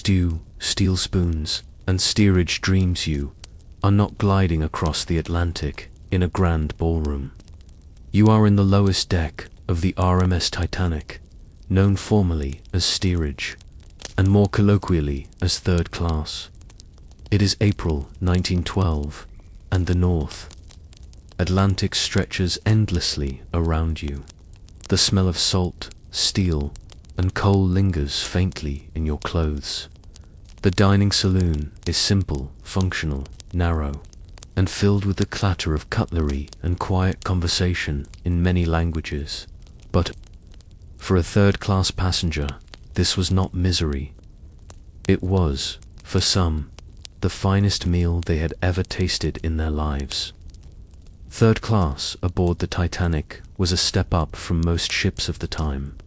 stew, steel spoons, and steerage dreams, you are not gliding across the Atlantic in a grand ballroom. You are in the lowest deck of the RMS Titanic, known formally as steerage, and more colloquially as third class. It is April 1912, and the North Atlantic stretches endlessly around you. The smell of salt, steel, and coal lingers faintly in your clothes. The dining saloon is simple, functional, narrow, and filled with the clatter of cutlery and quiet conversation in many languages. But for a third-class passenger, this was not misery. It was, for some, the finest meal they had ever tasted in their lives. Third class aboard the Titanic was a step up from most ships of the time.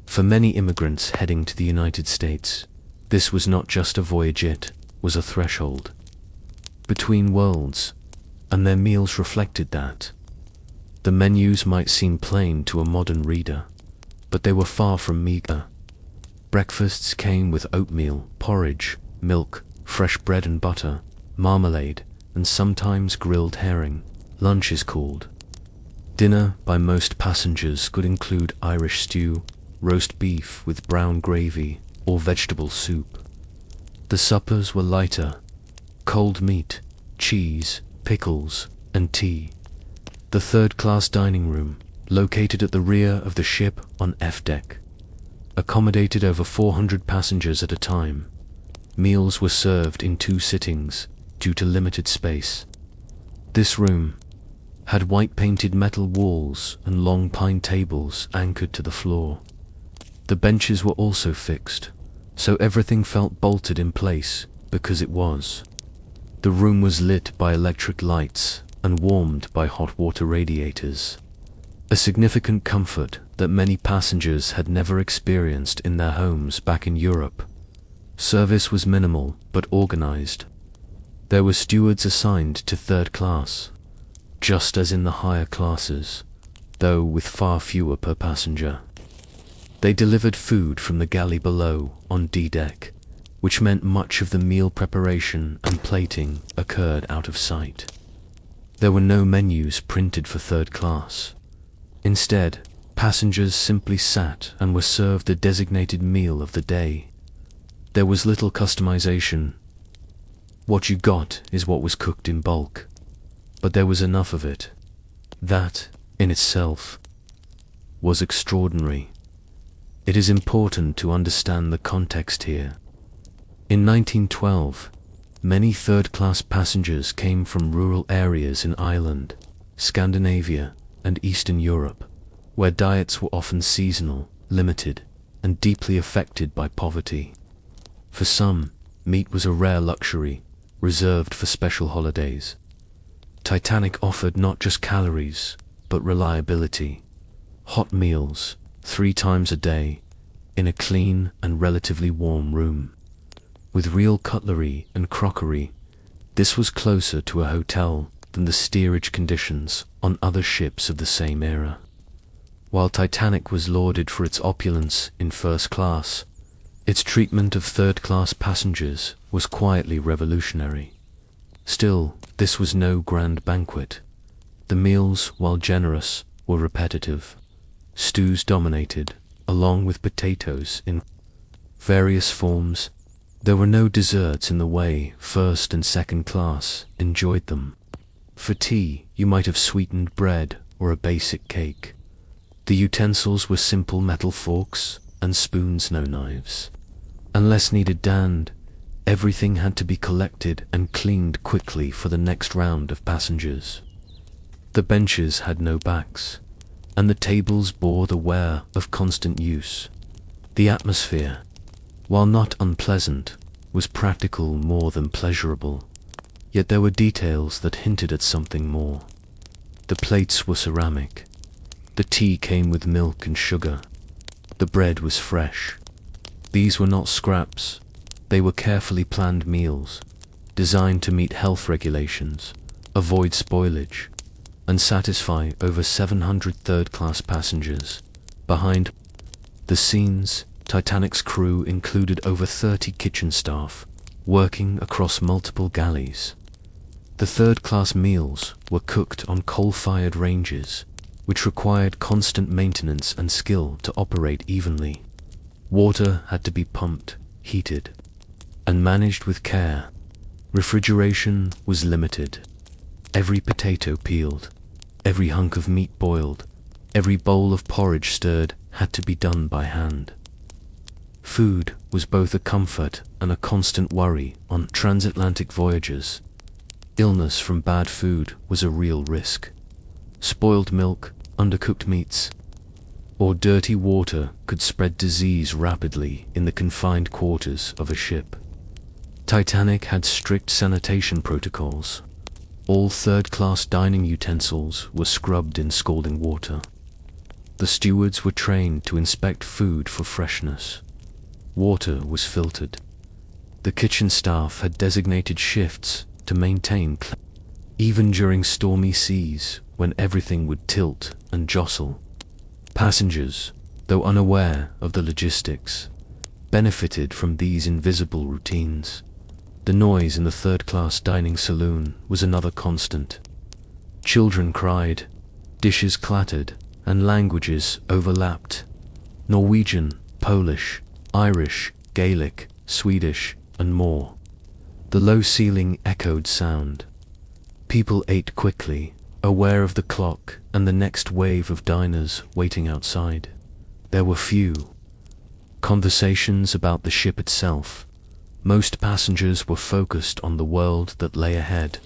For many immigrants heading to the United States, this was not just a voyage, it was a threshold between worlds, and their meals reflected that. The menus might seem plain to a modern reader, but they were far from meager. Breakfasts came with oatmeal, porridge, milk, fresh bread and butter, marmalade, and sometimes grilled herring. Lunch is called. Dinner by most passengers could include Irish stew, roast beef with brown gravy, or vegetable soup. The suppers were lighter: cold meat, cheese, pickles, and tea. The third-class dining room, located at the rear of the ship on F deck, accommodated over 400 passengers at a time. Meals were served in 2 sittings due to limited space. This room had white-painted metal walls and long pine tables anchored to the floor. The benches were also fixed, so everything felt bolted in place because it was. The room was lit by electric lights and warmed by hot water radiators, a significant comfort that many passengers had never experienced in their homes back in Europe. Service was minimal but organized. There were stewards assigned to third class, just as in the higher classes, though with far fewer per passenger. They delivered food from the galley below on D deck, which meant much of the meal preparation and plating occurred out of sight. There were no menus printed for third class. Instead, passengers simply sat and were served the designated meal of the day. There was little customization. What you got is what was cooked in bulk, but there was enough of it. That, in itself, was extraordinary. It is important to understand the context here. In 1912, many third-class passengers came from rural areas in Ireland, Scandinavia, and Eastern Europe, where diets were often seasonal, limited, and deeply affected by poverty. For some, meat was a rare luxury, reserved for special holidays. Titanic offered not just calories, but reliability. Hot meals, 3 times a day, in a clean and relatively warm room. With real cutlery and crockery, this was closer to a hotel than the steerage conditions on other ships of the same era. While Titanic was lauded for its opulence in first class, its treatment of third-class passengers was quietly revolutionary. Still, this was no grand banquet. The meals, while generous, were repetitive. Stews dominated, along with potatoes in various forms. There were no desserts in the way first and second class enjoyed them. For tea, you might have sweetened bread or a basic cake. The utensils were simple metal forks and spoons, no knives. Unless needed danned, everything had to be collected and cleaned quickly for the next round of passengers. The benches had no backs, and the tables bore the wear of constant use. The atmosphere, while not unpleasant, was practical more than pleasurable. Yet there were details that hinted at something more. The plates were ceramic. The tea came with milk and sugar. The bread was fresh. These were not scraps. They were carefully planned meals, designed to meet health regulations, avoid spoilage, and satisfy over 700 third-class passengers. Behind the scenes, Titanic's crew included over 30 kitchen staff, working across multiple galleys. The third-class meals were cooked on coal-fired ranges, which required constant maintenance and skill to operate evenly. Water had to be pumped, heated, and managed with care. Refrigeration was limited. Every potato peeled, every hunk of meat boiled, every bowl of porridge stirred had to be done by hand. Food was both a comfort and a constant worry on transatlantic voyages. Illness from bad food was a real risk. Spoiled milk, undercooked meats, or dirty water could spread disease rapidly in the confined quarters of a ship. Titanic had strict sanitation protocols. All third-class dining utensils were scrubbed in scalding water. The stewards were trained to inspect food for freshness. Water was filtered. The kitchen staff had designated shifts to maintain cleanliness. Even during stormy seas, when everything would tilt and jostle, passengers, though unaware of the logistics, benefited from these invisible routines. The noise in the third-class dining saloon was another constant. Children cried, dishes clattered, and languages overlapped. Norwegian, Polish, Irish, Gaelic, Swedish, and more. The low ceiling echoed sound. People ate quickly, aware of the clock and the next wave of diners waiting outside. There were few conversations about the ship itself. Most passengers were focused on the world that lay ahead.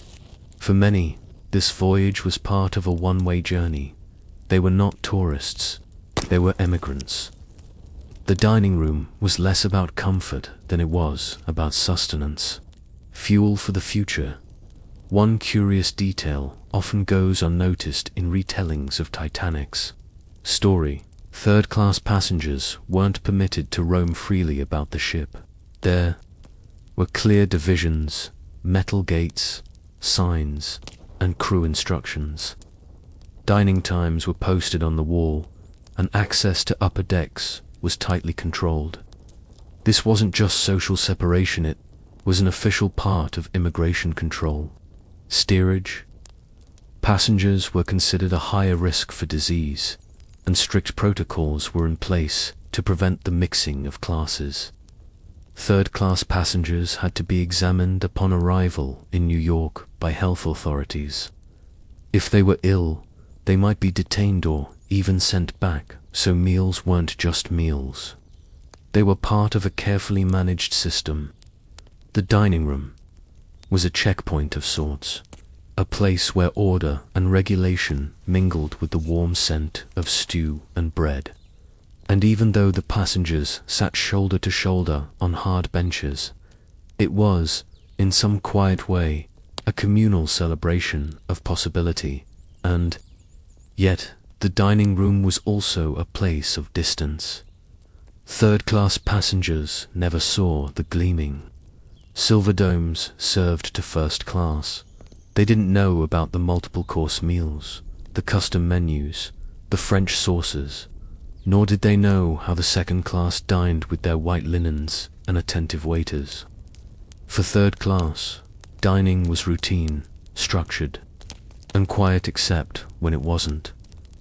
For many, this voyage was part of a one-way journey. They were not tourists, they were emigrants. The dining room was less about comfort than it was about sustenance, fuel for the future. One curious detail often goes unnoticed in retellings of Titanic's story. Third-class passengers weren't permitted to roam freely about the ship. There were clear divisions, metal gates, signs, and crew instructions. Dining times were posted on the wall, and access to upper decks was tightly controlled. This wasn't just social separation, it was an official part of immigration control. Steerage. Passengers were considered a higher risk for disease, and strict protocols were in place to prevent the mixing of classes. Third-class passengers had to be examined upon arrival in New York by health authorities. If they were ill, they might be detained or even sent back, so meals weren't just meals. They were part of a carefully managed system. The dining room was a checkpoint of sorts, a place where order and regulation mingled with the warm scent of stew and bread. And even though the passengers sat shoulder to shoulder on hard benches, it was, in some quiet way, a communal celebration of possibility. And yet, the dining room was also a place of distance. Third-class passengers never saw the gleaming silver domes served to first class. They didn't know about the multiple course meals, the custom menus, the French sauces, nor did they know how the second class dined with their white linens and attentive waiters. For third class, dining was routine, structured, and quiet except when it wasn't.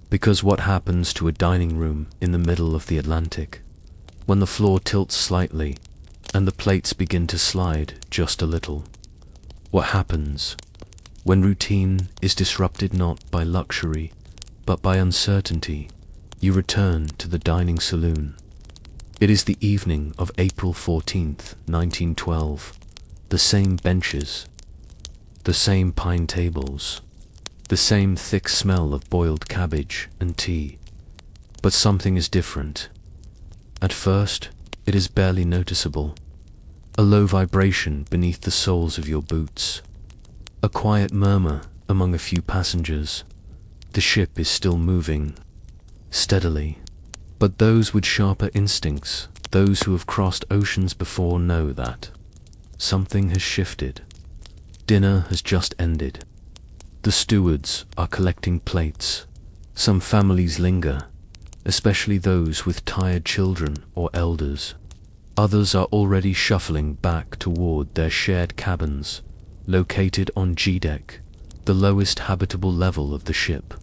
Because what happens to a dining room in the middle of the Atlantic? When the floor tilts slightly, and the plates begin to slide just a little. What happens when routine is disrupted not by luxury, but by uncertainty? You return to the dining saloon. It is the evening of April 14th, 1912. The same benches, the same pine tables, the same thick smell of boiled cabbage and tea. But something is different. At first, it is barely noticeable. A low vibration beneath the soles of your boots. A quiet murmur among a few passengers. The ship is still moving, steadily. But those with sharper instincts, those who have crossed oceans before, know that something has shifted. Dinner has just ended. The stewards are collecting plates. Some families linger, especially those with tired children or elders. Others are already shuffling back toward their shared cabins, located on G-deck, the lowest habitable level of the ship.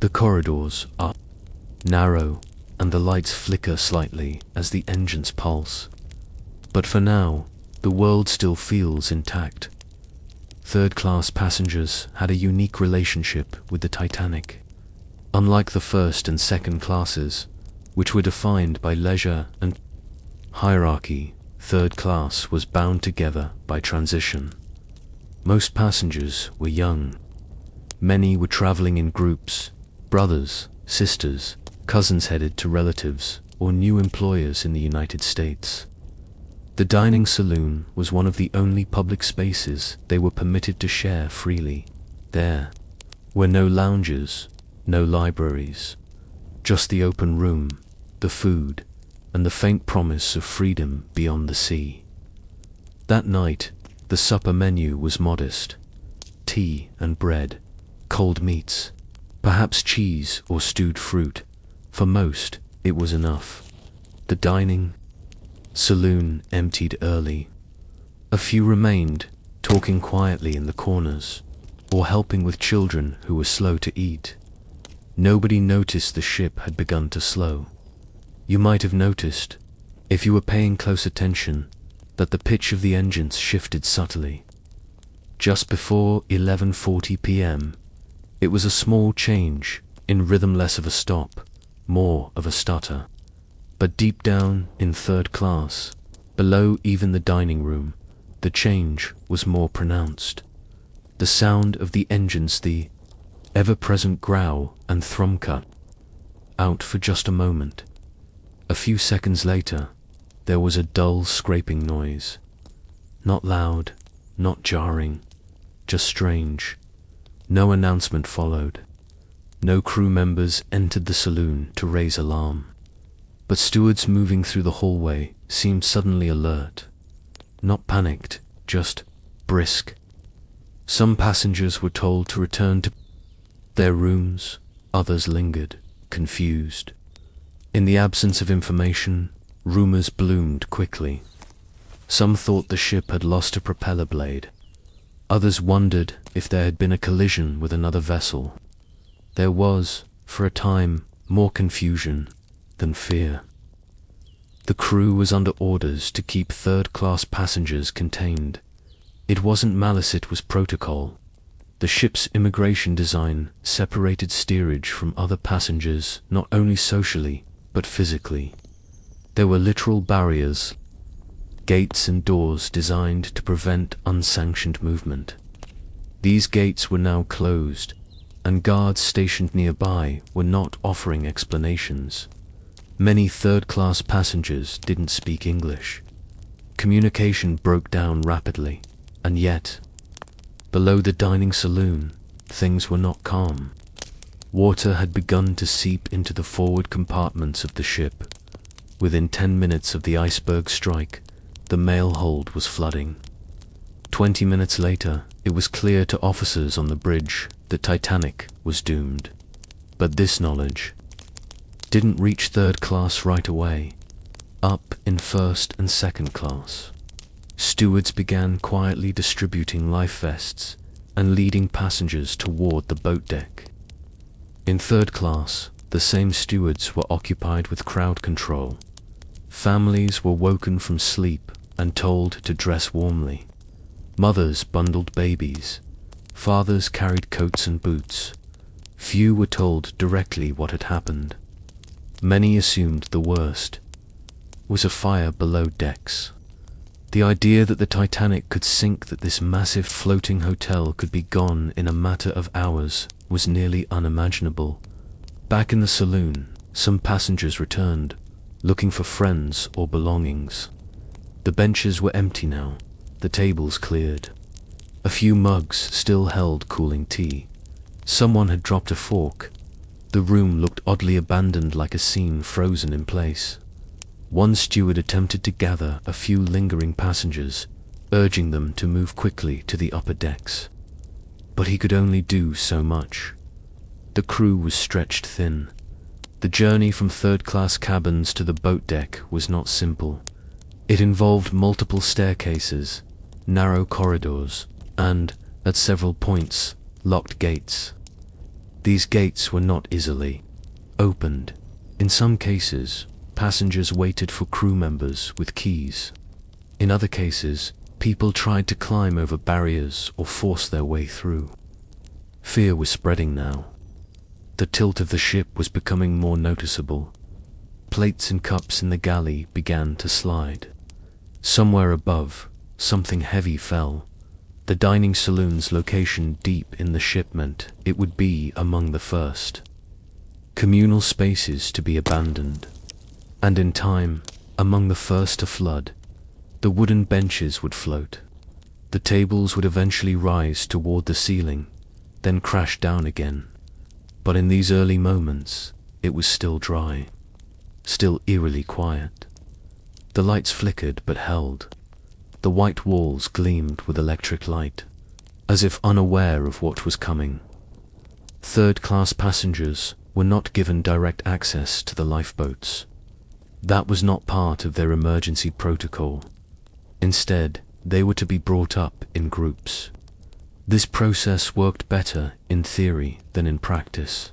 The corridors are narrow, and the lights flicker slightly as the engines pulse. But for now, the world still feels intact. Third-class passengers had a unique relationship with the Titanic. Unlike the first and second classes, which were defined by leisure and hierarchy, third class was bound together by transition. Most passengers were young. Many were traveling in groups, brothers, sisters, cousins headed to relatives, or new employers in the United States. The dining saloon was one of the only public spaces they were permitted to share freely. There were no lounges, no libraries, just the open room, the food, and the faint promise of freedom beyond the sea. That night, the supper menu was modest: tea and bread, cold meats, perhaps cheese or stewed fruit. For most, it was enough. The dining saloon emptied early. A few remained, talking quietly in the corners, or helping with children who were slow to eat. Nobody noticed the ship had begun to slow. You might have noticed, if you were paying close attention, that the pitch of the engines shifted subtly. Just before 11:40 p.m., it was a small change, in rhythm, less of a stop, more of a stutter. But deep down in third class, below even the dining room, the change was more pronounced. The sound of the engines, the ever-present growl and thrum cut out for just a moment. A few seconds later, there was a dull scraping noise. Not loud, not jarring, just strange. No announcement followed. No crew members entered the saloon to raise alarm. But stewards moving through the hallway seemed suddenly alert. Not panicked, just brisk. Some passengers were told to return to their rooms, others lingered, confused. In the absence of information, rumors bloomed quickly. Some thought the ship had lost a propeller blade. Others wondered if there had been a collision with another vessel. There was, for a time, more confusion than fear. The crew was under orders to keep third-class passengers contained. It wasn't malice, it was protocol. The ship's immigration design separated steerage from other passengers not only socially, but physically. There were literal barriers, gates and doors designed to prevent unsanctioned movement. These gates were now closed, and guards stationed nearby were not offering explanations. Many third-class passengers didn't speak English. Communication broke down rapidly, and yet, below the dining saloon, things were not calm. Water had begun to seep into the forward compartments of the ship. Within 10 minutes of the iceberg strike, the mail hold was flooding. 20 minutes later, it was clear to officers on the bridge that Titanic was doomed. But this knowledge didn't reach third class right away. Up in first and second class, stewards began quietly distributing life vests and leading passengers toward the boat deck. In third class, the same stewards were occupied with crowd control. Families were woken from sleep and told to dress warmly. Mothers bundled babies. Fathers carried coats and boots. Few were told directly what had happened. Many assumed the worst was a fire below decks. The idea that the Titanic could sink, that this massive floating hotel could be gone in a matter of hours, was nearly unimaginable. Back in the saloon, some passengers returned, looking for friends or belongings. The benches were empty now, the tables cleared. A few mugs still held cooling tea. Someone had dropped a fork. The room looked oddly abandoned, like a scene frozen in place. One steward attempted to gather a few lingering passengers, urging them to move quickly to the upper decks. But he could only do so much. The crew was stretched thin. The journey from third-class cabins to the boat deck was not simple. It involved multiple staircases, narrow corridors, and, at several points, locked gates. These gates were not easily opened. In some cases, passengers waited for crew members with keys. In other cases, people tried to climb over barriers or force their way through. Fear was spreading now. The tilt of the ship was becoming more noticeable. Plates and cups in the galley began to slide. Somewhere above, something heavy fell. The dining saloon's location deep in the ship meant it would be among the first communal spaces to be abandoned, and in time, among the first to flood. The wooden benches would float. The tables would eventually rise toward the ceiling, then crash down again. But in these early moments, it was still dry, still eerily quiet. The lights flickered but held. The white walls gleamed with electric light, as if unaware of what was coming. Third-class passengers were not given direct access to the lifeboats. That was not part of their emergency protocol. Instead, they were to be brought up in groups. This process worked better in theory than in practice.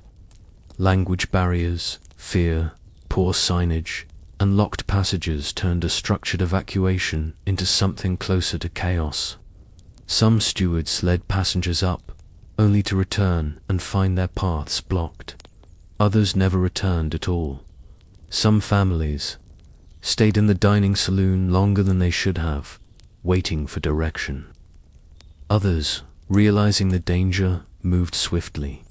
Language barriers, fear, poor signage, and locked passages turned a structured evacuation into something closer to chaos. Some stewards led passengers up, only to return and find their paths blocked. Others never returned at all. Some families stayed in the dining saloon longer than they should have, waiting for direction. Others, realizing the danger, moved swiftly.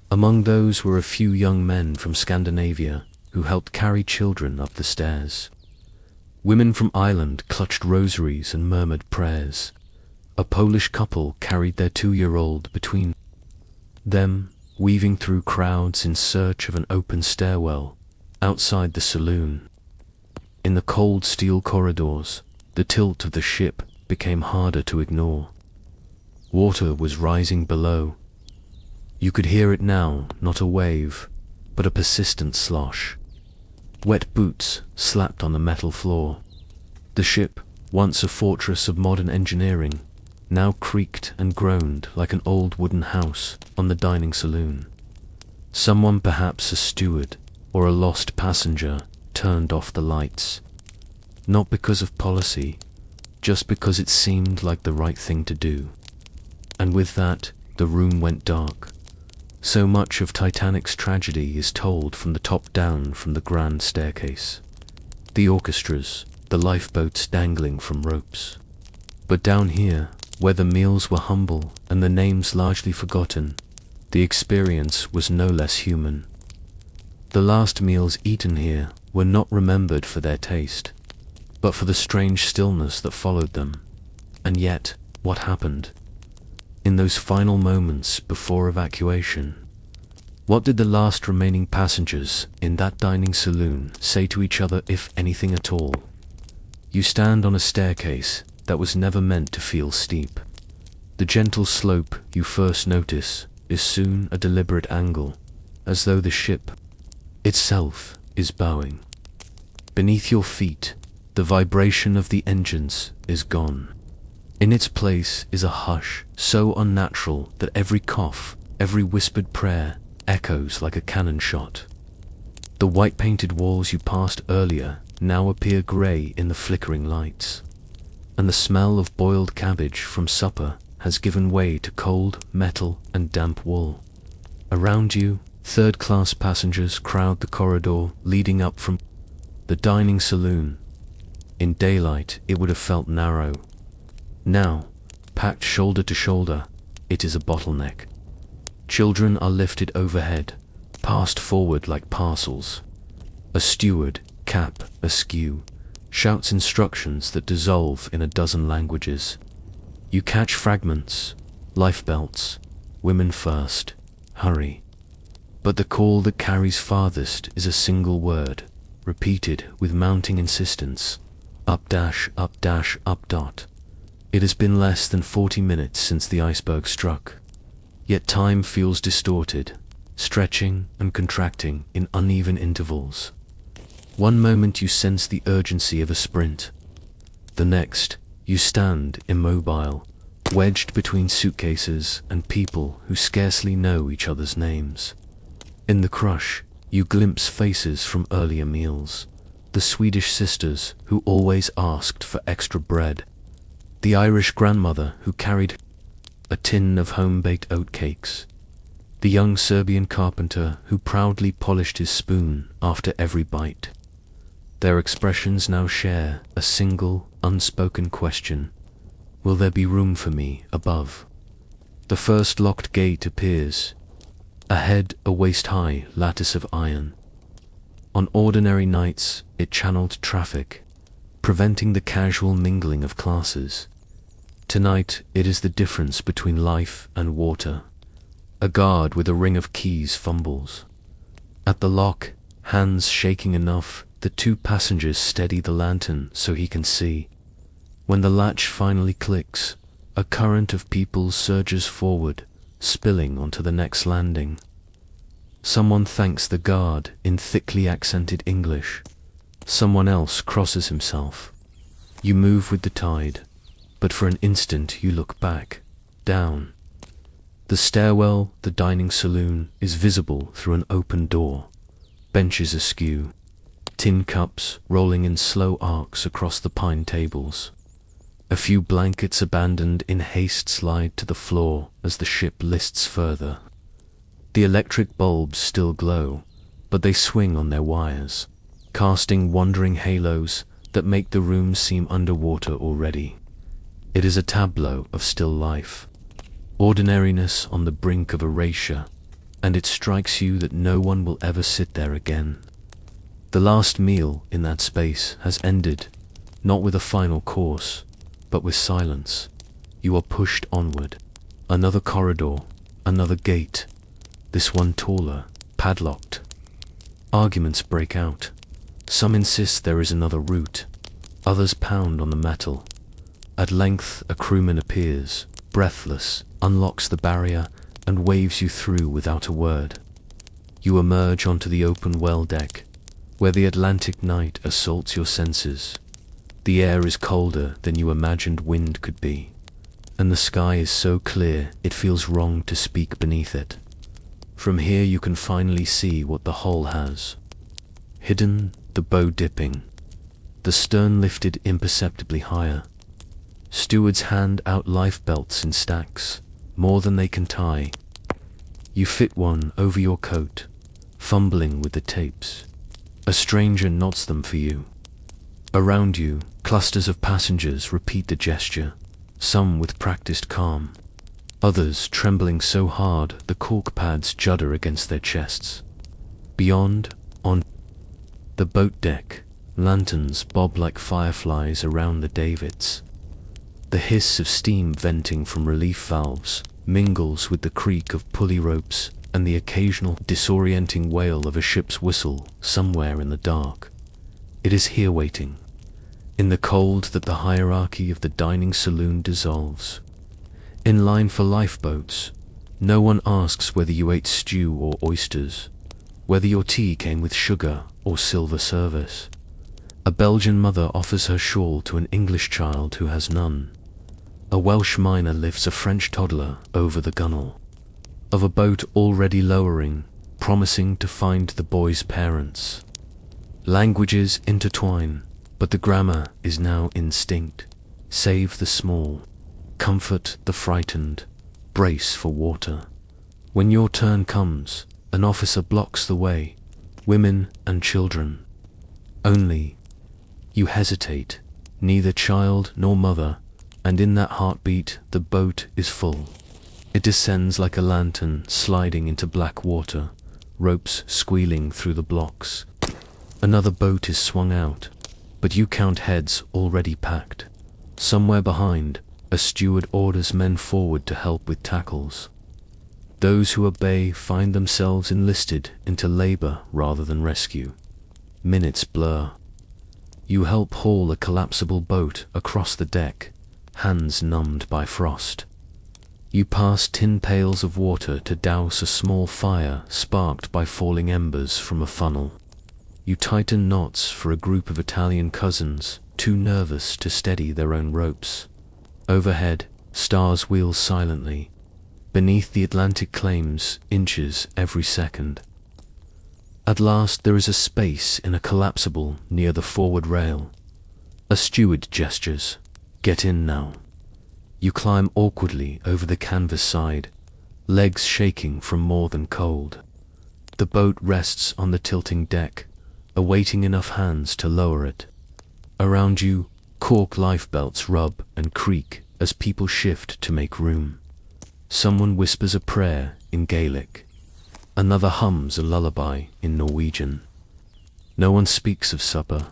Among those were a few young men from Scandinavia who helped carry children up the stairs. Women from Ireland clutched rosaries and murmured prayers. A Polish couple carried their 2-year-old between them, weaving through crowds in search of an open stairwell outside the saloon. In the cold steel corridors, the tilt of the ship became harder to ignore. Water was rising below. You could hear it now, not a wave, but a persistent slosh. Wet boots slapped on the metal floor. The ship, once a fortress of modern engineering, now creaked and groaned like an old wooden house on the dining saloon. Someone, perhaps a steward or a lost passenger, turned off the lights. Not because of policy, just because it seemed like the right thing to do. And with that, the room went dark. So much of Titanic's tragedy is told from the top down from the grand staircase. The orchestras, the lifeboats dangling from ropes. But down here, where the meals were humble and the names largely forgotten, the experience was no less human. The last meals eaten here were not remembered for their taste, but for the strange stillness that followed them. And yet, what happened? In those final moments before evacuation, what did the last remaining passengers in that dining saloon say to each other, if anything at all? You stand on a staircase that was never meant to feel steep. The gentle slope you first notice is soon a deliberate angle, as though the ship itself is bowing. Beneath your feet, the vibration of the engines is gone. In its place is a hush so unnatural that every cough, every whispered prayer echoes like a cannon shot. The white-painted walls you passed earlier now appear grey in the flickering lights, and the smell of boiled cabbage from supper has given way to cold metal and damp wool. Around you, third-class passengers crowd the corridor leading up from the dining saloon. In daylight, it would have felt narrow. Now, packed shoulder to shoulder, it is a bottleneck. Children are lifted overhead, passed forward like parcels. A steward, cap askew, shouts instructions that dissolve in a dozen languages. You catch fragments, life belts, women first, hurry. But the call that carries farthest is a single word, repeated with mounting insistence. Up dash, up dash, up dot. It has been less than 40 minutes since the iceberg struck. Yet time feels distorted. stretching and contracting in uneven intervals. One moment you sense the urgency of a sprint. The next, you stand immobile, wedged between suitcases and people who scarcely know each other's names. In the crush, you glimpse faces from earlier meals, the Swedish sisters who always asked for extra bread, the Irish grandmother who carried a tin of home-baked oatcakes, the young Serbian carpenter who proudly polished his spoon after every bite. Their expressions now share a single, unspoken question: will there be room for me above? The first locked gate appears. Ahead, a waist-high lattice of iron. On ordinary nights, it channeled traffic, preventing the casual mingling of classes. Tonight, it is the difference between life and water. A guard with a ring of keys fumbles. At the lock, hands shaking enough, the two passengers steady the lantern so he can see. When the latch finally clicks, a current of people surges forward, spilling onto the next landing. Someone thanks the guard in thickly accented English. Someone else crosses himself. You move with the tide, but for an instant you look back, down. The stairwell, the dining saloon, is visible through an open door. Benches askew. Tin cups rolling in slow arcs across the pine tables. A few blankets abandoned in haste slide to the floor as the ship lists further. The electric bulbs still glow, but they swing on their wires, casting wandering halos that make the room seem underwater already. It is a tableau of still life, ordinariness on the brink of erasure, and it strikes you that no one will ever sit there again. The last meal in that space has ended, not with a final course, but with silence. You are pushed onward. Another corridor, another gate, this one taller, padlocked. Arguments break out. Some insist there is another route. Others pound on the metal. At length, a crewman appears, breathless, unlocks the barrier, and waves you through without a word. You emerge onto the open well deck, where the Atlantic night assaults your senses. The air is colder than you imagined wind could be, and the sky is so clear it feels wrong to speak beneath it. From here you can finally see what the hull has. Hidden, the bow dipping, the stern lifted imperceptibly higher. Stewards hand out life belts in stacks, more than they can tie. You fit one over your coat, fumbling with the tapes. A stranger knots them for you. Around you, clusters of passengers repeat the gesture, some with practiced calm, others trembling so hard the cork pads judder against their chests. Beyond, on the boat deck, lanterns bob like fireflies around the davits. The hiss of steam venting from relief valves mingles with the creak of pulley ropes and the occasional disorienting wail of a ship's whistle somewhere in the dark. It is here waiting, in the cold that the hierarchy of the dining saloon dissolves. In line for lifeboats, no one asks whether you ate stew or oysters, whether your tea came with sugar or silver service. A Belgian mother offers her shawl to an English child who has none. A Welsh miner lifts a French toddler over the gunwale of a boat already lowering, promising to find the boy's parents. Languages intertwine, but the grammar is now instinct. Save the small, comfort the frightened, brace for water. When your turn comes, an officer blocks the way, women and children. Only, you hesitate, neither child nor mother, and in that heartbeat the boat is full. It descends like a lantern sliding into black water, ropes squealing through the blocks. Another boat is swung out, but you count heads already packed. Somewhere behind, a steward orders men forward to help with tackles. Those who obey find themselves enlisted into labor rather than rescue. Minutes blur. You help haul a collapsible boat across the deck, hands numbed by frost. You pass tin pails of water to douse a small fire sparked by falling embers from a funnel. You tighten knots for a group of Italian cousins, too nervous to steady their own ropes. Overhead, stars wheel silently. Beneath, the Atlantic claims inches every second. At last there is a space in a collapsible near the forward rail. A steward gestures. Get in now. You climb awkwardly over the canvas side, legs shaking from more than cold. The boat rests on the tilting deck, awaiting enough hands to lower it. Around you, cork lifebelts rub and creak as people shift to make room. Someone whispers a prayer in Gaelic. Another hums a lullaby in Norwegian. No one speaks of supper,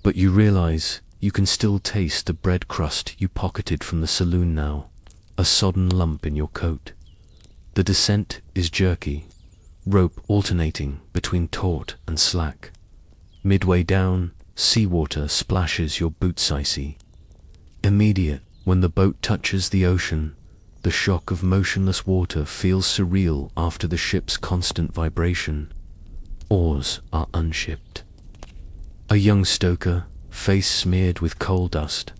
but you realize you can still taste the bread crust you pocketed from the saloon now, a sodden lump in your coat. The descent is jerky, rope alternating between taut and slack. Midway down, seawater splashes your boots icy. Immediate, when the boat touches the ocean, the shock of motionless water feels surreal after the ship's constant vibration. Oars are unshipped. A young stoker, face smeared with coal dust,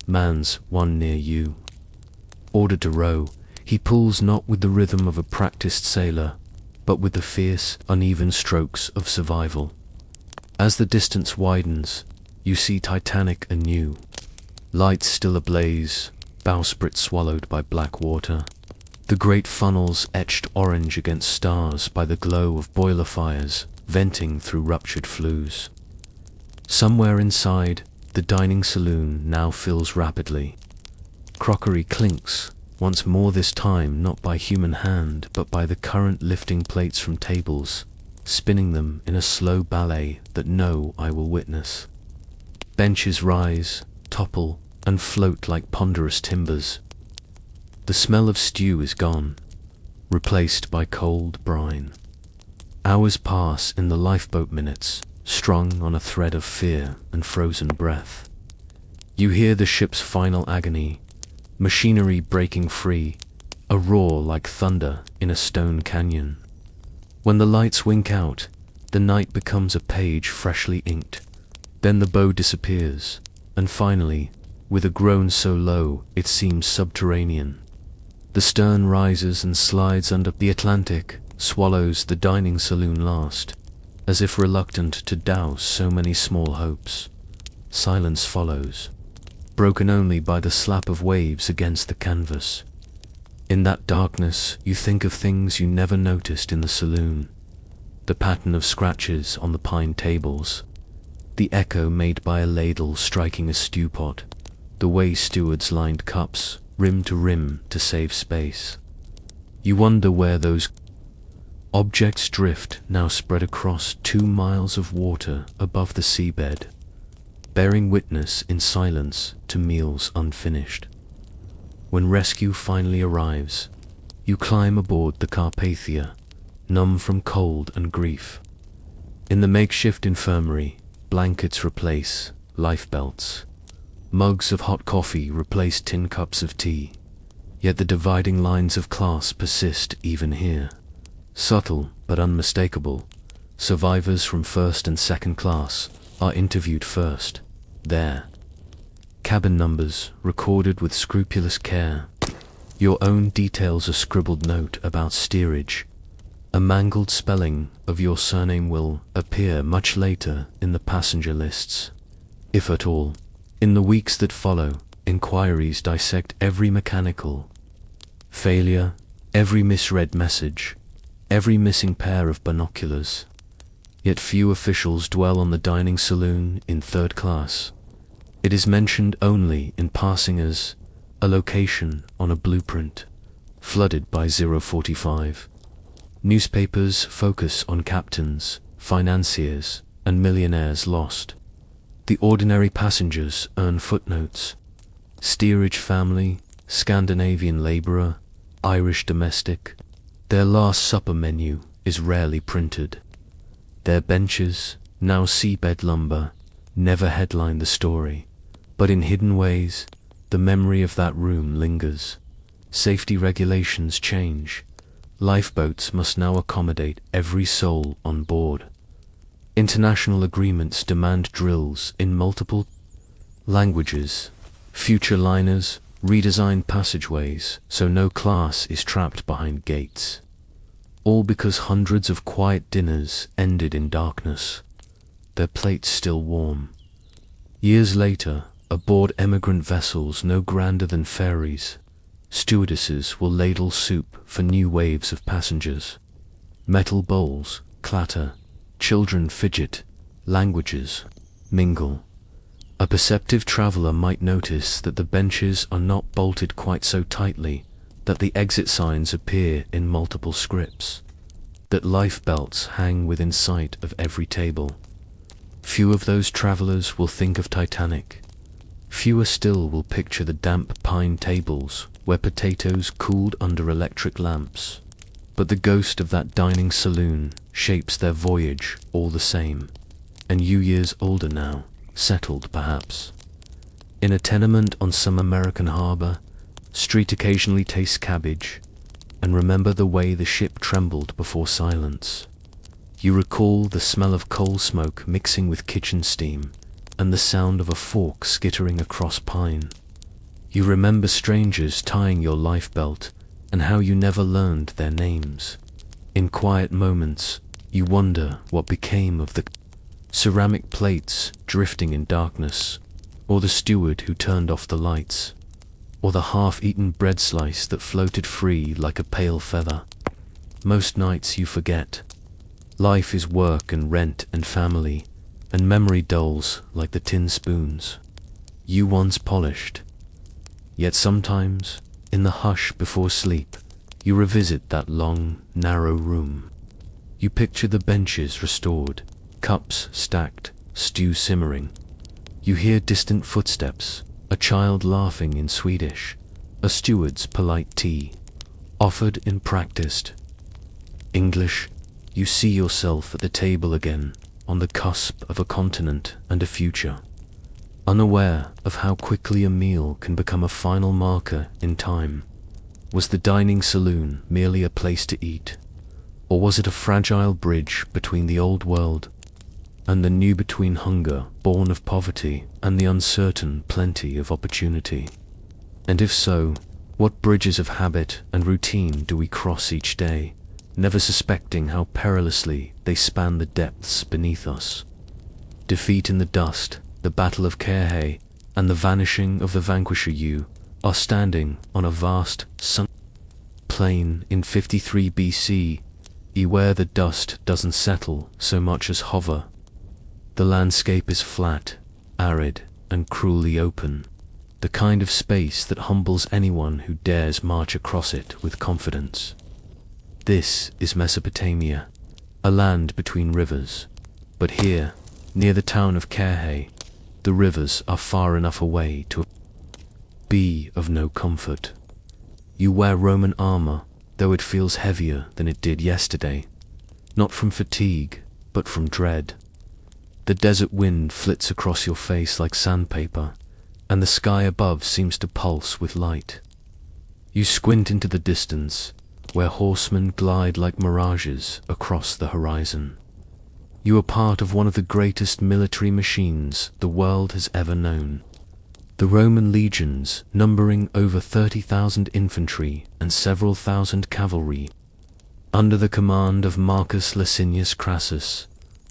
mans one near you. Ordered to row, he pulls not with the rhythm of a practiced sailor, but with the fierce, uneven strokes of survival. As the distance widens, you see Titanic anew. Lights still ablaze, bowsprit swallowed by black water. The great funnels etched orange against stars by the glow of boiler fires, venting through ruptured flues. Somewhere inside, the dining saloon now fills rapidly. Crockery clinks, once more this time not by human hand, but by the current lifting plates from tables, spinning them in a slow ballet that no eye will witness. Benches rise, topple, and float like ponderous timbers. The smell of stew is gone, replaced by cold brine. Hours pass in the lifeboat minutes, strung on a thread of fear and frozen breath. You hear the ship's final agony, machinery breaking free, a roar like thunder in a stone canyon. When the lights wink out, the night becomes a page freshly inked. Then the bow disappears, and finally, with a groan so low it seems subterranean, the stern rises and slides under. The Atlantic swallows the dining saloon last, as if reluctant to douse so many small hopes. Silence follows, broken only by the slap of waves against the canvas. In that darkness, you think of things you never noticed in the saloon. The pattern of scratches on the pine tables, the echo made by a ladle striking a stew pot, the way stewards lined cups, rim to save space. You wonder where those objects drift, now spread across 2 miles of water above the seabed, bearing witness in silence to meals unfinished. When rescue finally arrives, you climb aboard the Carpathia, numb from cold and grief. In the makeshift infirmary, blankets replace lifebelts. Mugs of hot coffee replace tin cups of tea. Yet the dividing lines of class persist even here. Subtle but unmistakable, survivors from first and second class are interviewed first. There. Cabin numbers recorded with scrupulous care. Your own details a scribbled note about steerage. A mangled spelling of your surname will appear much later in the passenger lists, if at all. In the weeks that follow, inquiries dissect every mechanical failure, every misread message, every missing pair of binoculars. Yet few officials dwell on the dining saloon in third class. It is mentioned only in passing as a location on a blueprint, flooded by 045. Newspapers focus on captains, financiers, and millionaires lost. The ordinary passengers earn footnotes. Steerage family, Scandinavian laborer, Irish domestic. Their last supper menu is rarely printed. Their benches, now seabed lumber, never headline the story. But in hidden ways, the memory of that room lingers. Safety regulations change. Lifeboats must now accommodate every soul on board. International agreements demand drills in multiple languages. Future liners redesign passageways so no class is trapped behind gates. All because hundreds of quiet dinners ended in darkness, their plates still warm. Years later, aboard emigrant vessels no grander than ferries, stewardesses will ladle soup for new waves of passengers. Metal bowls clatter, children fidget, languages mingle. A perceptive traveler might notice that the benches are not bolted quite so tightly, that the exit signs appear in multiple scripts, that life belts hang within sight of every table. Few of those travelers will think of Titanic. Fewer still will picture the damp pine tables where potatoes cooled under electric lamps. But the ghost of that dining saloon shapes their voyage all the same. And you, years older now, settled perhaps in a tenement on some American harbor, street occasionally tastes cabbage, and remember the way the ship trembled before silence. You recall the smell of coal smoke mixing with kitchen steam, and the sound of a fork skittering across pine. You remember strangers tying your life belt, and how you never learned their names. In quiet moments, you wonder what became of the ceramic plates drifting in darkness, or the steward who turned off the lights, or the half-eaten bread slice that floated free like a pale feather. Most nights you forget. Life is work and rent and family, and memory dulls like the tin spoons you once polished. Yet sometimes, in the hush before sleep, you revisit that long, narrow room. You picture the benches restored, cups stacked, stew simmering. You hear distant footsteps, a child laughing in Swedish, a steward's polite tea, offered in practiced English. You see yourself at the table again, on the cusp of a continent and a future, unaware of how quickly a meal can become a final marker in time. Was the dining saloon merely a place to eat, or was it a fragile bridge between the old world and the new, between hunger born of poverty and the uncertain plenty of opportunity? And if so, what bridges of habit and routine do we cross each day, never suspecting how perilously they span the depths beneath us? Defeat in the dust, the Battle of Carhay, and the vanishing of the vanquisher. You are standing on a vast sun plain in 53 BC, where the dust doesn't settle so much as hover. The landscape is flat, arid, and cruelly open, the kind of space that humbles anyone who dares march across it with confidence. This is Mesopotamia, a land between rivers, but here, near the town of Carhay, the rivers are far enough away to be of no comfort. You wear Roman armor, though it feels heavier than it did yesterday, not from fatigue, but from dread. The desert wind flits across your face like sandpaper, and the sky above seems to pulse with light. You squint into the distance, where horsemen glide like mirages across the horizon. You are part of one of the greatest military machines the world has ever known. The Roman legions, numbering over 30,000 infantry and several thousand cavalry, under the command of Marcus Licinius Crassus,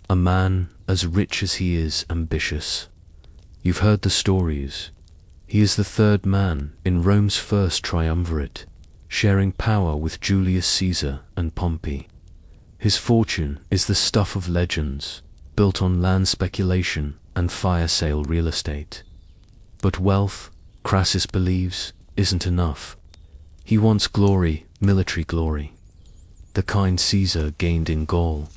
a man as rich as he is ambitious. You've heard the stories. He is the third man in Rome's first triumvirate, sharing power with Julius Caesar and Pompey. His fortune is the stuff of legends, built on land speculation and fire sale real estate. But wealth, Crassus believes, isn't enough. He wants glory, military glory. The kind Caesar gained in Gaul,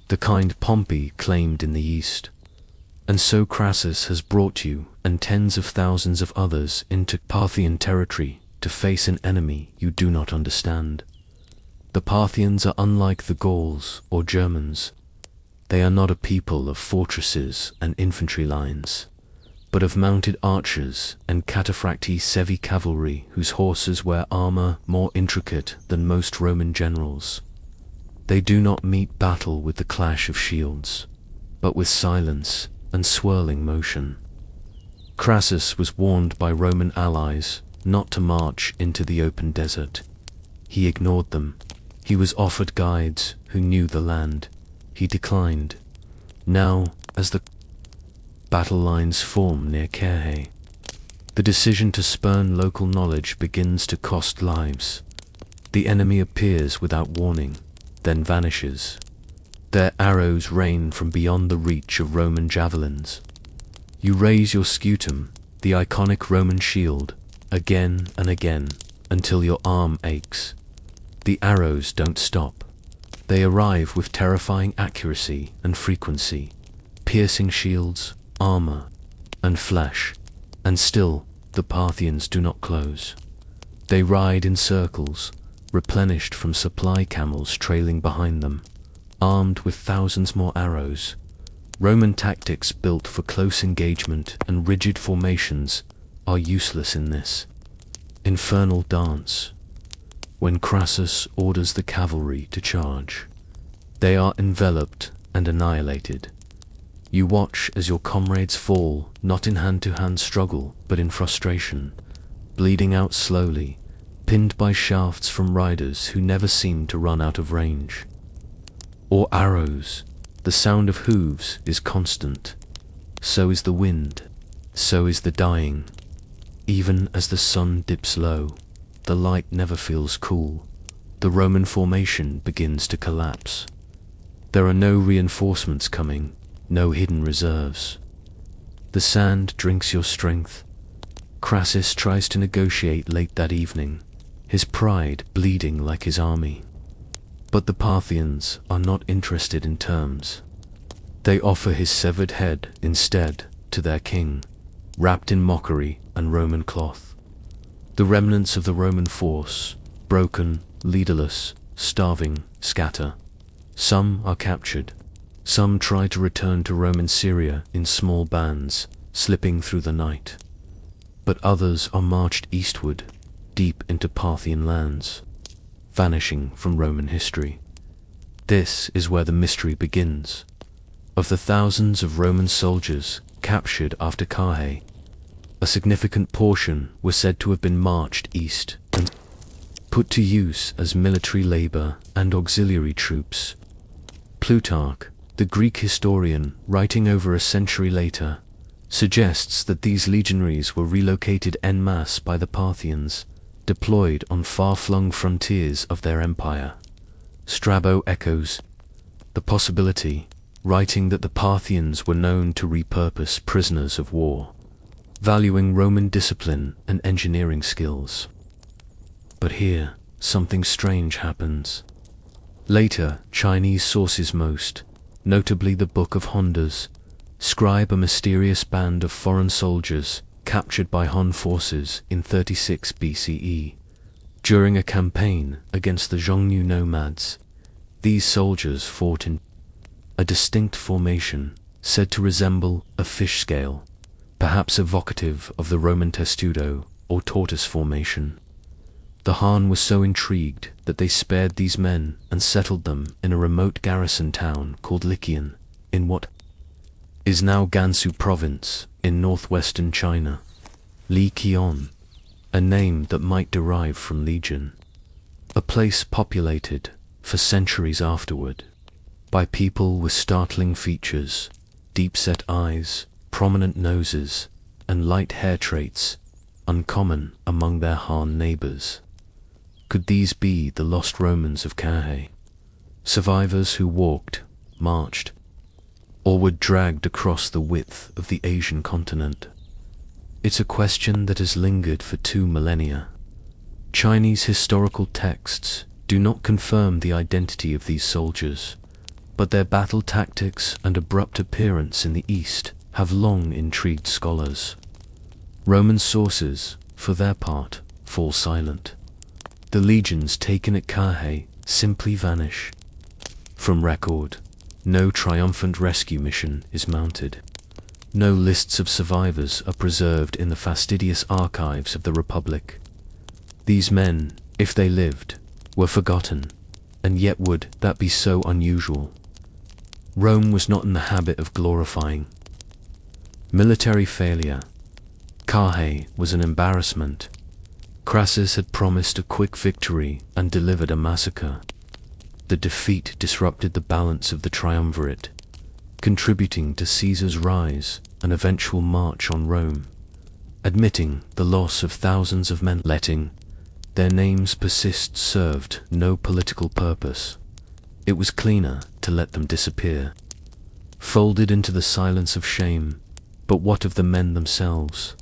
the kind Pompey claimed in the East. And so Crassus has brought you and tens of thousands of others into Parthian territory to face an enemy you do not understand. The Parthians are unlike the Gauls or Germans. They are not a people of fortresses and infantry lines. but of mounted archers and cataphracti sevi cavalry whose horses wear armor more intricate than most Roman generals. They do not meet battle with the clash of shields, but with silence and swirling motion. Crassus was warned by Roman allies not to march into the open desert. He ignored them. He was offered guides who knew the land. He declined. Now, as the battle lines form near Carhae, the decision to spurn local knowledge begins to cost lives. The enemy appears without warning, then vanishes. Their arrows rain from beyond the reach of Roman javelins. You raise your scutum, the iconic Roman shield, again and again, until your arm aches. The arrows don't stop. They arrive with terrifying accuracy and frequency, piercing shields, armor, and flesh, and still the Parthians do not close. They ride in circles, replenished from supply camels trailing behind them, armed with thousands more arrows. Roman tactics built for close engagement and rigid formations are useless in this infernal dance. When Crassus orders the cavalry to charge, they are enveloped and annihilated. You watch as your comrades fall, not in hand-to-hand struggle, but in frustration, bleeding out slowly, pinned by shafts from riders who never seem to run out of range. Or arrows. The sound of hooves is constant. So is the wind. So is the dying. Even as the sun dips low, the light never feels cool. The Roman formation begins to collapse. There are no reinforcements coming, no hidden reserves. The sand drinks your strength. Crassus tries to negotiate late that evening, his pride bleeding like his army. But the Parthians are not interested in terms. They offer his severed head instead to their king, wrapped in mockery and Roman cloth. The remnants of the Roman force, broken, leaderless, starving, scatter. Some are captured. Some try to return to Roman Syria in small bands, slipping through the night. But others are marched eastward, deep into Parthian lands, vanishing from Roman history. This is where the mystery begins. Of the thousands of Roman soldiers captured after Carhae, a significant portion were said to have been marched east and put to use as military labor and auxiliary troops. Plutarch, the Greek historian, writing over a century later, suggests that these legionaries were relocated en masse by the Parthians, deployed on far-flung frontiers of their empire. Strabo echoes the possibility, writing that the Parthians were known to repurpose prisoners of war, valuing Roman discipline and engineering skills. But here, something strange happens. Later, Chinese sources, most notably the Book of Hondas, scribe a mysterious band of foreign soldiers captured by Han forces in 36 BCE. During a campaign against the Zhongnu nomads, these soldiers fought in a distinct formation said to resemble a fish scale, perhaps evocative of the Roman testudo or tortoise formation. The Han was so intrigued that they spared these men and settled them in a remote garrison town called Liqian, in what is now Gansu province in northwestern China. Li Qian, a name that might derive from legion. A place populated, for centuries afterward, by people with startling features, deep-set eyes, prominent noses, and light hair traits, uncommon among their Han neighbors. Could these be the lost Romans of Carhae? Survivors who walked, marched, or were dragged across the width of the Asian continent? It's a question that has lingered for 2 millennia. Chinese historical texts do not confirm the identity of these soldiers, but their battle tactics and abrupt appearance in the East have long intrigued scholars. Roman sources, for their part, fall silent. The legions taken at Carhae simply vanish. From record, no triumphant rescue mission is mounted. No lists of survivors are preserved in the fastidious archives of the Republic. These men, if they lived, were forgotten, and yet would that be so unusual? Rome was not in the habit of glorifying military failure. Carrhae was an embarrassment. Crassus had promised a quick victory and delivered a massacre. The defeat disrupted the balance of the triumvirate, contributing to Caesar's rise and eventual march on Rome. Admitting the loss of thousands of men, letting their names persist served no political purpose. It was cleaner to let them disappear, folded into the silence of shame. But what of the men themselves?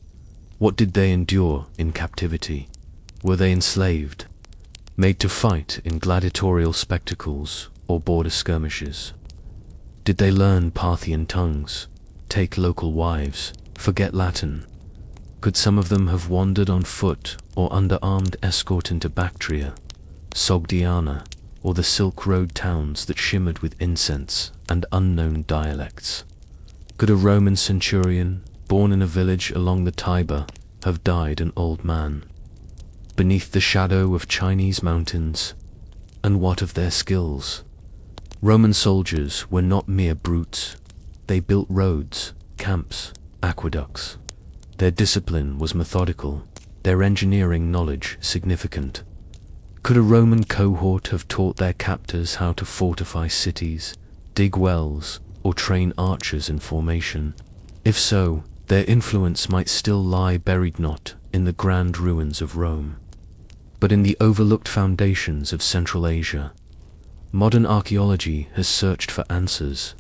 What did they endure in captivity? Were they enslaved, made to fight in gladiatorial spectacles or border skirmishes? Did they learn Parthian tongues, take local wives, forget Latin? Could some of them have wandered on foot or under armed escort into Bactria, Sogdiana, or the Silk Road towns that shimmered with incense and unknown dialects? Could a Roman centurion, born in a village along the Tiber, have died an old man, beneath the shadow of Chinese mountains? And what of their skills? Roman soldiers were not mere brutes. They built roads, camps, aqueducts. Their discipline was methodical, their engineering knowledge significant. Could a Roman cohort have taught their captors how to fortify cities, dig wells, or train archers in formation? If so, their influence might still lie buried not in the grand ruins of Rome, but in the overlooked foundations of Central Asia. Modern archaeology has searched for answers.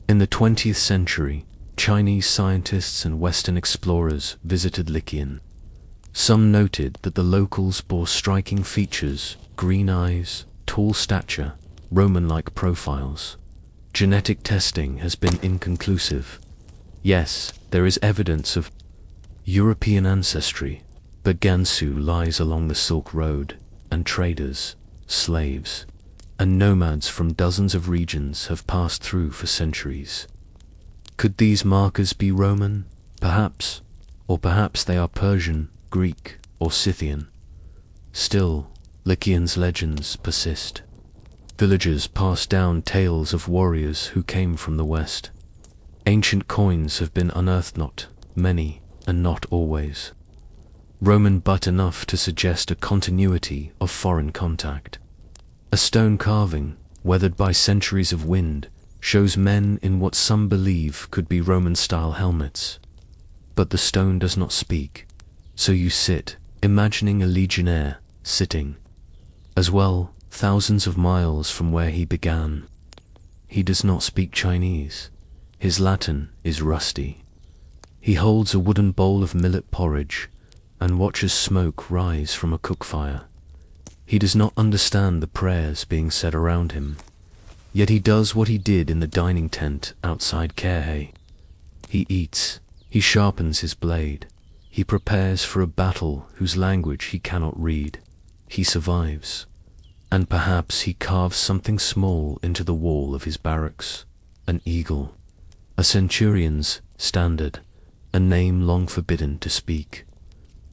In the 20th century, Chinese scientists and Western explorers visited Lycian. Some noted that the locals bore striking features: green eyes, tall stature, Roman-like profiles. Genetic testing has been inconclusive. Yes, there is evidence of European ancestry, but Gansu lies along the Silk Road, and traders, slaves, and nomads from dozens of regions have passed through for centuries. Could these markers be Roman? Perhaps. Or perhaps they are Persian, Greek, or Scythian. Still, Lycian's legends persist. Villagers pass down tales of warriors who came from the west. Ancient coins have been unearthed, not many, and not always Roman, but enough to suggest a continuity of foreign contact. A stone carving, weathered by centuries of wind, shows men in what some believe could be Roman-style helmets. But the stone does not speak, so you sit, imagining a legionnaire, sitting, as well, thousands of miles from where he began. He does not speak Chinese. His Latin is rusty. He holds a wooden bowl of millet porridge, and watches smoke rise from a cook fire. He does not understand the prayers being said around him. Yet he does what he did in the dining tent outside Carrhae. He eats, he sharpens his blade, he prepares for a battle whose language he cannot read. He survives. And perhaps he carves something small into the wall of his barracks. An eagle, a centurion's standard, a name long forbidden to speak.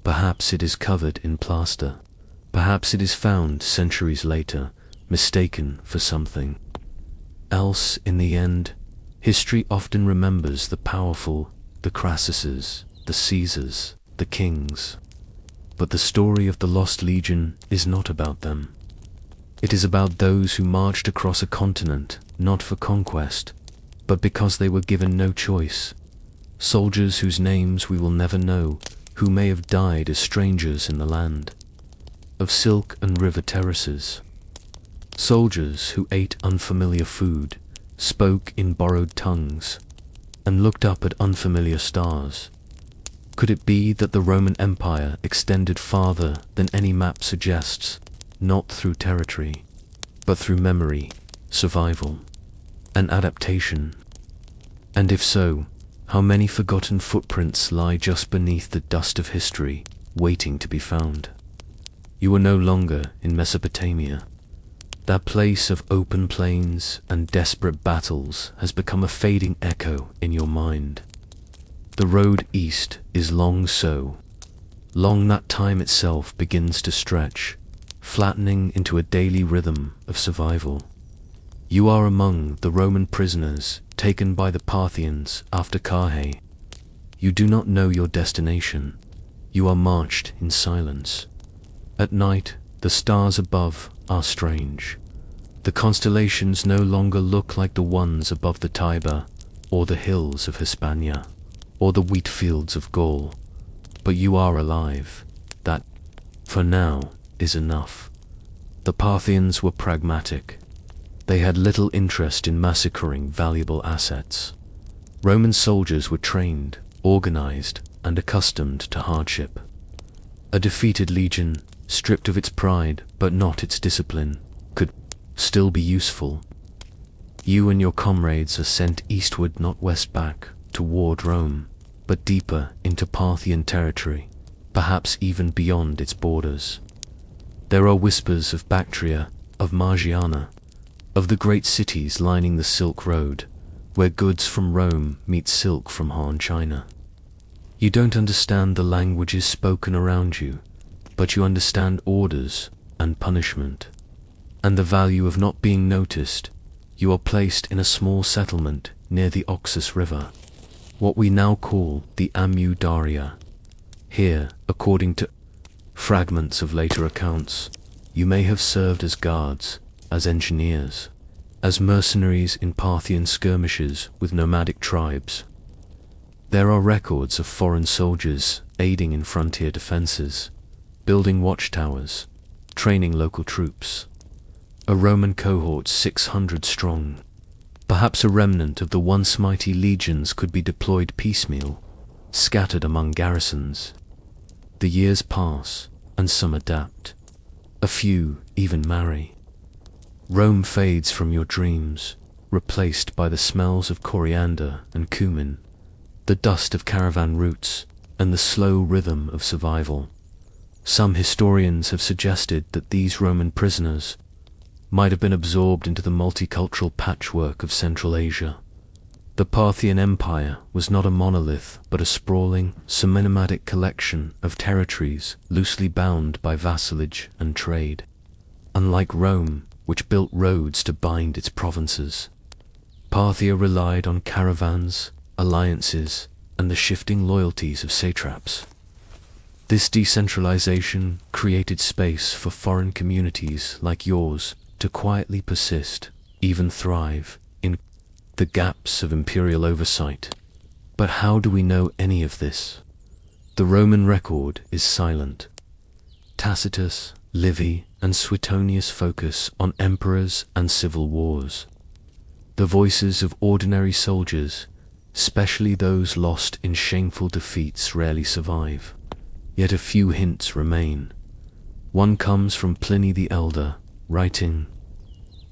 Perhaps it is covered in plaster. Perhaps it is found centuries later, mistaken for something else. In the end, history often remembers the powerful, the Crassuses, the Caesars, the kings. But the story of the Lost Legion is not about them. It is about those who marched across a continent, not for conquest, but because they were given no choice. Soldiers whose names we will never know, who may have died as strangers in the land of silk and river terraces. Soldiers who ate unfamiliar food, spoke in borrowed tongues, and looked up at unfamiliar stars. Could it be that the Roman Empire extended farther than any map suggests, not through territory, but through memory, survival, and adaptation? And if so, how many forgotten footprints lie just beneath the dust of history, waiting to be found? You are no longer in Mesopotamia. That place of open plains and desperate battles has become a fading echo in your mind. The road east is long so long that time itself begins to stretch, flattening into a daily rhythm of survival. You are among the Roman prisoners taken by the Parthians after Carrhae. You do not know your destination. You are marched in silence. At night, the stars above are strange. The constellations no longer look like the ones above the Tiber, or the hills of Hispania, or the wheat fields of Gaul. But you are alive. That, for now, is enough. The Parthians were pragmatic. They had little interest in massacring valuable assets. Roman soldiers were trained, organized, and accustomed to hardship. A defeated legion, stripped of its pride but not its discipline, could still be useful. You and your comrades are sent eastward, not west, back toward Rome, but deeper into Parthian territory, perhaps even beyond its borders. There are whispers of Bactria, of Margiana, of the great cities lining the Silk Road, where goods from Rome meet silk from Han China. You don't understand the languages spoken around you, but you understand orders and punishment, and the value of not being noticed. You are placed in a small settlement near the Oxus River, what we now call the Amu Daria. Here, according to fragments of later accounts, you may have served as guards, as engineers, as mercenaries in Parthian skirmishes with nomadic tribes. There are records of foreign soldiers aiding in frontier defenses, building watchtowers, training local troops. A Roman cohort 600 strong. Perhaps a remnant of the once mighty legions could be deployed piecemeal, scattered among garrisons. The years pass, and some adapt. A few even marry. Rome fades from your dreams, replaced by the smells of coriander and cumin, the dust of caravan routes, and the slow rhythm of survival. Some historians have suggested that these Roman prisoners might have been absorbed into the multicultural patchwork of Central Asia. The Parthian Empire was not a monolith, but a sprawling, semi-nomadic collection of territories loosely bound by vassalage and trade. Unlike Rome, which built roads to bind its provinces, Parthia relied on caravans, alliances, and the shifting loyalties of satraps. This decentralization created space for foreign communities like yours to quietly persist, even thrive, in the gaps of imperial oversight. But how do we know any of this? The Roman record is silent. Tacitus, Livy, and Suetonius focus on emperors and civil wars. The voices of ordinary soldiers, especially those lost in shameful defeats, rarely survive. Yet a few hints remain. One comes from Pliny the Elder, writing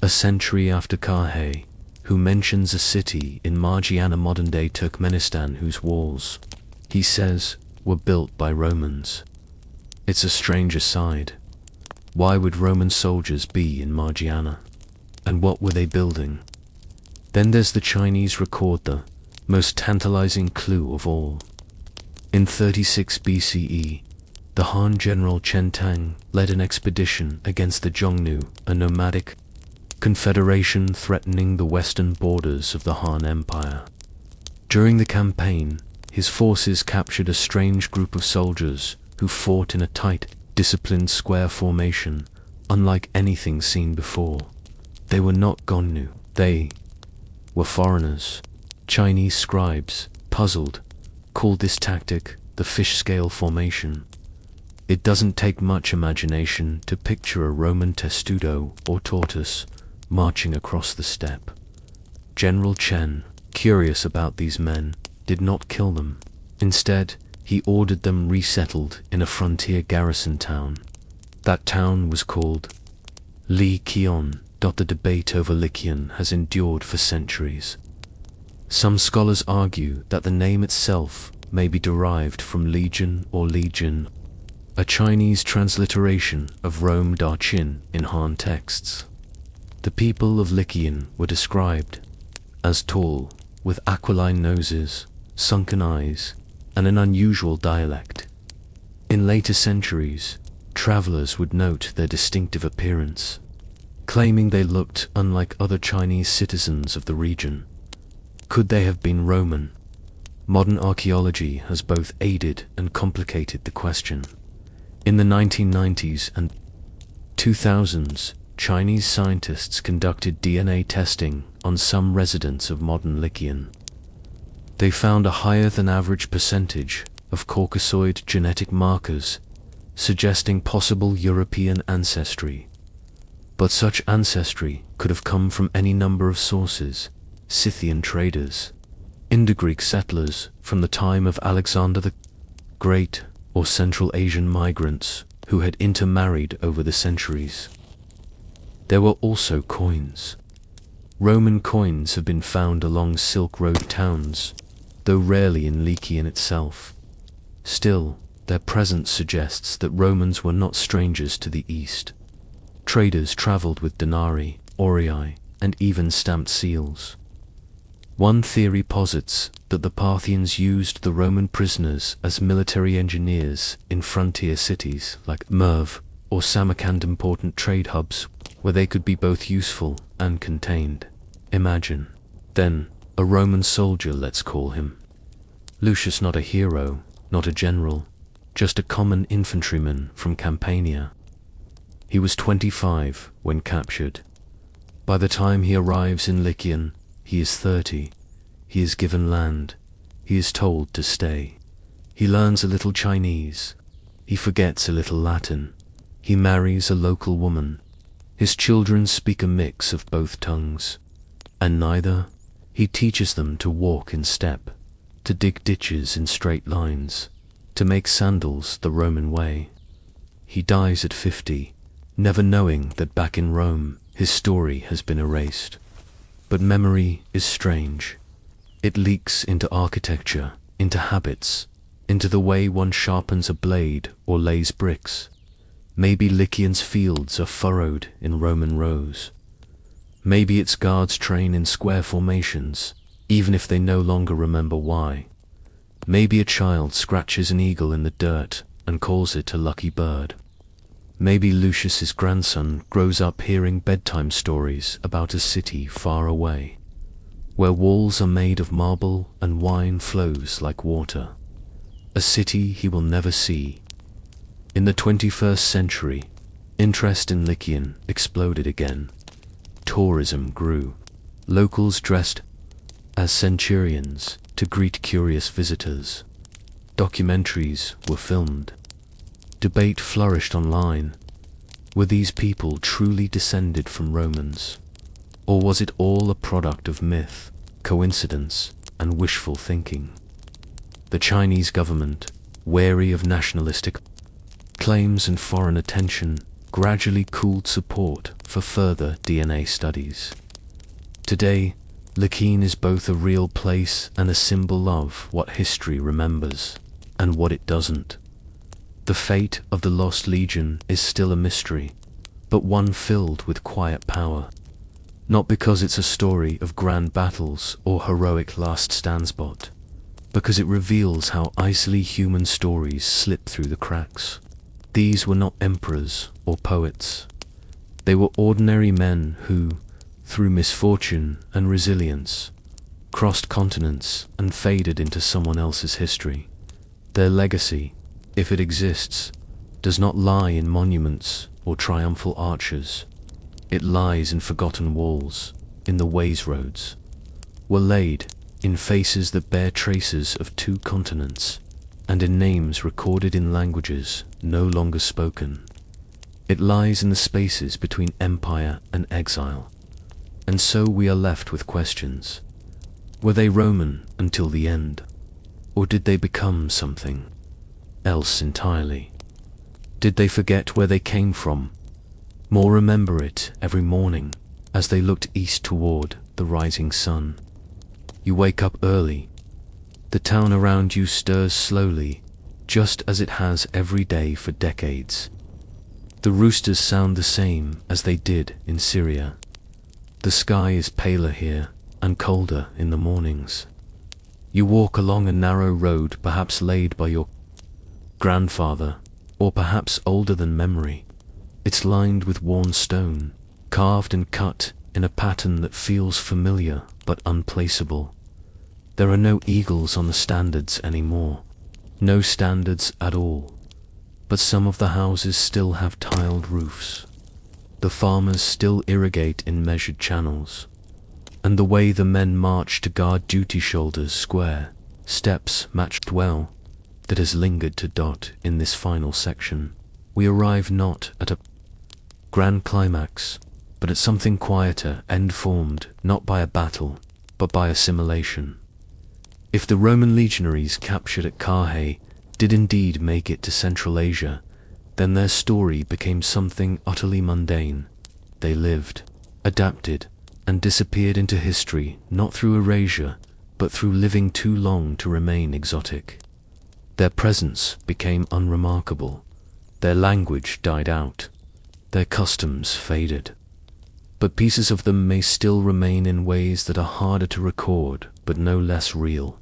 a century after Carrhae, who mentions a city in Margiana, modern-day Turkmenistan, whose walls, he says, were built by Romans. It's a strange aside. Why would Roman soldiers be in Margiana? And what were they building? Then there's the Chinese record, the most tantalizing clue of all. In 36 BCE, the Han general Chen Tang led an expedition against the Zhongnu, a nomadic confederation threatening the western borders of the Han Empire. During the campaign, his forces captured a strange group of soldiers who fought in a tight, disciplined square formation, unlike anything seen before. They were not Gonnu. They were foreigners. Chinese scribes, puzzled, called this tactic the fish scale formation. It doesn't take much imagination to picture a Roman testudo or tortoise marching across the steppe. General Chen, curious about these men, did not kill them. Instead, he ordered them resettled in a frontier garrison town. That town was called Li Qian. The debate over Lycian has endured for centuries. Some scholars argue that the name itself may be derived from legion or legion, a Chinese transliteration of Rome Da Qin in Han texts. The people of Lycian were described as tall, with aquiline noses, sunken eyes, and an unusual dialect. In later centuries, travelers would note their distinctive appearance, claiming they looked unlike other Chinese citizens of the region. Could they have been Roman? Modern archaeology has both aided and complicated the question. In the 1990s and 2000s, Chinese scientists conducted DNA testing on some residents of modern Lycian. They found a higher than average percentage of Caucasoid genetic markers, suggesting possible European ancestry. But such ancestry could have come from any number of sources: Scythian traders, Indo-Greek settlers from the time of Alexander the Great, or Central Asian migrants who had intermarried over the centuries. There were also coins. Roman coins have been found along Silk Road towns, though rarely in Lycian itself. Still, their presence suggests that Romans were not strangers to the East. Traders traveled with denarii, aurei, and even stamped seals. One theory posits that the Parthians used the Roman prisoners as military engineers in frontier cities like Merv or Samarkand, important trade hubs where they could be both useful and contained. Imagine, then, a Roman soldier, let's call him. Lucius, not a hero, not a general, just a common infantryman from Campania. He was 25 when captured. By the time he arrives in Lycian, he is 30. He is given land. He is told to stay. He learns a little Chinese. He forgets a little Latin. He marries a local woman. His children speak a mix of both tongues. And neither. He teaches them to walk in step, to dig ditches in straight lines, to make sandals the Roman way. He dies at 50, never knowing that back in Rome his story has been erased. But memory is strange. It leaks into architecture, into habits, into the way one sharpens a blade or lays bricks. Maybe Lycian's fields are furrowed in Roman rows. Maybe its guards train in square formations, even if they no longer remember why. Maybe a child scratches an eagle in the dirt and calls it a lucky bird. Maybe Lucius's grandson grows up hearing bedtime stories about a city far away, where walls are made of marble and wine flows like water. A city he will never see. In the 21st century, interest in Lycian exploded again. Tourism grew. Locals dressed as centurions to greet curious visitors. Documentaries were filmed. Debate flourished online. Were these people truly descended from Romans? Or was it all a product of myth, coincidence, and wishful thinking? The Chinese government, wary of nationalistic claims and foreign attention, gradually cooled support for further DNA studies. Today, Lycian is both a real place and a symbol of what history remembers and what it doesn't. The fate of the Lost Legion is still a mystery, but one filled with quiet power. Not because it's a story of grand battles or heroic last stands, but because it reveals how easily human stories slip through the cracks. These were not emperors or poets. They were ordinary men who, through misfortune and resilience, crossed continents and faded into someone else's history. Their legacy, if it exists, does not lie in monuments or triumphal arches. It lies in forgotten walls, in the ways roads were laid, in faces that bear traces of 2 continents, and in names recorded in languages no longer spoken. It lies in the spaces between empire and exile. And so we are left with questions. Were they Roman until the end? Or did they become something else entirely? Did they forget where they came from? More remember it every morning as they looked east toward the rising sun. You wake up early. The town around you stirs slowly, just as it has every day for decades. The roosters sound the same as they did in Syria. The sky is paler here and colder in the mornings. You walk along a narrow road perhaps laid by your grandfather, or perhaps older than memory. It's lined with worn stone, carved and cut in a pattern that feels familiar but unplaceable. There are no eagles on the standards anymore, no standards at all. But some of the houses still have tiled roofs. The farmers still irrigate in measured channels. And the way the men march to guard duty shoulders square, steps matched well, that has lingered to dot in this final section. We arrive not at a grand climax, but at something quieter, end-formed not by a battle, but by assimilation. If the Roman legionaries captured at Carrhae did indeed make it to Central Asia, then their story became something utterly mundane. They lived, adapted, and disappeared into history not through erasure, but through living too long to remain exotic. Their presence became unremarkable, their language died out, their customs faded. But pieces of them may still remain in ways that are harder to record, but no less real.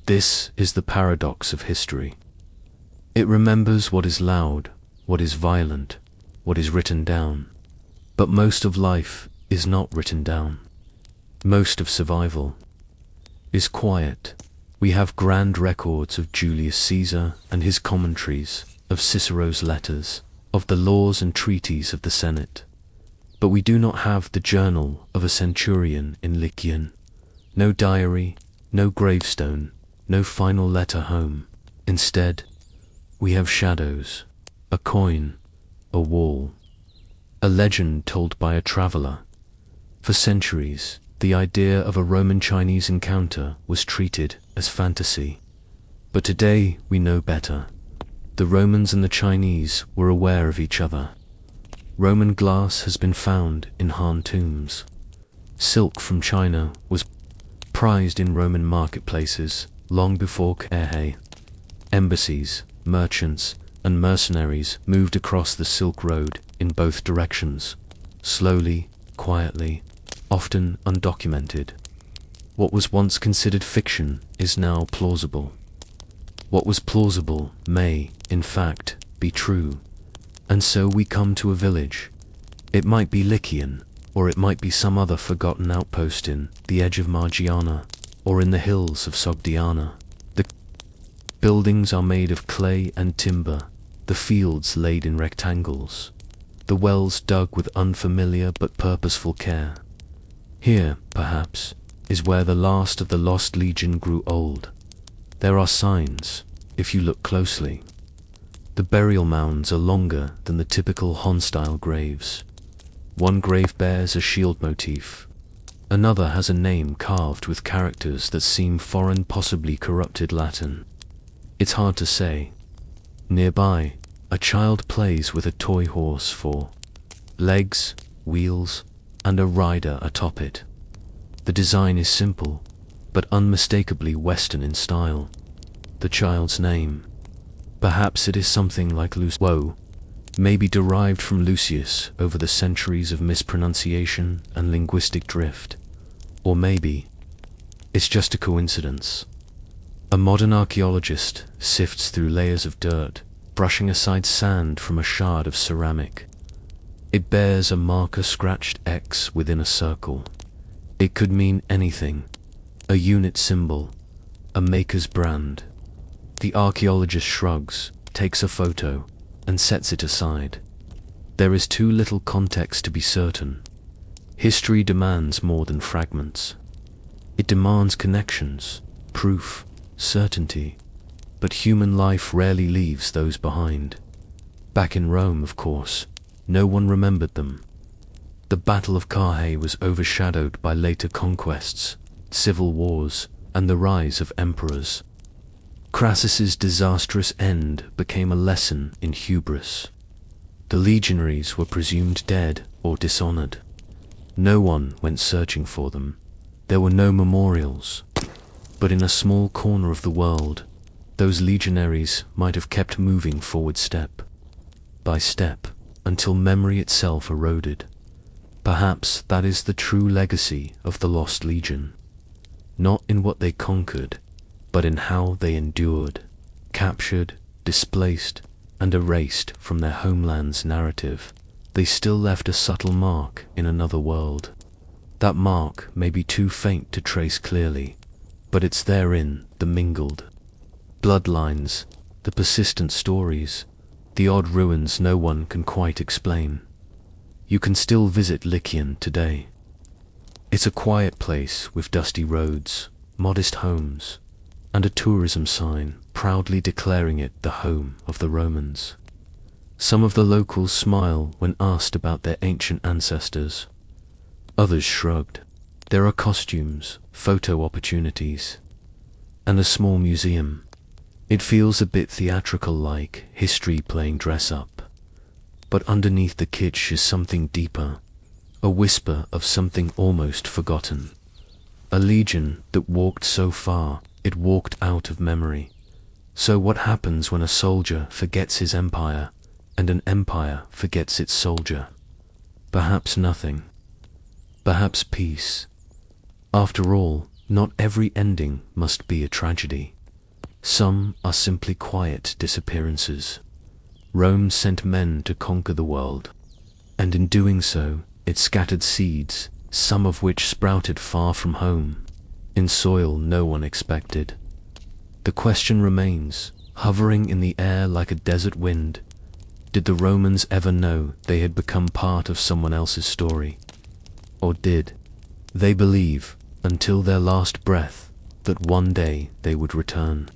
This is the paradox of history. It remembers what is loud, what is violent, what is written down. But most of life is not written down. Most of survival is quiet. We have grand records of Julius Caesar and his commentaries, of Cicero's letters, of the laws and treaties of the Senate. But we do not have the journal of a centurion in Lycian. No diary, no gravestone, no final letter home. Instead, we have shadows, a coin, a wall, a legend told by a traveler. For centuries, the idea of a Roman-Chinese encounter was treated as fantasy. But today we know better. The Romans and the Chinese were aware of each other. Roman glass has been found in Han tombs. Silk from China was prized in Roman marketplaces long before Carrhae. Embassies, merchants, and mercenaries moved across the Silk Road in both directions, slowly, quietly, often undocumented. What was once considered fiction is now plausible. What was plausible may, in fact, be true. And so we come to a village. It might be Lycian, or it might be some other forgotten outpost in the edge of Margiana, or in the hills of Sogdiana. The buildings are made of clay and timber, the fields laid in rectangles, the wells dug with unfamiliar but purposeful care. Here, perhaps, is where the last of the lost legion grew old. There are signs, if you look closely. The burial mounds are longer than the typical Han-style graves. One grave bears a shield motif. Another has a name carved with characters that seem foreign, possibly corrupted Latin. It's hard to say. Nearby, a child plays with a toy horse for legs, wheels, and a rider atop it. The design is simple, but unmistakably Western in style. The child's name, perhaps it is something like Woe, maybe derived from Lucius over the centuries of mispronunciation and linguistic drift. Or maybe it's just a coincidence. A modern archaeologist sifts through layers of dirt, brushing aside sand from a shard of ceramic. It bears a marker-scratched X within a circle. It could mean anything, a unit symbol, a maker's brand. The archaeologist shrugs, takes a photo, and sets it aside. There is too little context to be certain. History demands more than fragments. It demands connections, proof, certainty, but human life rarely leaves those behind. Back in Rome, of course, no one remembered them. The Battle of Carrhae was overshadowed by later conquests, civil wars, and the rise of emperors. Crassus's disastrous end became a lesson in hubris. The legionaries were presumed dead or dishonored. No one went searching for them. There were no memorials. But in a small corner of the world, those legionaries might have kept moving forward step by step until memory itself eroded. Perhaps that is the true legacy of the Lost Legion. not in what they conquered, but in how they endured, captured, displaced, and erased from their homeland's narrative. They still left a subtle mark in another world. That mark may be too faint to trace clearly, but it's therein the mingled bloodlines, the persistent stories, the odd ruins no one can quite explain. You can still visit Lycian today. It's a quiet place with dusty roads, modest homes, and a tourism sign proudly declaring it the home of the Romans. Some of the locals smile when asked about their ancient ancestors. Others shrugged. There are costumes, photo opportunities, and a small museum. It feels a bit theatrical, like history playing dress up. But underneath the kitsch is something deeper, a whisper of something almost forgotten. A legion that walked so far, it walked out of memory. So what happens when a soldier forgets his empire, and an empire forgets its soldier? Perhaps nothing. Perhaps peace. After all, not every ending must be a tragedy. Some are simply quiet disappearances. Rome sent men to conquer the world, and in doing so, it scattered seeds, some of which sprouted far from home, in soil no one expected. The question remains, hovering in the air like a desert wind, did the Romans ever know they had become part of someone else's story? Or did they believe, until their last breath, that one day they would return?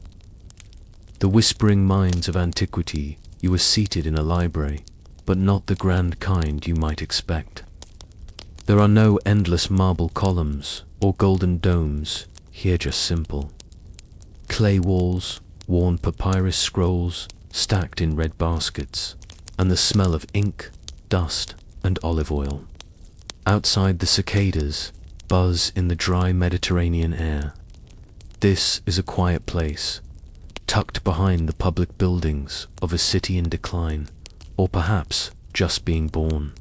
The whispering minds of antiquity, you were seated in a library, but not the grand kind you might expect. There are no endless marble columns or golden domes, here just simple clay walls, worn papyrus scrolls stacked in red baskets, and the smell of ink, dust, and olive oil. Outside, the cicadas buzz in the dry Mediterranean air. This is a quiet place, tucked behind the public buildings of a city in decline, or perhaps just being born.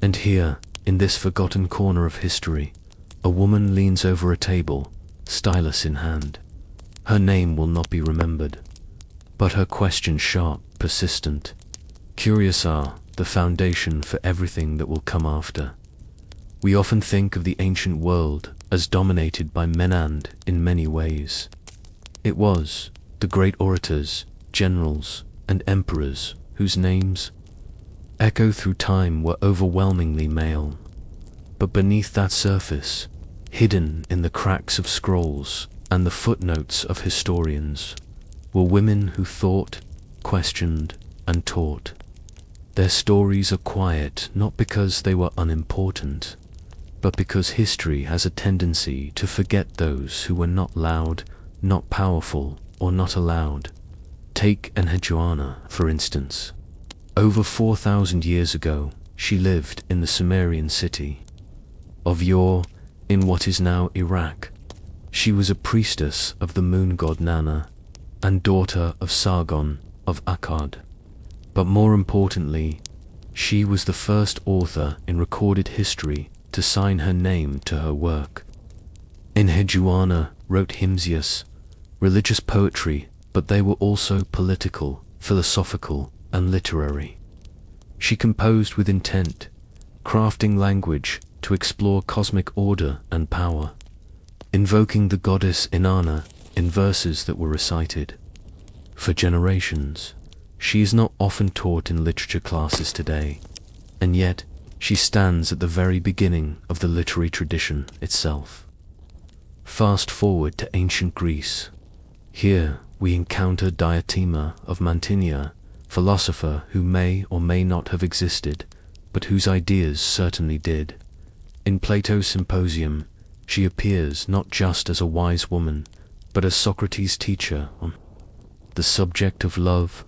And here, in this forgotten corner of history, a woman leans over a table, stylus in hand. Her name will not be remembered, but her question sharp, persistent. Curious are the foundation for everything that will come after. We often think of the ancient world as dominated by men, and, in many ways, it was. The great orators, generals, and emperors whose names echo through time were overwhelmingly male. But beneath that surface, hidden in the cracks of scrolls and the footnotes of historians, were women who thought, questioned, and taught. Their stories are quiet not because they were unimportant, but because history has a tendency to forget those who were not loud, not powerful, or not allowed. Take Enheduanna, for instance. Over 4,000 years ago, she lived in the Sumerian city of yore, in what is now Iraq. She was a priestess of the moon god Nana, and daughter of Sargon of Akkad. But more importantly, she was the first author in recorded history to sign her name to her work. Enheduanna wrote hymns, religious poetry, but they were also political, philosophical, and literary. She composed with intent, crafting language to explore cosmic order and power, invoking the goddess Inanna in verses that were recited for generations. She is not often taught in literature classes today, and yet she stands at the very beginning of the literary tradition itself. Fast forward to ancient Greece. Here we encounter Diotima of Mantinia, philosopher who may or may not have existed, but whose ideas certainly did. In Plato's Symposium, she appears not just as a wise woman, but as Socrates' teacher on the subject of love.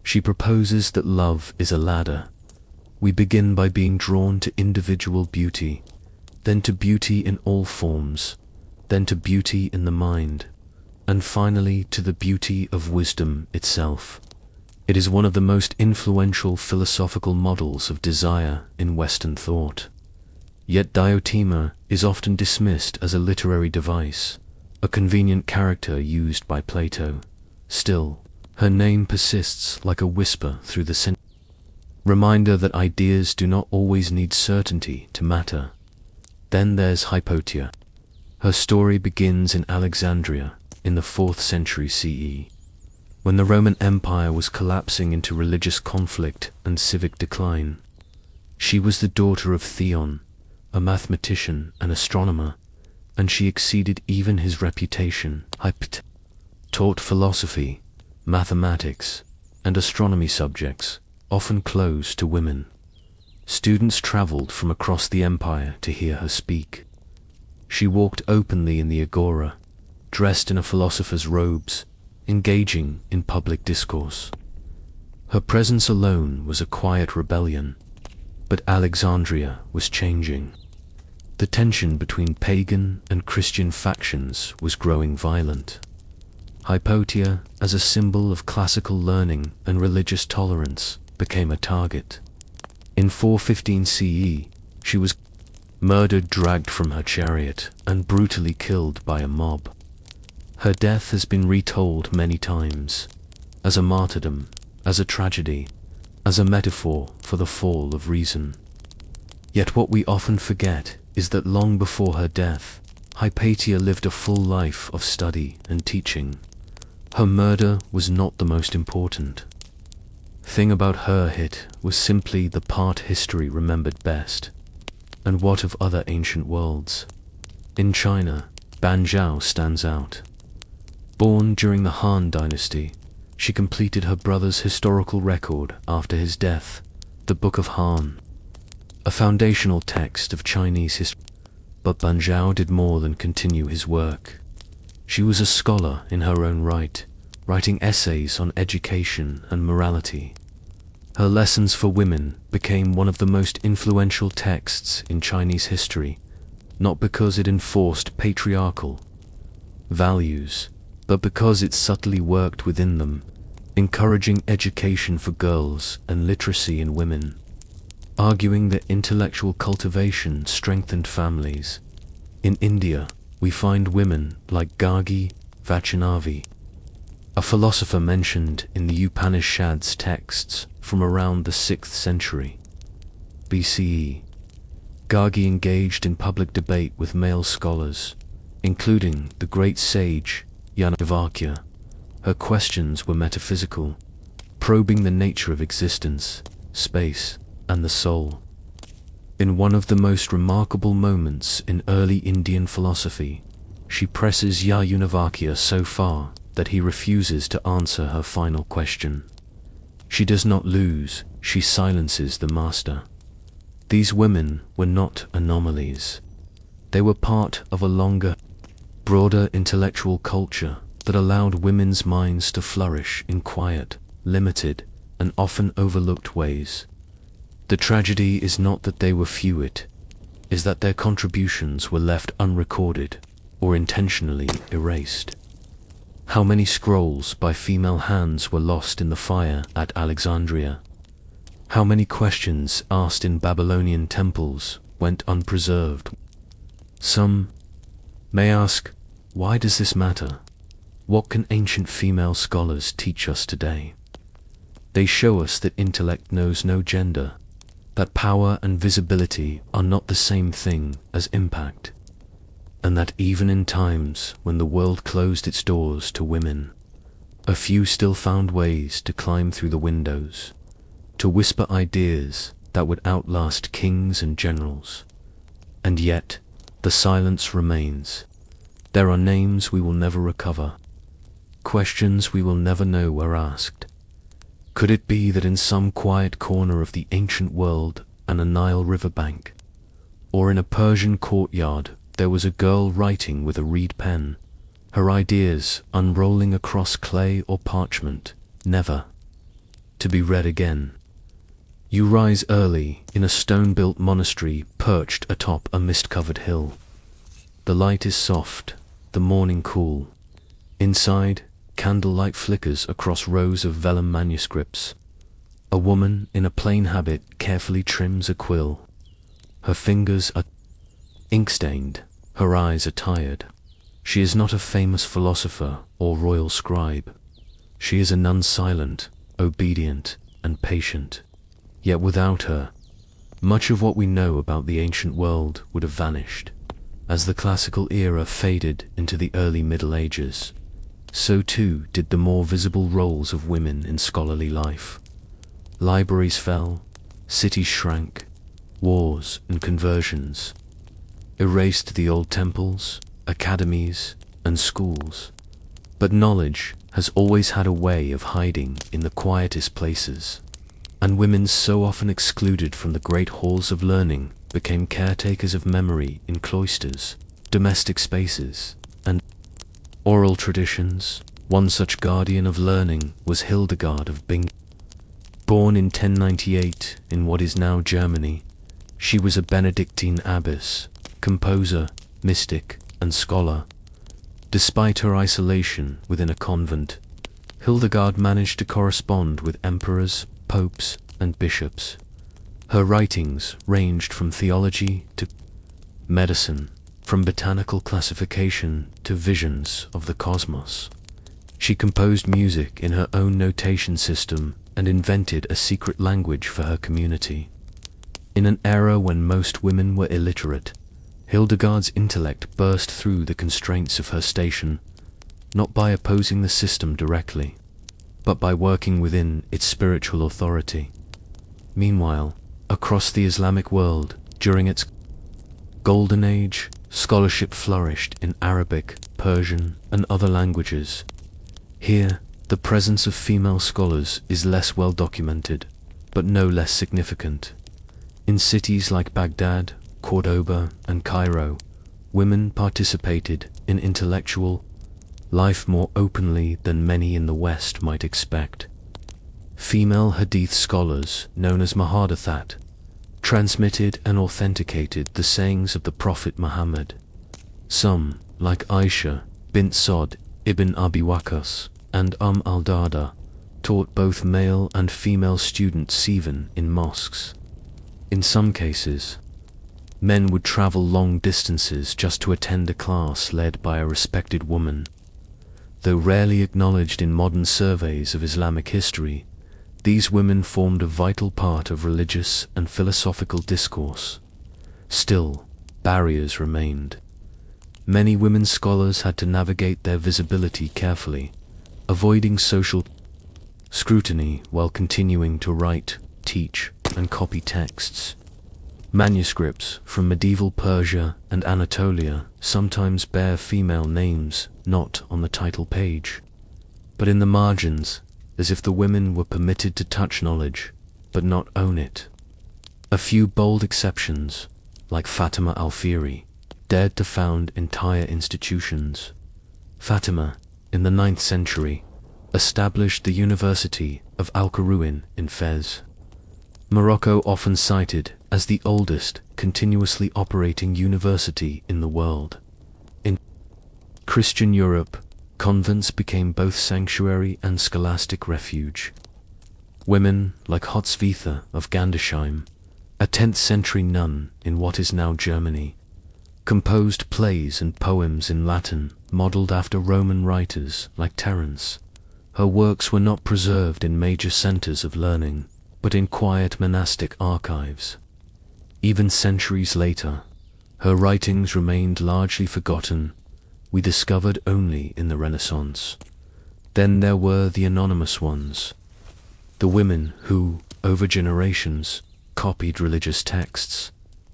She proposes that love is a ladder. We begin by being drawn to individual beauty, then to beauty in all forms, then to beauty in the mind, and finally to the beauty of wisdom itself. It is one of the most influential philosophical models of desire in Western thought. Yet Diotima is often dismissed as a literary device, a convenient character used by Plato. Still, her name persists like a whisper through the centuries. Reminder that ideas do not always need certainty to matter. Then there's Hypatia. Her story begins in Alexandria in the 4th century CE, when the Roman Empire was collapsing into religious conflict and civic decline. She was the daughter of Theon, a mathematician and astronomer, and she exceeded even his reputation. Hypatia taught philosophy, mathematics, and astronomy subjects, often closed to women. Students traveled from across the empire to hear her speak. She walked openly in the agora, dressed in a philosopher's robes, engaging in public discourse. Her presence alone was a quiet rebellion, but Alexandria was changing. The tension between pagan and Christian factions was growing violent. Hypatia, as a symbol of classical learning and religious tolerance, became a target. In 415 CE, she was murdered, dragged from her chariot, and brutally killed by a mob. Her death has been retold many times, as a martyrdom, as a tragedy, as a metaphor for the fall of reason. Yet what we often forget is that long before her death, Hypatia lived a full life of study and teaching. Her murder was not the most important thing about her hit was simply the part history remembered best. And what of other ancient worlds? In China, Banzhao stands out. Born during the Han dynasty, she completed her brother's historical record after his death, the Book of Han, a foundational text of Chinese history. But Banzhao did more than continue his work. She was a scholar in her own right, writing essays on education and morality. Her Lessons for Women became one of the most influential texts in Chinese history, not because it enforced patriarchal values, but because it subtly worked within them, encouraging education for girls and literacy in women, arguing that intellectual cultivation strengthened families. In India, we find women like Gargi Vaishnavi, a philosopher mentioned in the Upanishads texts from around the 6th century BCE. Gargi engaged in public debate with male scholars, including the great sage Yagnavakya. Her questions were metaphysical, probing the nature of existence, space, and the soul. In one of the most remarkable moments in early Indian philosophy, she presses Yagnavakya so far that he refuses to answer her final question. She does not lose, she silences the master. These women were not anomalies. They were part of a longer, broader intellectual culture that allowed women's minds to flourish in quiet, limited, and often overlooked ways. The tragedy is not that they were few, it is that their contributions were left unrecorded or intentionally erased. How many scrolls by female hands were lost in the fire at Alexandria? How many questions asked in Babylonian temples went unpreserved? Some may ask, why does this matter? What can ancient female scholars teach us today? They show us that intellect knows no gender, that power and visibility are not the same thing as impact, and that even in times when the world closed its doors to women, a few still found ways to climb through the windows, to whisper ideas that would outlast kings and generals. And yet, the silence remains. There are names we will never recover, questions we will never know were asked. Could it be that in some quiet corner of the ancient world and a Nile riverbank, or in a Persian courtyard, there was a girl writing with a reed pen, her ideas unrolling across clay or parchment, never to be read again? You rise early in a stone-built monastery perched atop a mist-covered hill. The light is soft, the morning cool. Inside, candlelight flickers across rows of vellum manuscripts. A woman in a plain habit carefully trims a quill. Her fingers are ink-stained, her eyes are tired. She is not a famous philosopher or royal scribe. She is a nun, silent, obedient, and patient. Yet without her, much of what we know about the ancient world would have vanished. As the classical era faded into the early Middle Ages, so too did the more visible roles of women in scholarly life. Libraries fell, cities shrank, wars and conversions erased the old temples, academies, and schools. But knowledge has always had a way of hiding in the quietest places, and women so often excluded from the great halls of learning became caretakers of memory in cloisters, domestic spaces, and oral traditions. One such guardian of learning was Hildegard of Bingen. Born in 1098 in what is now Germany, she was a Benedictine abbess, composer, mystic, and scholar. Despite her isolation within a convent, Hildegard managed to correspond with emperors, popes, and bishops. Her writings ranged from theology to medicine, from botanical classification to visions of the cosmos. She composed music in her own notation system and invented a secret language for her community. In an era when most women were illiterate, Hildegard's intellect burst through the constraints of her station, not by opposing the system directly, but by working within its spiritual authority. Meanwhile, across the Islamic world, during its golden age, scholarship flourished in Arabic, Persian, and other languages. Here, the presence of female scholars is less well documented, but no less significant. In cities like Baghdad, Cordoba, and Cairo, women participated in intellectual life more openly than many in the West might expect. Female hadith scholars, known as Muhaddathat, transmitted and authenticated the sayings of the Prophet Muhammad. Some, like Aisha bint Sa'd ibn Abi Waqqas and al-Darda, taught both male and female students even in mosques. In some cases, men would travel long distances just to attend a class led by a respected woman. Though rarely acknowledged in modern surveys of Islamic history, these women formed a vital part of religious and philosophical discourse. Still, barriers remained. Many women scholars had to navigate their visibility carefully, avoiding social scrutiny while continuing to write, teach, and copy texts. Manuscripts from medieval Persia and Anatolia sometimes bear female names not on the title page, but in the margins, as if the women were permitted to touch knowledge, but not own it. A few bold exceptions, like Fatima al-Fihri, dared to found entire institutions. Fatima, in the 9th century, established the University of Al-Qarawiyyin in Fez. Morocco often cited as the oldest continuously operating university in the world. In Christian Europe, convents became both sanctuary and scholastic refuge. Women like Hotsvitha of Gandersheim, a 10th century nun in what is now Germany, composed plays and poems in Latin modeled after Roman writers like Terence. Her works were not preserved in major centers of learning, but in quiet monastic archives. Even centuries later, her writings remained largely forgotten, we discovered only in the Renaissance. Then there were the anonymous ones, the women who, over generations, copied religious texts,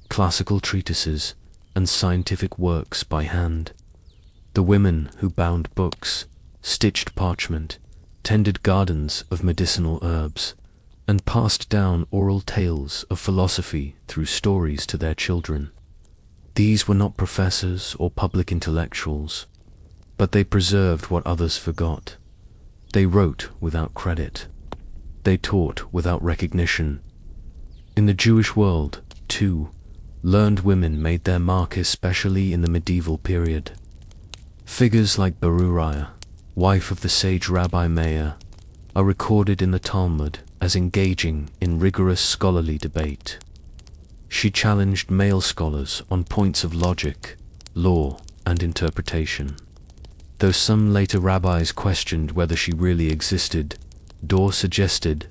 classical treatises, and scientific works by hand. The women who bound books, stitched parchment, tended gardens of medicinal herbs, and passed down oral tales of philosophy through stories to their children. These were not professors or public intellectuals, but they preserved what others forgot. They wrote without credit. They taught without recognition. In the Jewish world, too, learned women made their mark, especially in the medieval period. Figures like Beruriah, wife of the sage Rabbi Meir, are recorded in the Talmud as engaging in rigorous scholarly debate. She challenged male scholars on points of logic, law, and interpretation. Though some later rabbis questioned whether she really existed, Dor suggested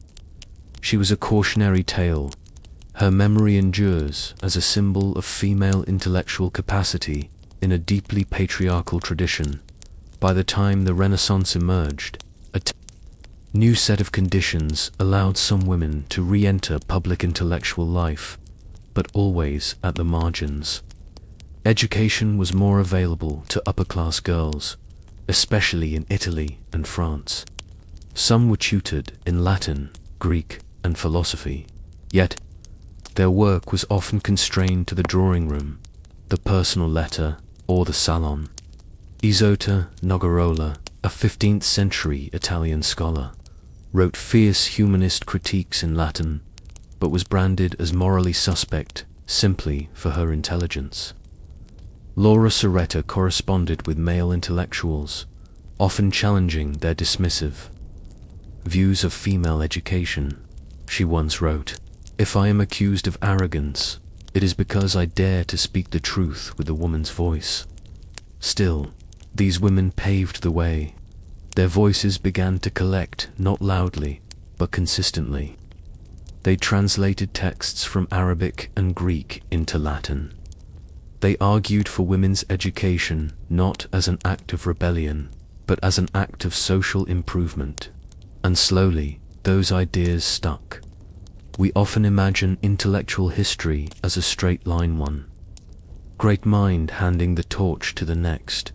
she was a cautionary tale. Her memory endures as a symbol of female intellectual capacity in a deeply patriarchal tradition. By the time the Renaissance emerged, a new set of conditions allowed some women to re-enter public intellectual life, but always at the margins. Education was more available to upper-class girls, especially in Italy and France. Some were tutored in Latin, Greek, and philosophy. Yet, their work was often constrained to the drawing room, the personal letter, or the salon. Isotta Nogarola, a 15th century Italian scholar, wrote fierce humanist critiques in Latin, but was branded as morally suspect simply for her intelligence. Laura Serreta corresponded with male intellectuals, often challenging their dismissive views of female education. She once wrote, "If I am accused of arrogance, it is because I dare to speak the truth with a woman's voice." Still, these women paved the way. Their voices began to collect not loudly, but consistently. They translated texts from Arabic and Greek into Latin. They argued for women's education not as an act of rebellion, but as an act of social improvement. And slowly, those ideas stuck. We often imagine intellectual history as a straight-line one. Great mind handing the torch to the next.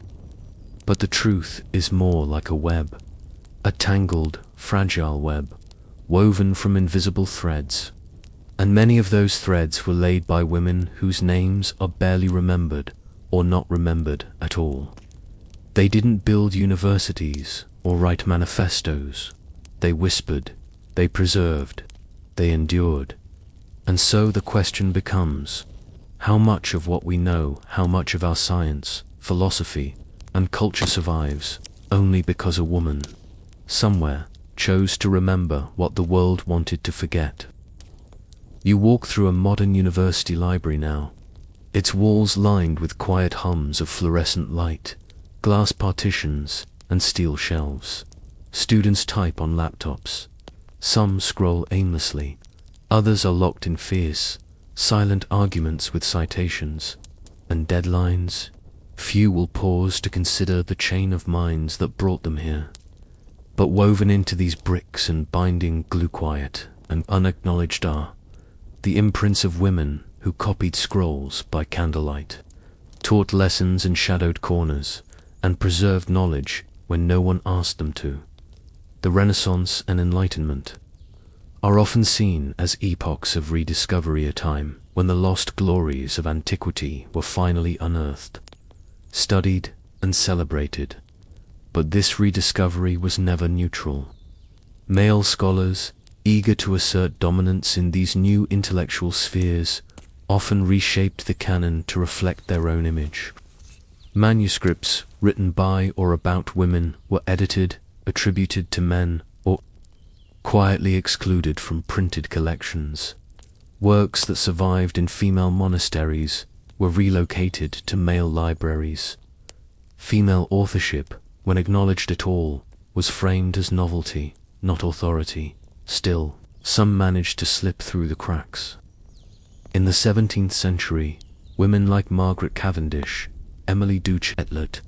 But the truth is more like a web. A tangled, fragile web, woven from invisible threads. And many of those threads were laid by women whose names are barely remembered or not remembered at all. They didn't build universities or write manifestos. They whispered, they preserved, they endured. And so the question becomes, how much of what we know, how much of our science, philosophy, and culture survives only because a woman, somewhere, chose to remember what the world wanted to forget? You walk through a modern university library now, its walls lined with quiet hums of fluorescent light, glass partitions, and steel shelves. Students type on laptops. Some scroll aimlessly. Others are locked in fierce, silent arguments with citations and deadlines. Few will pause to consider the chain of minds that brought them here. But woven into these bricks and binding glue quiet and unacknowledged are the imprints of women who copied scrolls by candlelight, taught lessons in shadowed corners, and preserved knowledge when no one asked them to. The Renaissance and Enlightenment are often seen as epochs of rediscovery, a time when the lost glories of antiquity were finally unearthed, studied, and celebrated. But this rediscovery was never neutral. Male scholars, eager to assert dominance in these new intellectual spheres, often reshaped the canon to reflect their own image. Manuscripts written by or about women were edited, attributed to men, or quietly excluded from printed collections. Works that survived in female monasteries were relocated to male libraries. Female authorship, when acknowledged at all, was framed as novelty, not authority. Still, some managed to slip through the cracks. In the 17th century, women like Margaret Cavendish, Emily Duch-Etlet,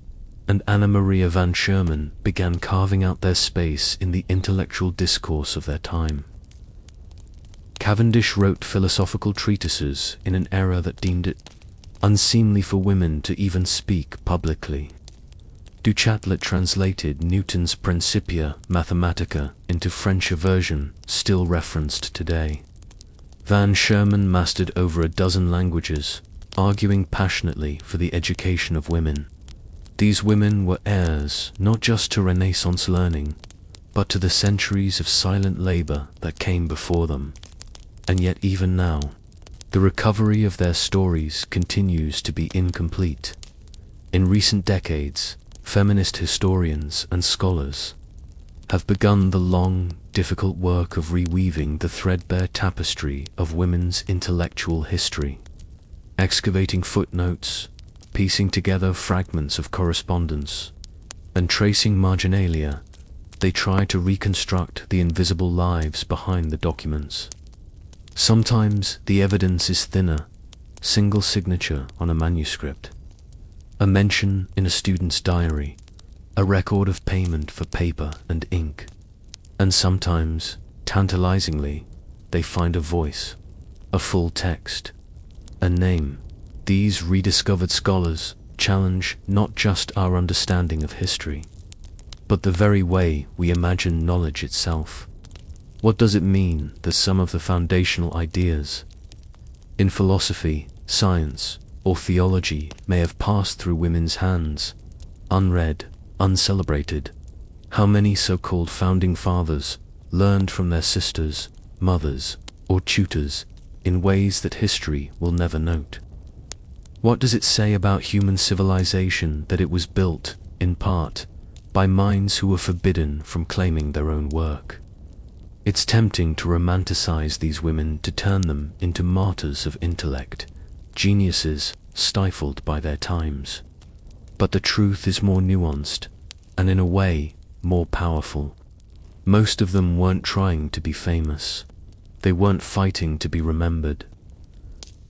and Anna Maria van Sherman began carving out their space in the intellectual discourse of their time. Cavendish wrote philosophical treatises in an era that deemed it unseemly for women to even speak publicly. Duch-Etlet translated Newton's Principia Mathematica into French, a version still referenced today. Van Sherman mastered over a dozen languages, arguing passionately for the education of women. These women were heirs not just to Renaissance learning, but to the centuries of silent labor that came before them. And yet even now, the recovery of their stories continues to be incomplete. In recent decades, feminist historians and scholars have begun the long, difficult work of reweaving the threadbare tapestry of women's intellectual history, excavating footnotes, piecing together fragments of correspondence, and tracing marginalia. They try to reconstruct the invisible lives behind the documents. Sometimes the evidence is thinner, single signature on a manuscript, a mention in a student's diary, a record of payment for paper and ink. And sometimes, tantalizingly, they find a voice, a full text, a name. These rediscovered scholars challenge not just our understanding of history, but the very way we imagine knowledge itself. What does it mean that some of the foundational ideas in philosophy, science, or theology may have passed through women's hands, unread, uncelebrated? How many so-called founding fathers learned from their sisters, mothers, or tutors in ways that history will never note? What does it say about human civilization that it was built, in part, by minds who were forbidden from claiming their own work? It's tempting to romanticize these women, to turn them into martyrs of intellect, geniuses stifled by their times. But the truth is more nuanced, and in a way, more powerful. Most of them weren't trying to be famous. They weren't fighting to be remembered.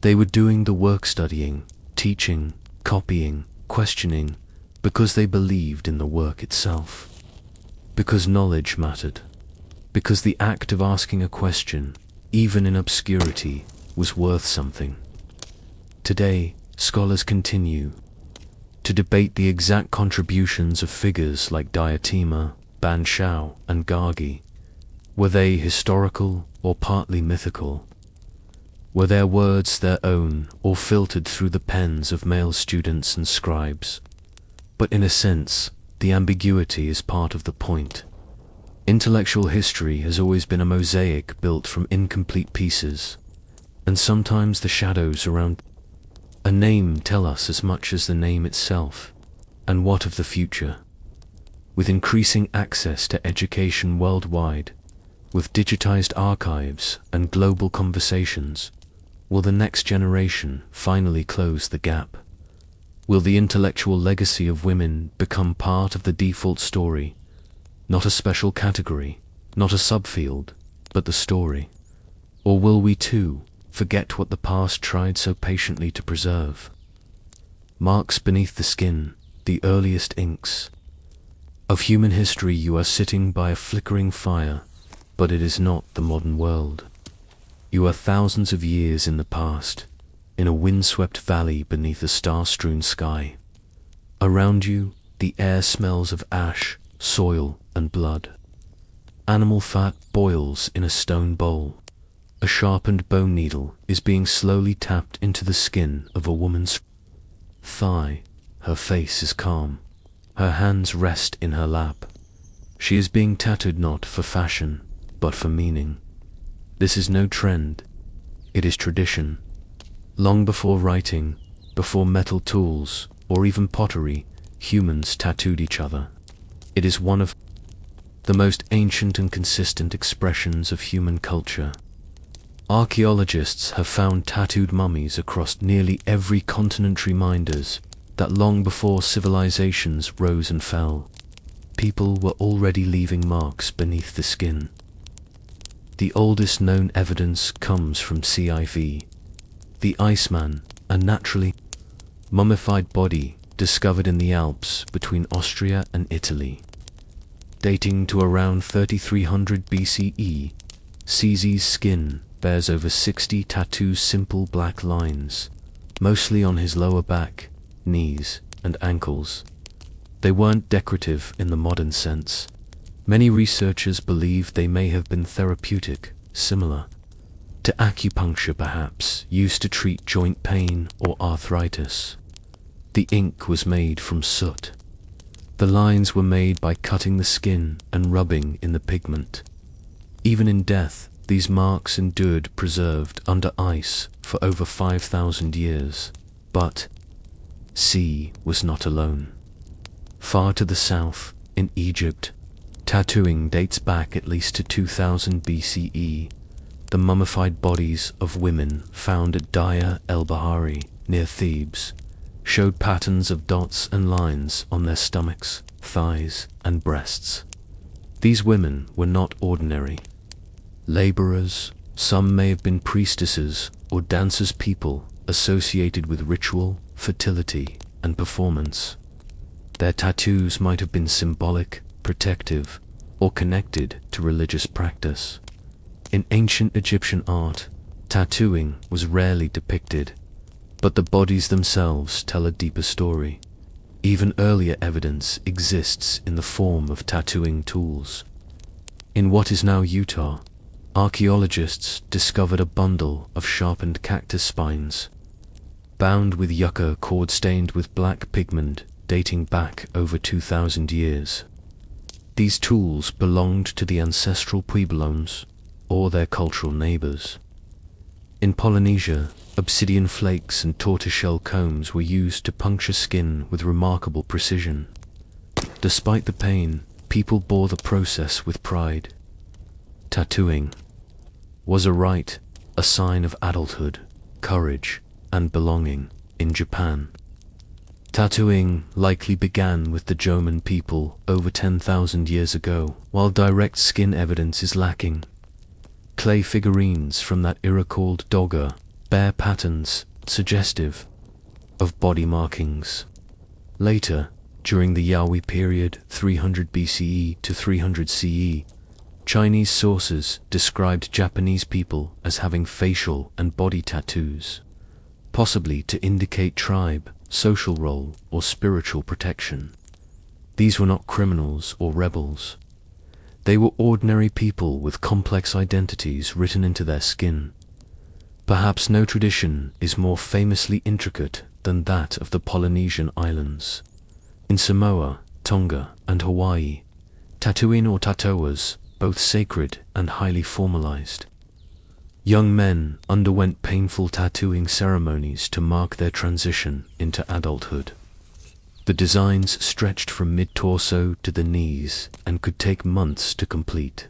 They were doing the work, studying, teaching, copying, questioning, because they believed in the work itself. Because knowledge mattered. Because the act of asking a question, even in obscurity, was worth something. Today, scholars continue to debate the exact contributions of figures like Diotima, Ban Shao, and Gargi. Were they historical or partly mythical? Were their words their own or filtered through the pens of male students and scribes? But in a sense, the ambiguity is part of the point. Intellectual history has always been a mosaic built from incomplete pieces, and sometimes the shadows around a name tell us as much as the name itself. And what of the future? With increasing access to education worldwide, with digitized archives and global conversations, will the next generation finally close the gap? Will the intellectual legacy of women become part of the default story? Not a special category, not a subfield, but the story? Or will we too forget what the past tried so patiently to preserve? Marks beneath the skin, the earliest inks of human history. You are sitting by a flickering fire, but it is not the modern world. You are thousands of years in the past, in a windswept valley beneath a star-strewn sky. Around you, the air smells of ash, soil, and blood. Animal fat boils in a stone bowl. A sharpened bone needle is being slowly tapped into the skin of a woman's thigh. Her face is calm. Her hands rest in her lap. She is being tattooed not for fashion, but for meaning. This is no trend. It is tradition. Long before writing, before metal tools, or even pottery, humans tattooed each other. It is one of the most ancient and consistent expressions of human culture. Archaeologists have found tattooed mummies across nearly every continent, reminders that long before civilizations rose and fell, people were already leaving marks beneath the skin. The oldest known evidence comes from CIV, the Iceman, a naturally mummified body discovered in the Alps between Austria and Italy. Dating to around 3300 BCE, CZ's skin bears over 60 tattoos, simple black lines, mostly on his lower back, knees, and ankles. They weren't decorative in the modern sense. Many researchers believe they may have been therapeutic, similar to acupuncture perhaps, used to treat joint pain or arthritis. The ink was made from soot. The lines were made by cutting the skin and rubbing in the pigment. Even in death, these marks endured preserved under ice for over 5,000 years. But C was not alone. Far to the south, in Egypt, Tattooing dates back at least to 2000 BCE. The mummified bodies of women found at Daya el-Bahari, near Thebes, showed patterns of dots and lines on their stomachs, thighs, and breasts. These women were not ordinary laborers. Some may have been priestesses or dancers, people associated with ritual, fertility, and performance. Their tattoos might have been symbolic, protective, or connected to religious practice. In ancient Egyptian art, tattooing was rarely depicted, but the bodies themselves tell a deeper story. Even earlier evidence exists in the form of tattooing tools. In what is now Utah, archaeologists discovered a bundle of sharpened cactus spines, bound with yucca cord stained with black pigment, dating back over 2,000 years. These tools belonged to the ancestral Pueblones, or their cultural neighbors. In Polynesia, obsidian flakes and tortoiseshell combs were used to puncture skin with remarkable precision. Despite the pain, people bore the process with pride. Tattooing was a rite, a sign of adulthood, courage, and belonging in Japan. Tattooing likely began with the Jomon people over 10,000 years ago, while direct skin evidence is lacking. Clay figurines from that era called doga bear patterns suggestive of body markings. Later, during the Yaoi period 300 BCE to 300 CE, Chinese sources described Japanese people as having facial and body tattoos, possibly to indicate tribe, social role, or spiritual protection. These were not criminals or rebels. They were ordinary people with complex identities written into their skin. Perhaps no tradition is more famously intricate than that of the Polynesian islands. In Samoa, Tonga, and Hawaii, tattooing or tatoas, both sacred and highly formalized. Young men underwent painful tattooing ceremonies to mark their transition into adulthood. The designs stretched from mid-torso to the knees and could take months to complete.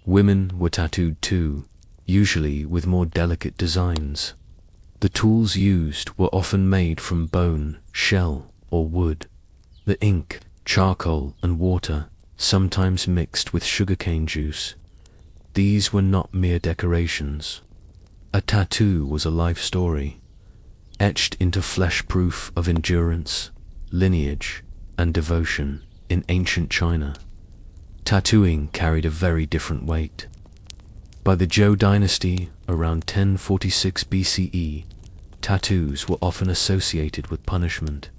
Women were tattooed too, usually with more delicate designs. The tools used were often made from bone, shell, or wood. The ink, charcoal, and water, sometimes mixed with sugarcane juice. These were not mere decorations. A tattoo was a life story, etched into flesh, proof of endurance, lineage, and devotion. In ancient China, tattooing carried a very different weight. By the Zhou dynasty, around 1046 BCE, tattoos were often associated with punishment.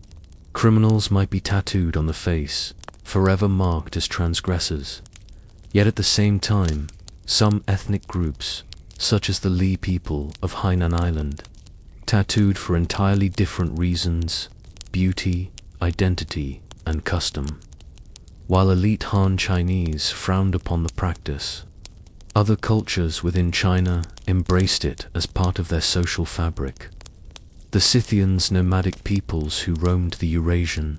Criminals might be tattooed on the face, forever marked as transgressors. Yet at the same time, some ethnic groups, such as the Li people of Hainan Island, tattooed for entirely different reasons: beauty, identity, and custom. While elite Han Chinese frowned upon the practice, other cultures within China embraced it as part of their social fabric. The Scythians, nomadic peoples who roamed the Eurasian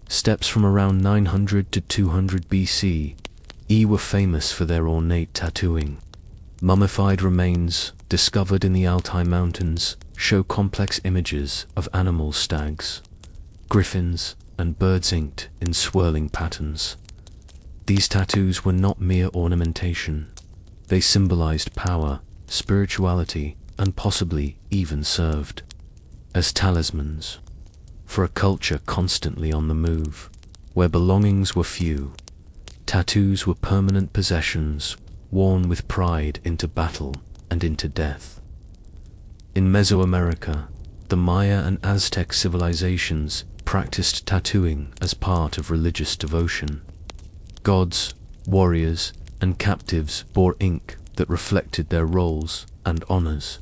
steppes from around 900 to 200 BC, were famous for their ornate tattooing. Mummified remains discovered in the Altai Mountains show complex images of animals, stags, griffins, and birds inked in swirling patterns. These tattoos were not mere ornamentation. They symbolized power, spirituality, and possibly even served as talismans. For a culture constantly on the move, where belongings were few, tattoos were permanent possessions, worn with pride into battle and into death. In Mesoamerica, the Maya and Aztec civilizations practiced tattooing as part of religious devotion. Gods, warriors, and captives bore ink that reflected their roles and honors.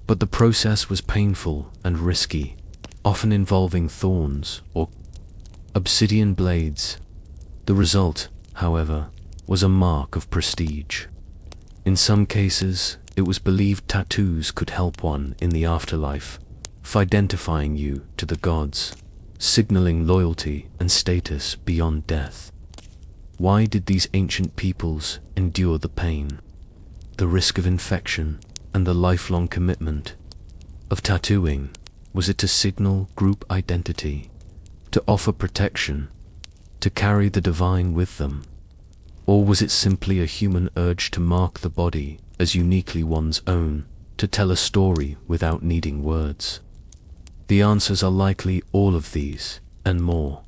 But the process was painful and risky, often involving thorns or obsidian blades. The result, however, was a mark of prestige. In some cases, it was believed tattoos could help one in the afterlife, identifying you to the gods, signaling loyalty and status beyond death. Why did these ancient peoples endure the pain, the risk of infection, and the lifelong commitment of tattooing? Was it to signal group identity, to offer protection, to carry the divine with them? Or was it simply a human urge to mark the body as uniquely one's own, to tell a story without needing words? The answers are likely all of these, and more.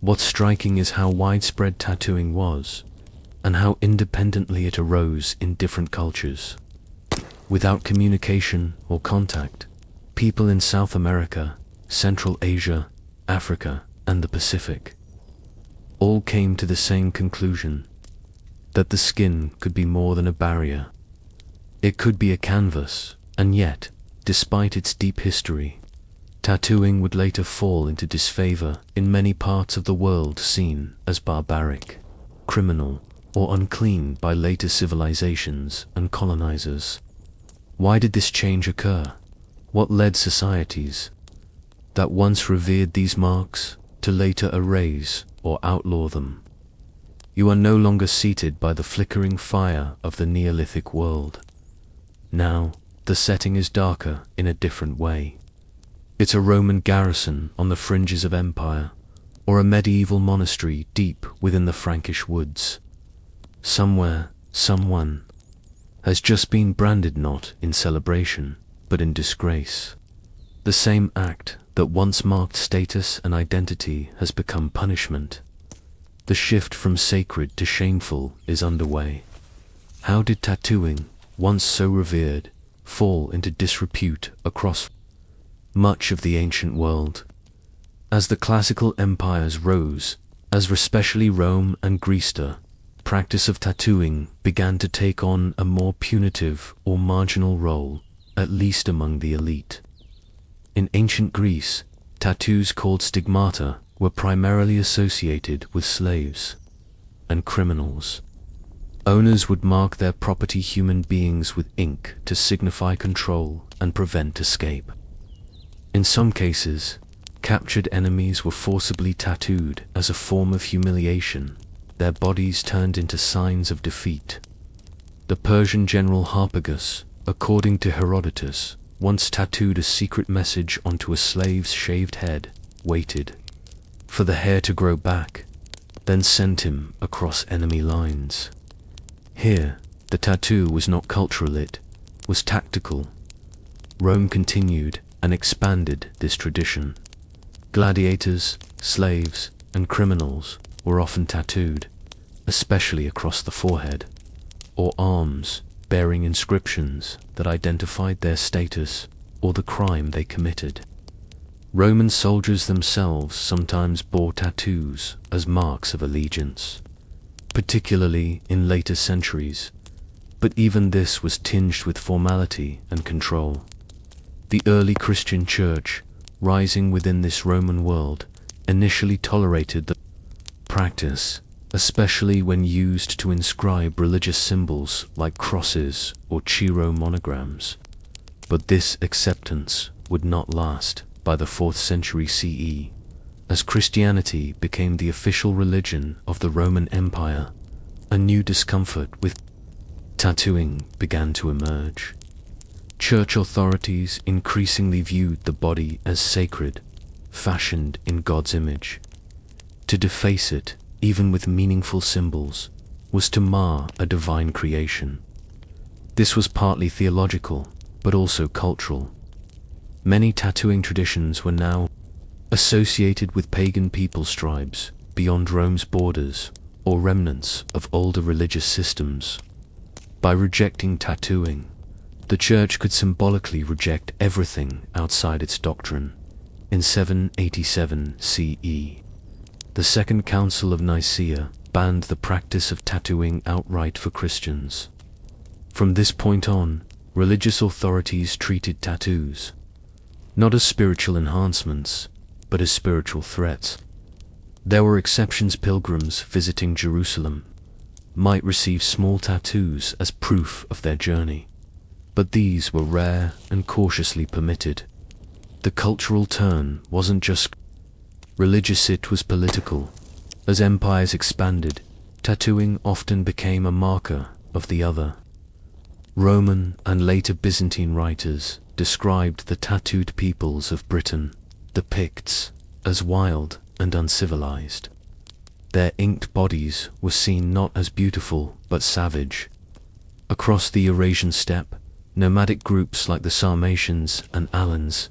What's striking is how widespread tattooing was, and how independently it arose in different cultures. Without communication or contact, people in South America, Central Asia, Africa, and the Pacific all came to the same conclusion, that the skin could be more than a barrier. It could be a canvas, and yet, despite its deep history, tattooing would later fall into disfavor in many parts of the world, seen as barbaric, criminal, or unclean by later civilizations and colonizers. Why did this change occur? What led societies that once revered these marks to later erase or outlaw them? You are no longer seated by the flickering fire of the Neolithic world. Now, the setting is darker in a different way. It's a Roman garrison on the fringes of empire, or a medieval monastery deep within the Frankish woods. Somewhere, someone has just been branded, not in celebration, but in disgrace. The same act that once marked status and identity has become punishment. The shift from sacred to shameful is underway. How did tattooing, once so revered, fall into disrepute across much of the ancient world? As the classical empires rose, as especially Rome and Greece, practice of tattooing began to take on a more punitive or marginal role, at least among the elite. In ancient Greece, tattoos called stigmata were primarily associated with slaves and criminals. Owners would mark their property, human beings, with ink to signify control and prevent escape. In some cases, captured enemies were forcibly tattooed as a form of humiliation, their bodies turned into signs of defeat. The Persian general Harpagus, according to Herodotus, once tattooed a secret message onto a slave's shaved head, waited for the hair to grow back, then sent him across enemy lines. Here, the tattoo was not cultural, it was tactical. Rome continued and expanded this tradition. Gladiators, slaves, and criminals were often tattooed, especially across the forehead, or arms, bearing inscriptions that identified their status or the crime they committed. Roman soldiers themselves sometimes bore tattoos as marks of allegiance, particularly in later centuries, but even this was tinged with formality and control. The early Christian Church, rising within this Roman world, initially tolerated the practice, especially when used to inscribe religious symbols like crosses or Chi-Rho monograms. But this acceptance would not last. By the 4th century CE, as Christianity became the official religion of the Roman Empire, a new discomfort with tattooing began to emerge. Church authorities increasingly viewed the body as sacred, fashioned in God's image. To deface it, even with meaningful symbols, was to mar a divine creation. This was partly theological, but also cultural. Many tattooing traditions were now associated with pagan peoples' tribes beyond Rome's borders, or remnants of older religious systems. By rejecting tattooing, the Church could symbolically reject everything outside its doctrine. In 787 CE, the Second Council of Nicaea banned the practice of tattooing outright for Christians. From this point on, religious authorities treated tattoos not as spiritual enhancements, but as spiritual threats. There were exceptions. Pilgrims visiting Jerusalem might receive small tattoos as proof of their journey, but these were rare and cautiously permitted. The cultural turn wasn't just religious, it was political. As empires expanded, tattooing often became a marker of the other. Roman and later Byzantine writers described the tattooed peoples of Britain, the Picts, as wild and uncivilized. Their inked bodies were seen not as beautiful but savage. Across the Eurasian steppe, nomadic groups like the Sarmatians and Alans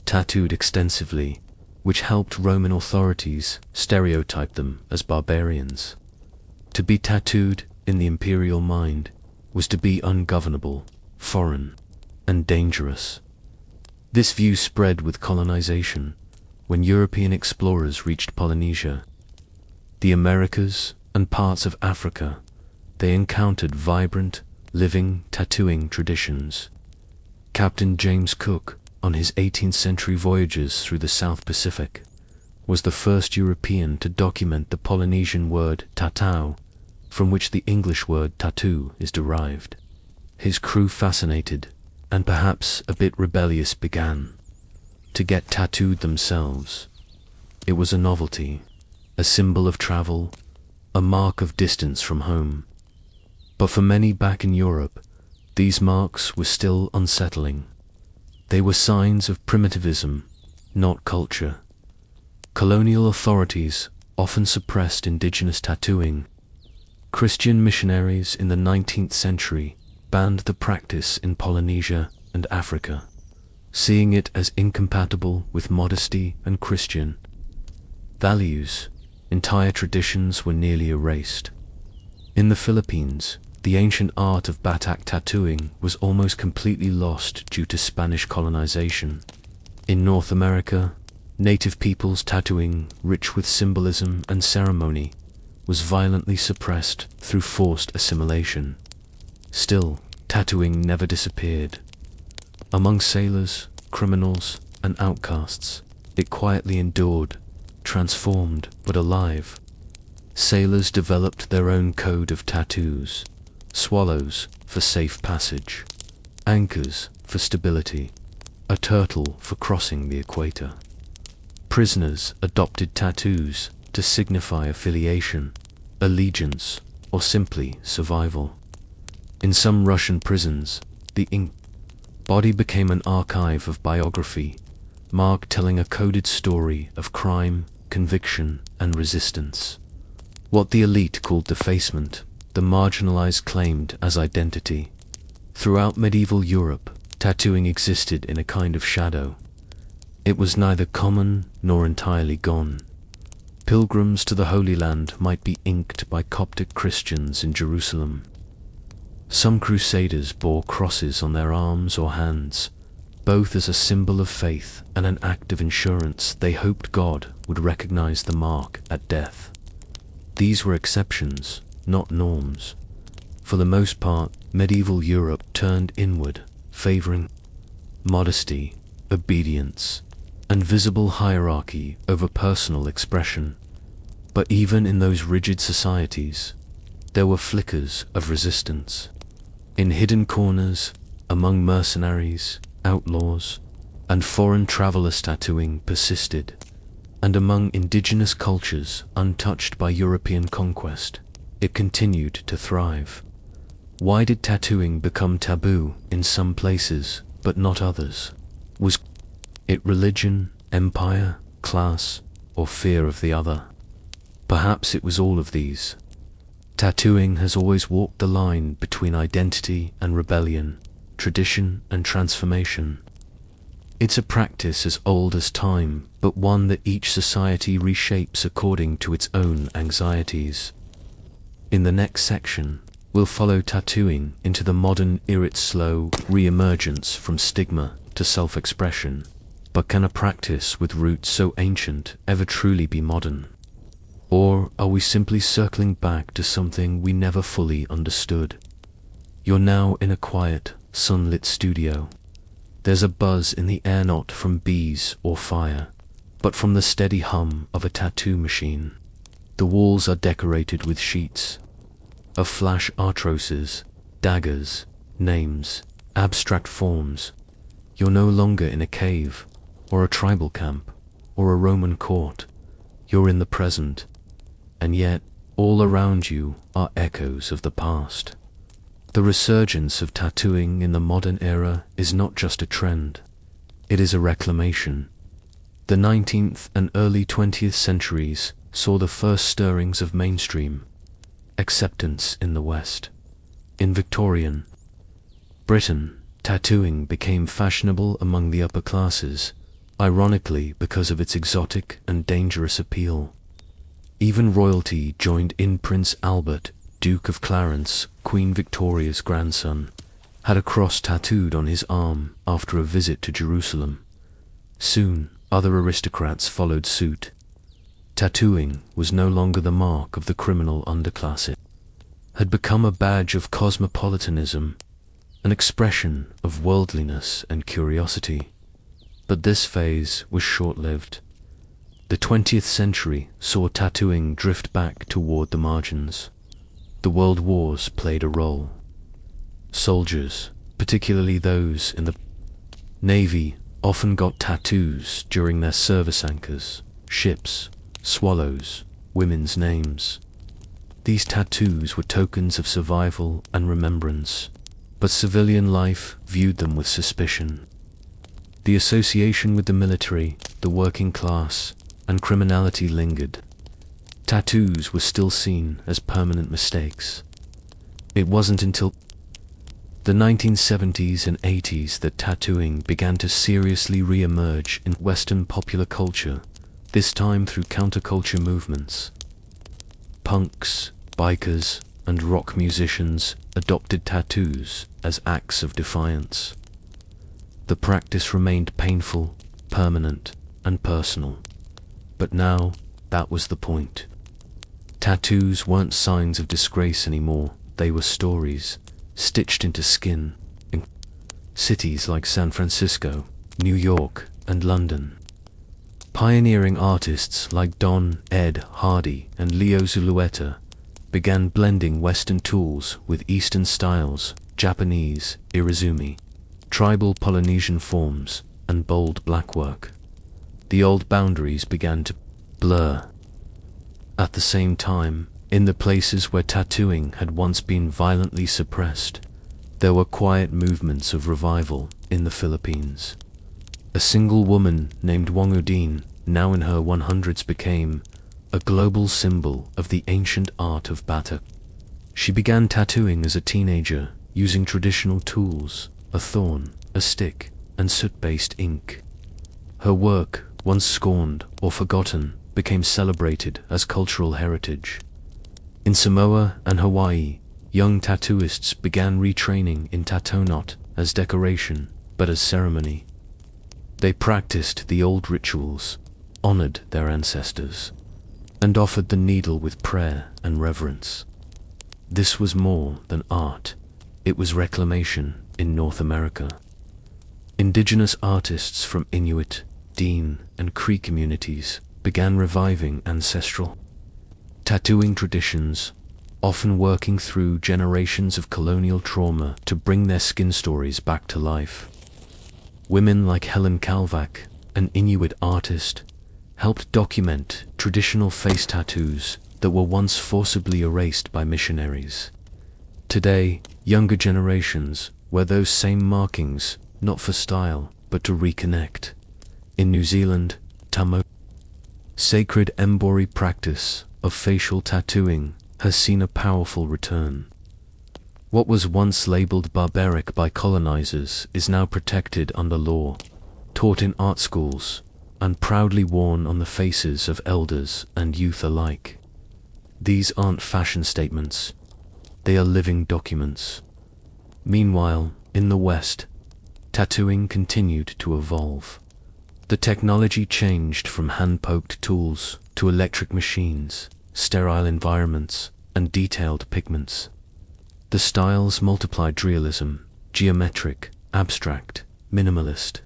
tattooed extensively, which helped Roman authorities stereotype them as barbarians. To be tattooed in the imperial mind was to be ungovernable, foreign, and dangerous. This view spread with colonization when European explorers reached Polynesia, the Americas, and parts of Africa. They encountered vibrant, living tattooing traditions. Captain James Cook, on his 18th century voyages through the South Pacific, was the first European to document the Polynesian word tatau, from which the English word tattoo is derived. His crew, fascinated and perhaps a bit rebellious, began to get tattooed themselves. It was a novelty, a symbol of travel, a mark of distance from home. But for many back in Europe, these marks were still unsettling. They were signs of primitivism, not culture. Colonial authorities often suppressed indigenous tattooing. Christian missionaries in the 19th century banned the practice in Polynesia and Africa, seeing it as incompatible with modesty and Christian values. Entire traditions were nearly erased. In the Philippines, the ancient art of Batak tattooing was almost completely lost due to Spanish colonization. In North America, native peoples' tattooing, rich with symbolism and ceremony, was violently suppressed through forced assimilation. Still, tattooing never disappeared. Among sailors, criminals, and outcasts, it quietly endured, transformed but alive. Sailors developed their own code of tattoos: swallows for safe passage, anchors for stability, a turtle for crossing the equator. Prisoners adopted tattoos to signify affiliation, allegiance, or simply survival. In some Russian prisons, the ink body became an archive of biography, mark telling a coded story of crime, conviction, and resistance. What the elite called defacement, the marginalized claimed as identity. Throughout medieval Europe, tattooing existed in a kind of shadow. It was neither common nor entirely gone. Pilgrims to the Holy Land might be inked by Coptic Christians in Jerusalem. Some crusaders bore crosses on their arms or hands, both as a symbol of faith and an act of insurance. They hoped God would recognize the mark at death. These were exceptions, not norms. For the most part, medieval Europe turned inward, favoring modesty, obedience, and visible hierarchy over personal expression. But even in those rigid societies, there were flickers of resistance. In hidden corners, among mercenaries, outlaws, and foreign travelers, tattooing persisted, and among indigenous cultures untouched by European conquest, it continued to thrive. Why did tattooing become taboo in some places but not others? Was it religion, empire, class, or fear of the other? Perhaps it was all of these. Tattooing has always walked the line between identity and rebellion, tradition and transformation. It's a practice as old as time, but one that each society reshapes according to its own anxieties. In the next section, we'll follow tattooing into the modern era's slow re-emergence from stigma to self-expression. But can a practice with roots so ancient ever truly be modern? Or are we simply circling back to something we never fully understood? You're now in a quiet, sunlit studio. There's a buzz in the air, not from bees or fire, but from the steady hum of a tattoo machine. The walls are decorated with sheets of flash artroses, daggers, names, abstract forms. You're no longer in a cave, or a tribal camp, or a Roman court. You're in the present. And yet, All around you are echoes of the past. The resurgence of tattooing in the modern era is not just a trend, it is a reclamation. The 19th and early 20th centuries saw the first stirrings of mainstream acceptance in the West. In Victorian Britain, tattooing became fashionable among the upper classes, ironically because of its exotic and dangerous appeal. Even royalty joined in. Prince Albert, Duke of Clarence, Queen Victoria's grandson, had a cross tattooed on his arm after a visit to Jerusalem. Soon, other aristocrats followed suit. Tattooing was no longer the mark of the criminal underclass. It had become a badge of cosmopolitanism, an expression of worldliness and curiosity. But this phase was short-lived. The 20th century saw tattooing drift back toward the margins. The world wars played a role. Soldiers, particularly those in the Navy, often got tattoos during their service anchors, ships, swallows, women's names. These tattoos were tokens of survival and remembrance, but civilian life viewed them with suspicion. The association with the military, the working class, and criminality lingered. Tattoos were still seen as permanent mistakes. It wasn't until the 1970s and 80s that tattooing began to seriously re-emerge in Western popular culture, this time through counterculture movements. Punks, bikers, and rock musicians adopted tattoos as acts of defiance. The practice remained painful, permanent, and personal. But now, that was the point. Tattoos weren't signs of disgrace anymore, they were stories, stitched into skin, in cities like San Francisco, New York, and London. Pioneering artists like Don Ed Hardy and Leo Zulueta began blending Western tools with Eastern styles, Japanese irizumi, tribal Polynesian forms, and bold blackwork. The old boundaries began to blur. At the same time, in the places where tattooing had once been violently suppressed, there were quiet movements of revival in the Philippines. A single woman named Wangudin, now in her 100s, became a global symbol of the ancient art of batik. She began tattooing as a teenager, using traditional tools, a thorn, a stick, and soot-based ink. Her work, once scorned or forgotten, became celebrated as cultural heritage. In Samoa and Hawaii, young tattooists began retraining in tattoo not as decoration, but as ceremony. They practiced the old rituals, honored their ancestors, and offered the needle with prayer and reverence. This was more than art, it was reclamation in North America. Indigenous artists from Inuit, Dene, and Cree communities began reviving ancestral tattooing traditions, often working through generations of colonial trauma to bring their skin stories back to life. Women like Helen Kalvak, an Inuit artist, helped document traditional face tattoos that were once forcibly erased by missionaries. Today, younger generations wear those same markings, not for style, but to reconnect. In New Zealand, Tamo, sacred embori practice of facial tattooing, has seen a powerful return. What was once labeled barbaric by colonizers is now protected under law, taught in art schools, and proudly worn on the faces of elders and youth alike. These aren't fashion statements, they are living documents. Meanwhile, in the West, tattooing continued to evolve. The technology changed from hand-poked tools to electric machines, sterile environments, and detailed pigments. The styles multiplied: realism, geometric, abstract, minimalist.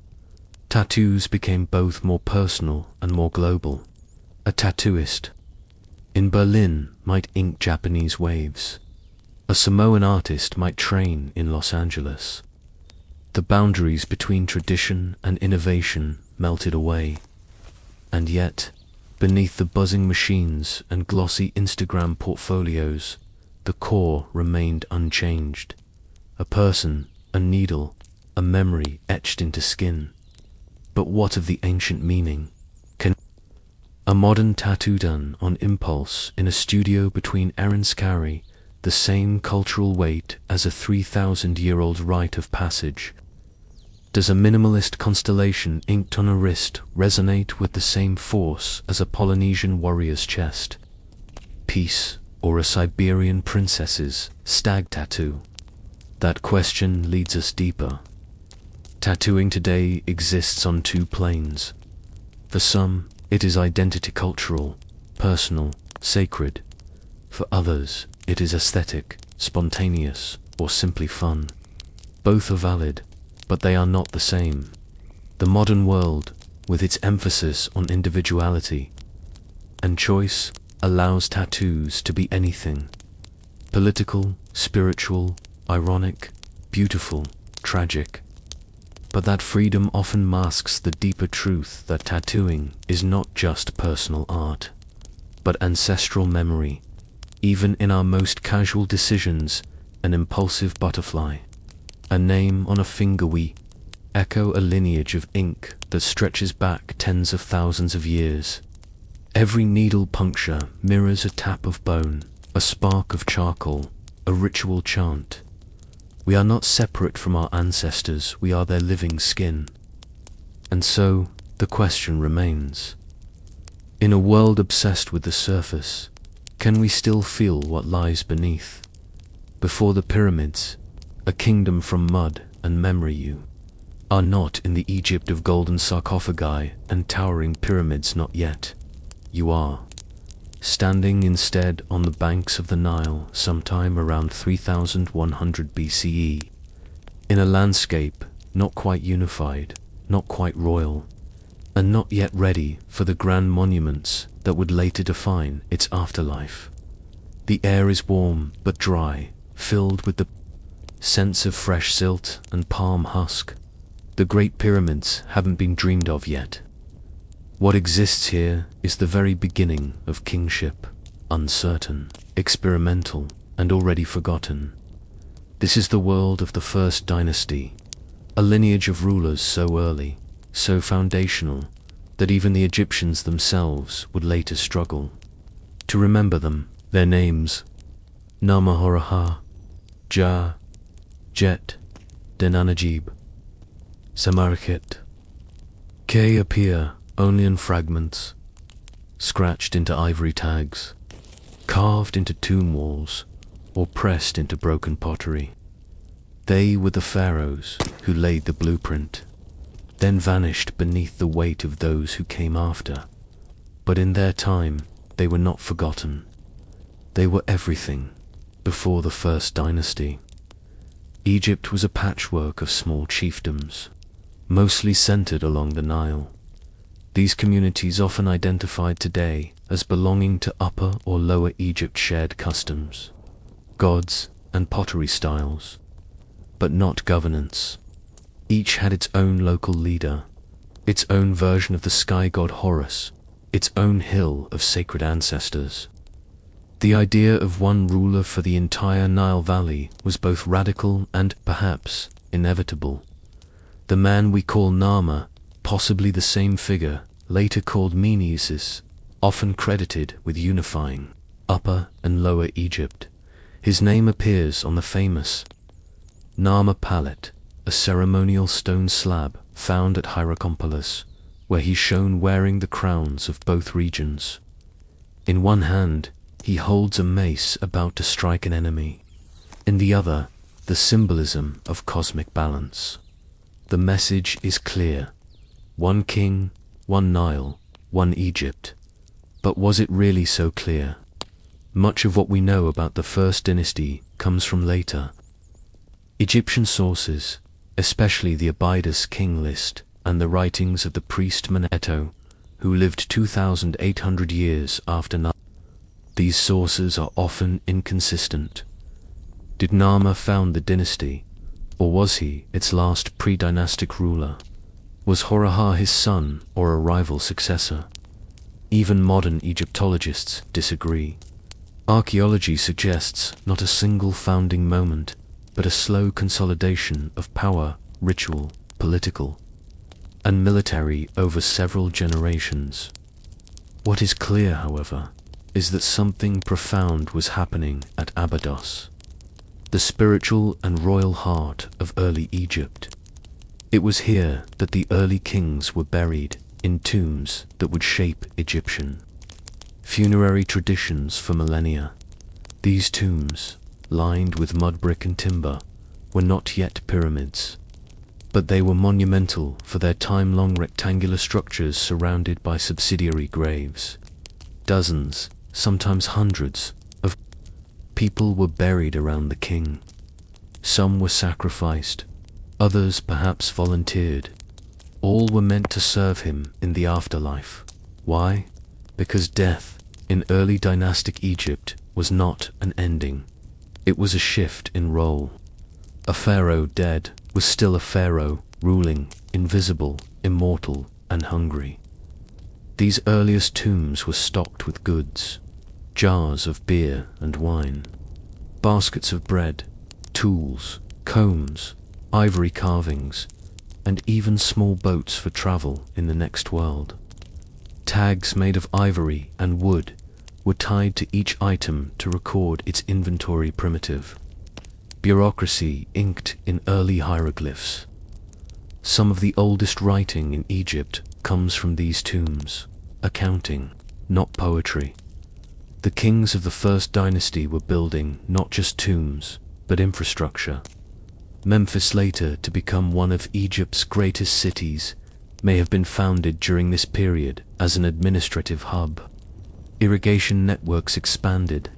Tattoos became both more personal and more global. A tattooist in Berlin might ink Japanese waves. A Samoan artist might train in Los Angeles. The boundaries between tradition and innovation melted away. And yet, Beneath the buzzing machines and glossy Instagram portfolios, the core remained unchanged. A person, a needle, a memory etched into skin. But what of the ancient meaning? A modern tattoo done on impulse in a studio between errands carry the same cultural weight as a 3,000-year-old rite of passage? Does a minimalist constellation inked on a wrist resonate with the same force as a Polynesian warrior's chest? Peace, or a Siberian princess's stag tattoo? That question leads us deeper. Tattooing today exists on two planes. For some, it is identity cultural, personal, sacred. For others, it is aesthetic, spontaneous, or simply fun. Both are valid, but they are not the same. The modern world, with its emphasis on individuality and choice, allows tattoos to be anything. Political, spiritual, ironic, beautiful, tragic. But that freedom often masks the deeper truth that tattooing is not just personal art, but ancestral memory. Even in our most casual decisions, an impulsive butterfly, a name on a finger, we echo a lineage of ink that stretches back tens of thousands of years. Every needle puncture mirrors a tap of bone, a spark of charcoal, a ritual chant. We are not separate from our ancestors, we are their living skin. And so, the question remains. In a world obsessed with the surface, can we still feel what lies beneath? Before the pyramids, a kingdom from mud and memory, you are not in the Egypt of golden sarcophagi and towering pyramids, not yet. You are standing instead on the banks of the Nile sometime around 3100 BCE, in a landscape not quite unified, not quite royal, and not yet ready for the grand monuments that would later define its afterlife. The air is warm but dry, filled with the sense of fresh silt and palm husk. The Great Pyramids haven't been dreamed of yet. What exists here is the very beginning of kingship, uncertain, experimental, and already forgotten. This is the world of the first dynasty, a lineage of rulers so early, so foundational, that even the Egyptians themselves would later struggle to remember them. Their names: Nama-Horaha, Ja, Jet, Denanajib, Samarkhet. K appear only in fragments, scratched into ivory tags, carved into tomb walls, or pressed into broken pottery. They were the pharaohs who laid the blueprint, then vanished beneath the weight of those who came after. But in their time, they were not forgotten. They were everything before the first dynasty. Egypt was a patchwork of small chiefdoms, mostly centered along the Nile. These communities, often identified today as belonging to Upper or Lower Egypt, shared customs, gods, and pottery styles, but not governance. Each had its own local leader, its own version of the sky god Horus, its own hill of sacred ancestors. The idea of one ruler for the entire Nile Valley was both radical and, perhaps, inevitable. The man we call Nama, possibly the same figure, later called Menes, often credited with unifying Upper and Lower Egypt. His name appears on the famous Nama palette, a ceremonial stone slab found at Hierakonpolis, where he's shown wearing the crowns of both regions. In one hand, he holds a mace about to strike an enemy. In the other, the symbolism of cosmic balance. The message is clear: one king, one Nile, one Egypt. But was it really so clear? Much of what we know about the first dynasty comes from later. Egyptian sources, especially the Abydos king list and the writings of the priest Manetho, who lived 2,800 years after Nile. These sources are often inconsistent. Did Nama found the dynasty, or was he its last pre-dynastic ruler? Was Horaha his son or a rival successor? Even modern Egyptologists disagree. Archaeology suggests not a single founding moment, but a slow consolidation of power, ritual, political, and military over several generations. What is clear, however, is that something profound was happening at Abydos, the spiritual and royal heart of early Egypt. It was here that the early kings were buried, in tombs that would shape Egyptian funerary traditions for millennia. These tombs, lined with mud brick and timber, were not yet pyramids, but they were monumental for their time-long rectangular structures surrounded by subsidiary graves. Dozens, sometimes hundreds, of people were buried around the king. Some were sacrificed, others perhaps volunteered. All were meant to serve him in the afterlife. Why? Because death, in early dynastic Egypt, was not an ending. It was a shift in role. A pharaoh dead was still a pharaoh, ruling, invisible, immortal, and hungry. These earliest tombs were stocked with goods, jars of beer and wine, baskets of bread, tools, combs, ivory carvings, and even small boats for travel in the next world. Tags made of ivory and wood were tied to each item to record its inventory primitive. Bureaucracy inked in early hieroglyphs. Some of the oldest writing in Egypt comes from these tombs, accounting, not poetry. The kings of the first dynasty were building not just tombs, but infrastructure. Memphis, later to become one of Egypt's greatest cities, may have been founded during this period as an administrative hub. Irrigation networks expanded.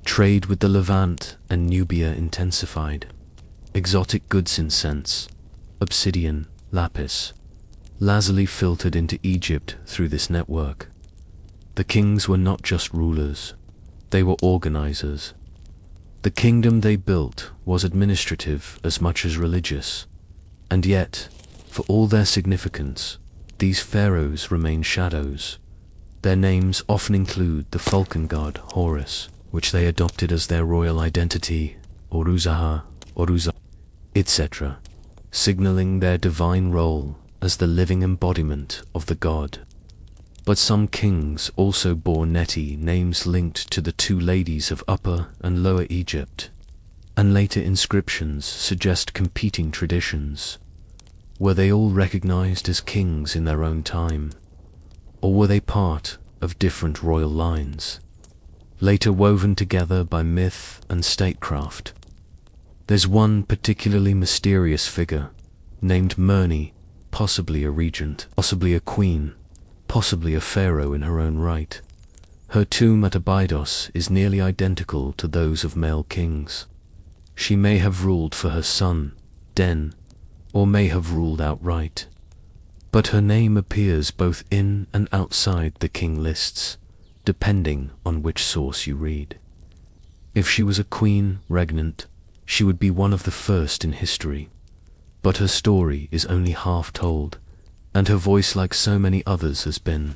Trade with the Levant and Nubia intensified. Exotic goods, incense, obsidian, lapis, lazuli filtered into Egypt through this network. The kings were not just rulers, they were organizers. The kingdom they built was administrative as much as religious, and yet, for all their significance, these pharaohs remain shadows. Their names often include the falcon god Horus, which they adopted as their royal identity, Oruzaha, etc., signaling their divine role as the living embodiment of the god. But some kings also bore Neti names linked to the two ladies of Upper and Lower Egypt, and later inscriptions suggest competing traditions. Were they all recognized as kings in their own time, or were they part of different royal lines, later woven together by myth and statecraft? There's one particularly mysterious figure, named Merni, possibly a regent, possibly a queen, possibly a pharaoh in her own right. Her tomb at Abydos is nearly identical to those of male kings. She may have ruled for her son, Den, or may have ruled outright. But her name appears both in and outside the king lists, depending on which source you read. If she was a queen, regnant, she would be one of the first in history. But her story is only half told, and her voice, like so many others, has been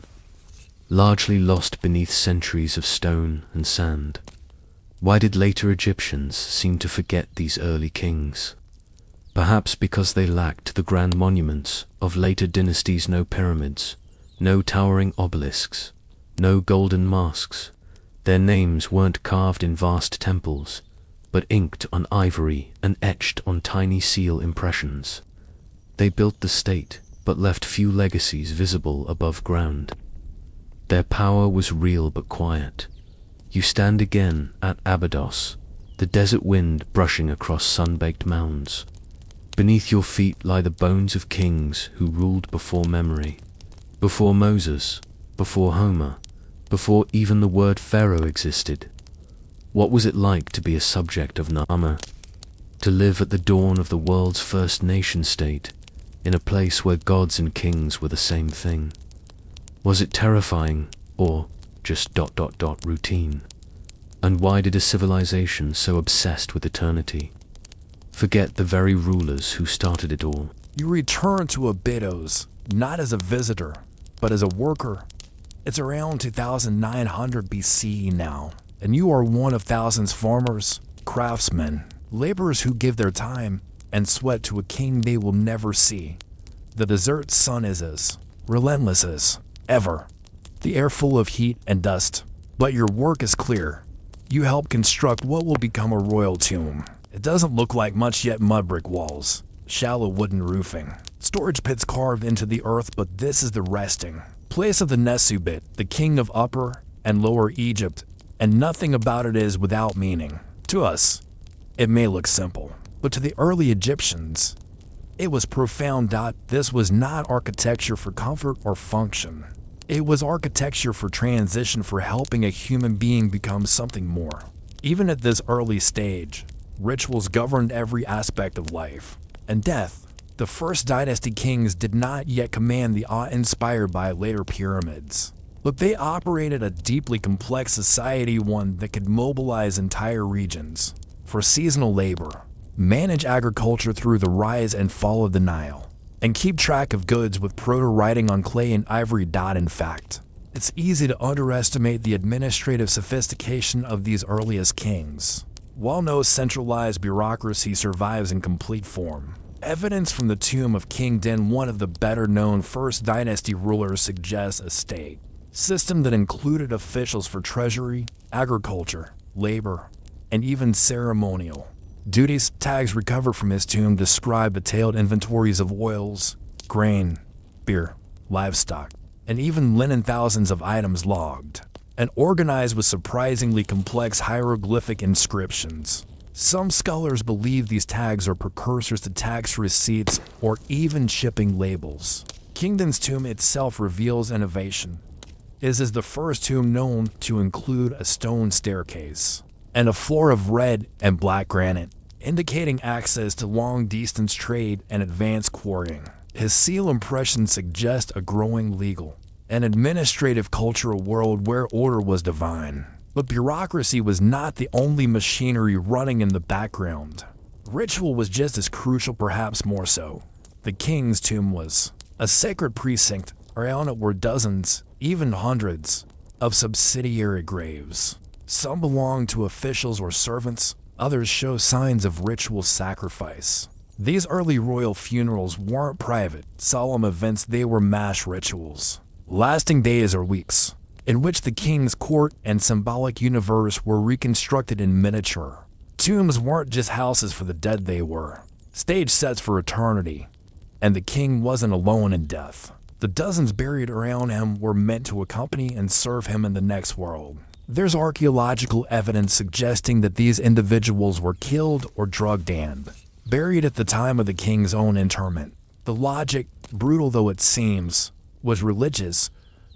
largely lost beneath centuries of stone and sand. Why did later Egyptians seem to forget these early kings? Perhaps because they lacked the grand monuments of later dynasties. No pyramids, no towering obelisks, no golden masks. Their names weren't carved in vast temples, but inked on ivory and etched on tiny seal impressions. They built the state, but left few legacies visible above ground. Their power was real but quiet. You stand again at Abydos, the desert wind brushing across sun-baked mounds. Beneath your feet lie the bones of kings who ruled before memory, before Moses, before Homer, before even the word pharaoh existed. What was it like to be a subject of Nama, to live at the dawn of the world's first nation-state, in a place where gods and kings were the same thing? Was it terrifying, or just routine? And why did a civilization so obsessed with eternity forget the very rulers who started it all? You return to Abydos, not as a visitor, but as a worker, It's around 2900 BCE now, and you are one of thousands farmers, craftsmen, laborers who give their time and sweat to a king they will never see. The desert sun is as relentless as ever, the air full of heat and dust, but your work is clear. You help construct what will become a royal tomb. It doesn't look like much yet: mud brick walls, shallow wooden roofing, storage pits carved into the earth, but this is the resting place of the Nesubit, the king of Upper and Lower Egypt, and nothing about it is without meaning. To us, it may look simple, but to the early Egyptians, it was profound. This was not architecture for comfort or function. It was architecture for transition, for helping a human being become something more. Even at this early stage, rituals governed every aspect of life and death. The first dynasty kings did not yet command the awe inspired by later pyramids, but they operated a deeply complex society, one that could mobilize entire regions for seasonal labor, manage agriculture through the rise and fall of the Nile, and keep track of goods with proto-writing on clay and ivory. In fact, it's easy to underestimate the administrative sophistication of these earliest kings. While no centralized bureaucracy survives in complete form, evidence from the tomb of King Din, one of the better-known first dynasty rulers, suggests a state system that included officials for treasury, agriculture, labor, and even ceremonial duties. Tags recovered from his tomb describe detailed inventories of oils, grain, beer, livestock, and even linen. Thousands of items logged and organized with surprisingly complex hieroglyphic inscriptions. Some scholars believe these tags are precursors to tax receipts or even shipping labels. King Din's tomb itself reveals innovation. It is the first tomb known to include a stone staircase and a floor of red and black granite, indicating access to long-distance trade and advanced quarrying. His seal impressions suggest a growing legal and administrative cultural world where order was divine. But bureaucracy was not the only machinery running in the background. Ritual was just as crucial, perhaps more so. The king's tomb was a sacred precinct. Around it were dozens, even hundreds, of subsidiary graves. Some belonged to officials or servants, others show signs of ritual sacrifice. These early royal funerals weren't private, solemn events, they were mass rituals, lasting days or weeks, in which the king's court and symbolic universe were reconstructed in miniature. Tombs weren't just houses for the dead, they were stage sets for eternity, and the king wasn't alone in death. The dozens buried around him were meant to accompany and serve him in the next world. There's archaeological evidence suggesting that these individuals were killed or drugged and buried at the time of the king's own interment. The logic, brutal though it seems, was religious.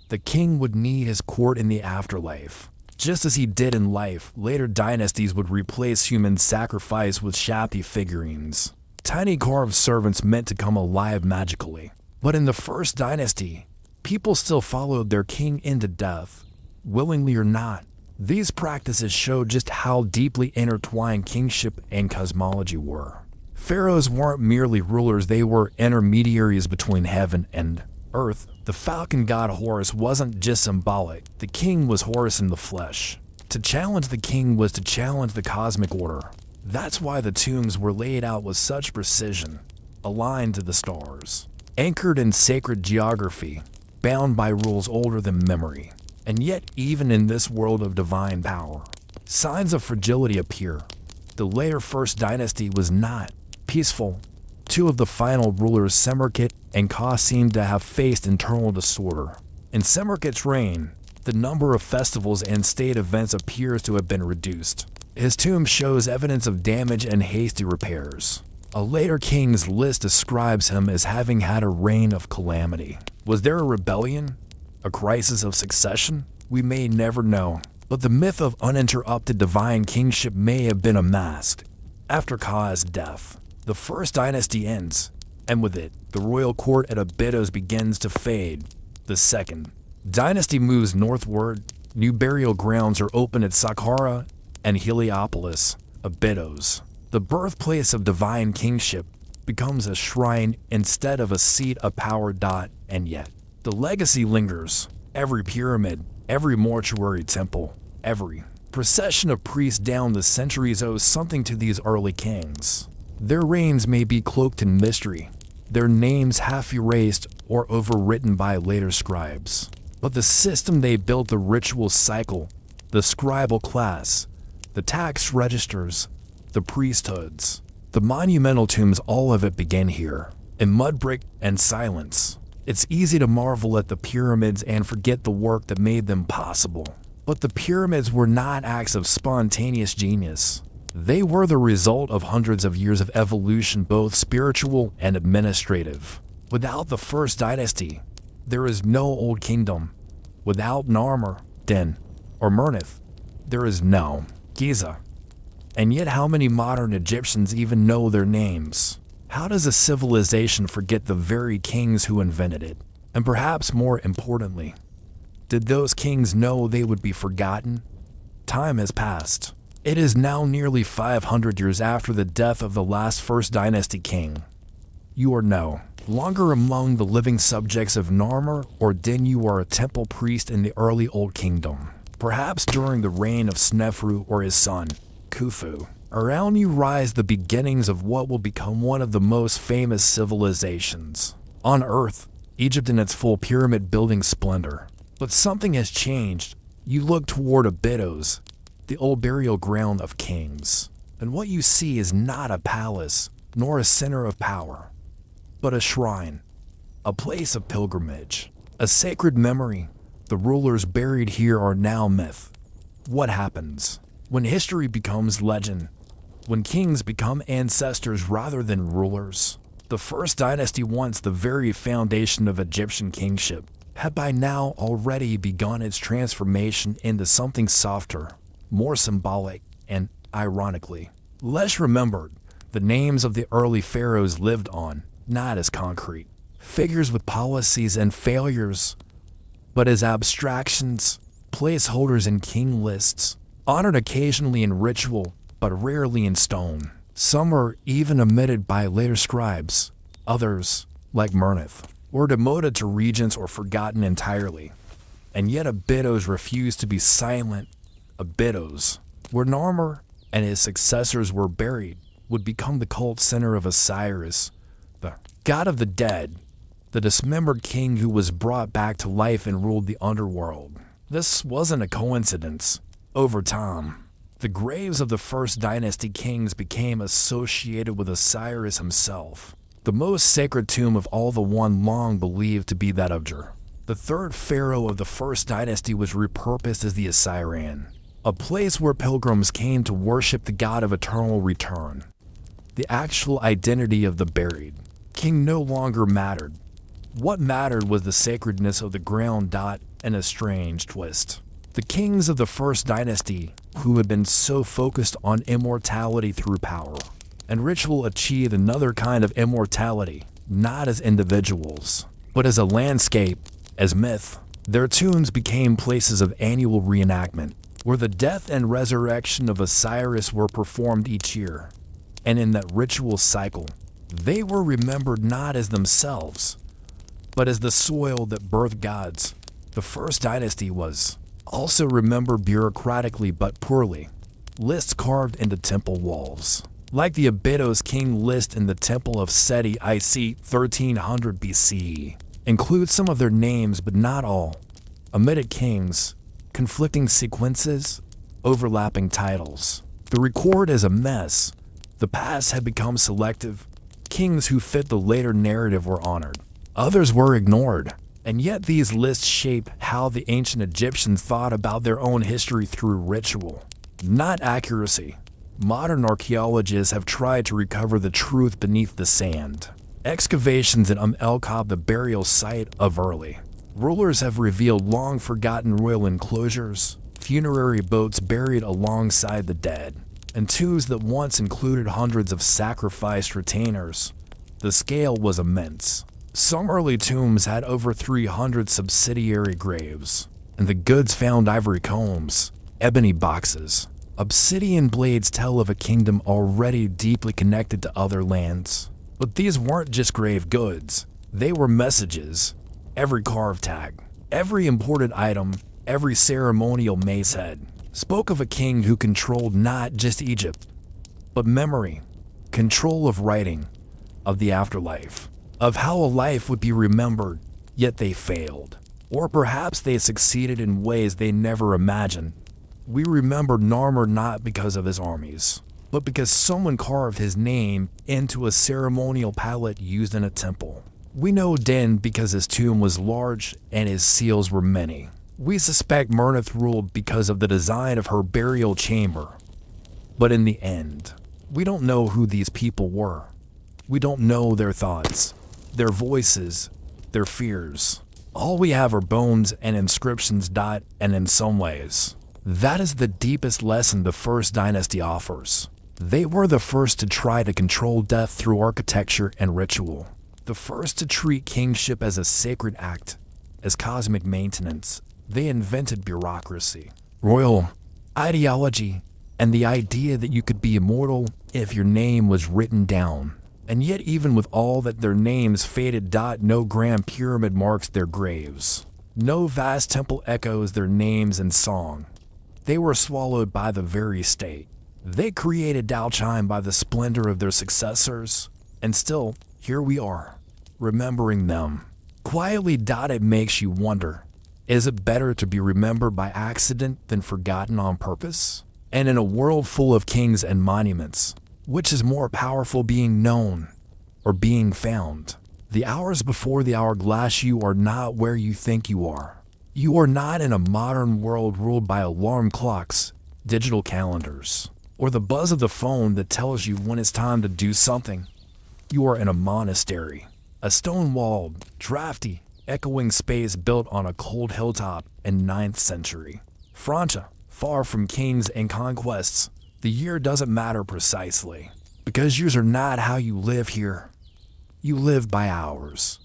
The king would need his court in the afterlife. Just as he did in life, later dynasties would replace human sacrifice with Shakti figurines, tiny carved servants meant to come alive magically. But in the first dynasty, people still followed their king into death, willingly or not. These practices show just how deeply intertwined kingship and cosmology were. Pharaohs weren't merely rulers, they were intermediaries between heaven and earth. The falcon god Horus wasn't just symbolic, the king was Horus in the flesh. To challenge the king was to challenge the cosmic order. That's why the tombs were laid out with such precision, aligned to the stars, anchored in sacred geography, bound by rules older than memory. And yet, even in this world of divine power, signs of fragility appear. The later First Dynasty was not peaceful. Two of the final rulers, Semerkit and Ka, seem to have faced internal disorder. In Semerkit's reign, the number of festivals and state events appears to have been reduced. His tomb shows evidence of damage and hasty repairs. A later king's list describes him as having had a reign of calamity. Was there a rebellion? A crisis of succession? We may never know, but the myth of uninterrupted divine kingship may have been a mask. After Ka's death, the First Dynasty ends, and with it, the royal court at Abydos begins to fade. The Second Dynasty moves northward. New burial grounds are opened at Saqqara and Heliopolis. Abydos, the birthplace of divine kingship, becomes a shrine instead of a seat of power. And yet, the legacy lingers. Every pyramid, every mortuary temple, every procession of priests down the centuries owes something to these early kings. Their reigns may be cloaked in mystery, their names half erased or overwritten by later scribes. But the system they built, the ritual cycle, the scribal class, the tax registers, the priesthoods, the monumental tombs, all of it began here, in mud brick and silence. It's easy to marvel at the pyramids and forget the work that made them possible. But the pyramids were not acts of spontaneous genius. They were the result of hundreds of years of evolution, both spiritual and administrative. Without the first dynasty, there is no Old Kingdom. Without Narmer, Din, or Mernith, there is no Giza. And yet how many modern Egyptians even know their names? How does a civilization forget the very kings who invented it? And perhaps more importantly, did those kings know they would be forgotten? Time has passed. It is now nearly 500 years after the death of the last First Dynasty king. You are no longer among the living subjects of Narmer or Din. You are a temple priest in the early Old Kingdom, perhaps during the reign of Snefru or his son, Khufu. Around you rise the beginnings of what will become one of the most famous civilizations on Earth, Egypt in its full pyramid-building splendor. But something has changed. You look toward Abydos, the old burial ground of kings, and what you see is not a palace, nor a center of power, but a shrine, a place of pilgrimage, a sacred memory. The rulers buried here are now myth. What happens when history becomes legend? When kings become ancestors rather than rulers? The First Dynasty, once the very foundation of Egyptian kingship, had by now already begun its transformation into something softer, more symbolic, and, ironically, less remembered. The names of the early pharaohs lived on, not as concrete figures with policies and failures, but as abstractions, placeholders in king lists, honored occasionally in ritual, but rarely in stone. Some are even omitted by later scribes. Others, like Mernith, were demoted to regents or forgotten entirely. And yet Abydos refused to be silent. Abydos, where Narmer and his successors were buried, would become the cult center of Osiris, the god of the dead, the dismembered king who was brought back to life and ruled the underworld. This wasn't a coincidence. Over time, the graves of the First Dynasty kings became associated with Osiris himself, the most sacred tomb of all, the one long believed to be that of Jer. The third pharaoh of the First Dynasty was repurposed as the Osirian, a place where pilgrims came to worship the god of eternal return. The actual identity of the buried king no longer mattered. What mattered was the sacredness of the ground. And a strange twist. The kings of the First Dynasty, who had been so focused on immortality through power and ritual, achieved another kind of immortality, not as individuals, but as a landscape, as myth. Their tombs became places of annual reenactment, where the death and resurrection of Osiris were performed each year. And in that ritual cycle, they were remembered not as themselves, but as the soil that birthed gods. The First Dynasty was also remembered bureaucratically but poorly. Lists carved into temple walls, like the Abydos king list in the Temple of Seti IC 1300 BCE, include some of their names but not all. Omitted kings, conflicting sequences, overlapping titles. The record is a mess. The past had become selective. Kings who fit the later narrative were honored. Others were ignored. And yet these lists shape how the ancient Egyptians thought about their own history through ritual, not accuracy. Modern archaeologists have tried to recover the truth beneath the sand. Excavations in El Kab, the burial site of early rulers, have revealed long-forgotten royal enclosures, funerary boats buried alongside the dead, and tombs that once included hundreds of sacrificed retainers. The scale was immense. Some early tombs had over 300 subsidiary graves, and the goods found: ivory combs, ebony boxes, obsidian blades tell of a kingdom already deeply connected to other lands. But these weren't just grave goods, they were messages. Every carved tag, Every imported item, every ceremonial mace head, spoke of a king who controlled not just Egypt, but memory, control of writing, of the afterlife, of how a life would be remembered, yet they failed. Or perhaps they succeeded in ways they never imagined. We remember Narmer not because of his armies, but because someone carved his name into a ceremonial palette used in a temple. We know Den because his tomb was large and his seals were many. We suspect Mernith ruled because of the design of her burial chamber. But in the end, we don't know who these people were. We don't know their thoughts, their voices, their fears. All we have are bones and inscriptions. And in some ways, that is the deepest lesson the First Dynasty offers. They were the first to try to control death through architecture and ritual. The first to treat kingship as a sacred act, as cosmic maintenance. They invented bureaucracy, royal ideology, and the idea that you could be immortal if your name was written down. And yet even with all that, their names faded. No grand pyramid marks their graves. No vast temple echoes their names and song. They were swallowed by the very state. They created Dalchime by the splendor of their successors. And still, here we are, remembering them. Quietly. It makes you wonder, is it better to be remembered by accident than forgotten on purpose? And in a world full of kings and monuments, which is more powerful, being known or being found? The hours before the hourglass, you are not where you think you are. You are not in a modern world ruled by alarm clocks, digital calendars, or the buzz of the phone that tells you when it's time to do something. You are in a monastery, a stone-walled, drafty, echoing space built on a cold hilltop in 9th century Francia, far from kings and conquests. The year doesn't matter precisely, because years are not how you live here. You live by hours,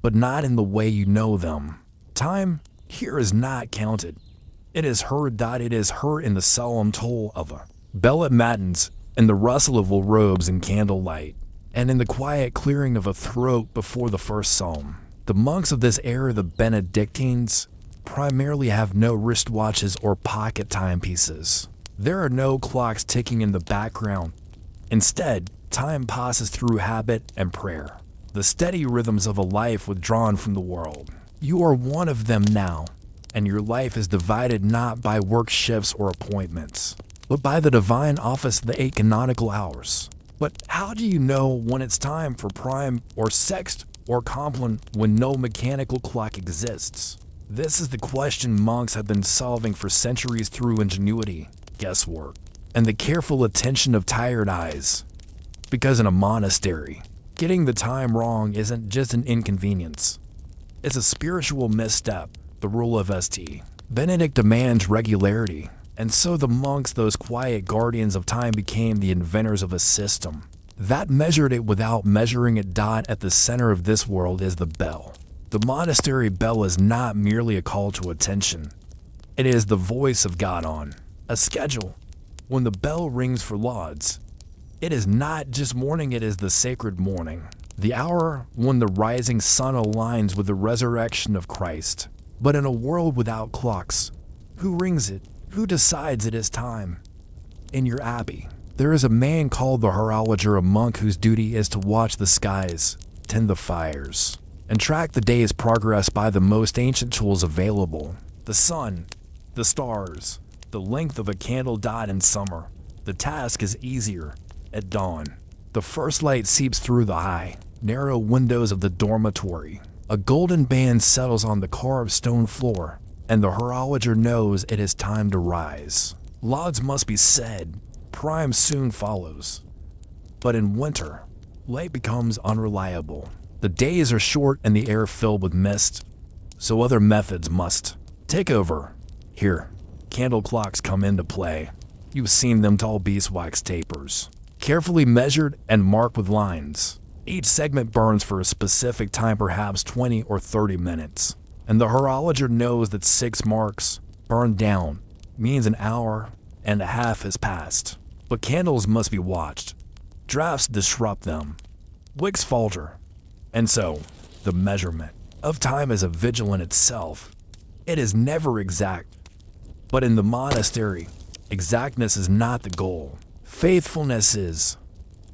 but not in the way you know them. Time here is not counted. It is heard. It is heard in the solemn toll of a bell at matins, in the rustle of wool robes and candlelight, and in the quiet clearing of a throat before the first psalm. The monks of this era, the Benedictines, primarily have no wristwatches or pocket timepieces. There are no clocks ticking in the background. Instead, time passes through habit and prayer, the steady rhythms of a life withdrawn from the world. You are one of them now, and your life is divided not by work shifts or appointments, but by the divine office of the 8 canonical hours. But how do you know when it's time for prime or sext or compline when no mechanical clock exists? This is the question monks have been solving for centuries through ingenuity, guesswork, and the careful attention of tired eyes. Because in a monastery, getting the time wrong isn't just an inconvenience. It's a spiritual misstep, the rule of St. Benedict demands regularity, and so the monks, those quiet guardians of time, became the inventors of a system that measured it without measuring it. At the center of this world is the bell. The monastery bell is not merely a call to attention. It is the voice of God on a schedule. When the bell rings for lauds, it is not just morning, it is the sacred morning, the hour when the rising sun aligns with the resurrection of Christ. But in a world without clocks, who rings it? Who decides it is time? In your abbey, there is a man called the horologer, a monk whose duty is to watch the skies, tend the fires, and track the day's progress by the most ancient tools available: the sun, the stars, the length of a candle. In summer, the task is easier. At dawn, the first light seeps through the high, narrow windows of the dormitory. A golden band settles on the carved stone floor, and the horologer knows it is time to rise. Lauds must be said. Prime soon follows. But in winter, light becomes unreliable. The days are short and the air filled with mist, so other methods must take over. Here, candle clocks come into play. You've seen them, tall beeswax tapers, carefully measured and marked with lines. Each segment burns for a specific time, perhaps 20 or 30 minutes. And the horologer knows that 6 marks burned down means an hour and a half has passed. But candles must be watched. Drafts disrupt them. Wicks falter. And so, the measurement of time as a vigil in itself. It is never exact. But in the monastery, exactness is not the goal. Faithfulness is.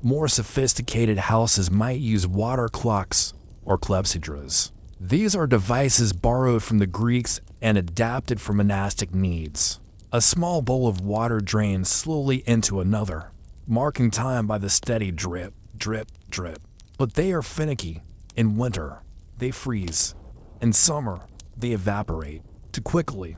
More sophisticated houses might use water clocks or clepsydras. These are devices borrowed from the Greeks and adapted for monastic needs. A small bowl of water drains slowly into another, marking time by the steady drip, drip, drip. But they are finicky. In winter, they freeze. In summer, they evaporate too quickly.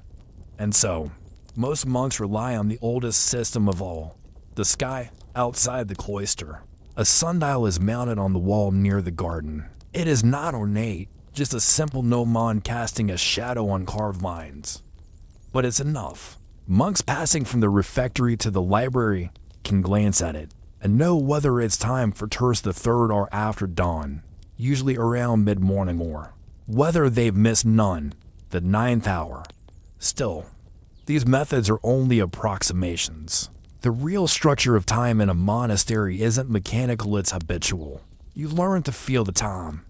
And so, most monks rely on the oldest system of all, the sky outside the cloister. A sundial is mounted on the wall near the garden. It is not ornate, just a simple gnomon casting a shadow on carved lines. But it's enough. Monks passing from the refectory to the library can glance at it and know whether it's time for terce the third or after dawn, usually around mid-morning, or whether they've missed none, the 9th hour. Still, these methods are only approximations. The real structure of time in a monastery isn't mechanical, it's habitual. You learn to feel the time.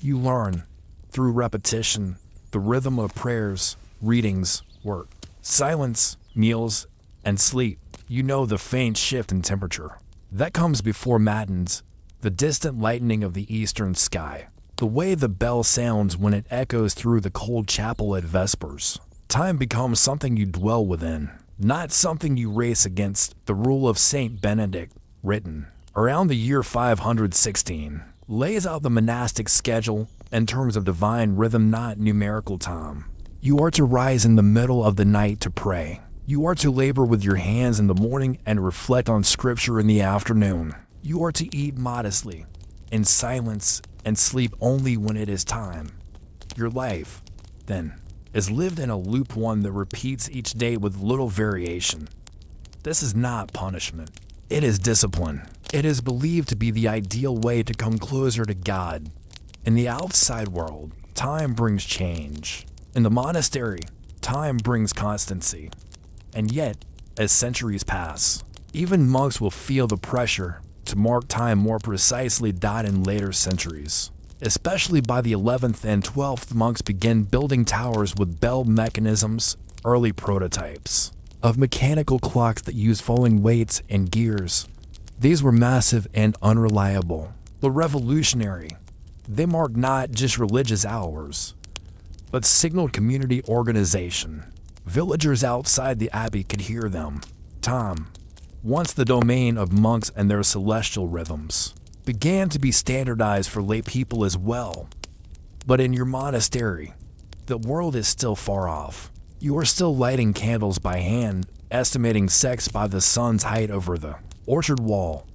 You learn, through repetition, the rhythm of prayers, readings, work, silence, meals, and sleep. You know the faint shift in temperature that comes before matins, the distant lightening of the eastern sky, the way the bell sounds when it echoes through the cold chapel at vespers. Time becomes something you dwell within, not something you race against. The rule of Saint Benedict, written around the year 516, lays out the monastic schedule in terms of divine rhythm, not numerical time. You are to rise in the middle of the night to pray. You are to labor with your hands in the morning and reflect on scripture in the afternoon. You are to eat modestly, in silence, and sleep only when it is time. Your life, then, is lived in a loop, one that repeats each day with little variation. This is not punishment. It is discipline. It is believed to be the ideal way to come closer to God. In the outside world, time brings change. In the monastery, time brings constancy. And yet, as centuries pass, even monks will feel the pressure to mark time more precisely. In later centuries, especially by the 11th and 12th, monks begin building towers with bell mechanisms, early prototypes of mechanical clocks that use falling weights and gears. These were massive and unreliable, but revolutionary. They marked not just religious hours, but signaled community organization. Villagers outside the abbey could hear them. Time, once the domain of monks and their celestial rhythms, began to be standardized for lay people as well. But in your monastery, the world is still far off. You are still lighting candles by hand, estimating sex by the sun's height over the orchard wall.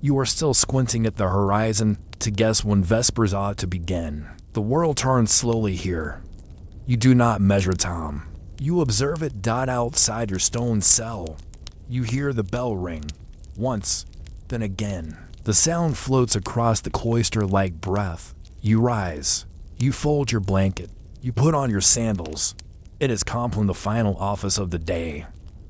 You are still squinting at the horizon to guess when vespers ought to begin. The world turns slowly here. You do not measure time. You observe it. Outside your stone cell, you hear the bell ring, once, then again. The sound floats across the cloister like breath. You rise. You fold your blanket. You put on your sandals. It is Compline, the final office of the day.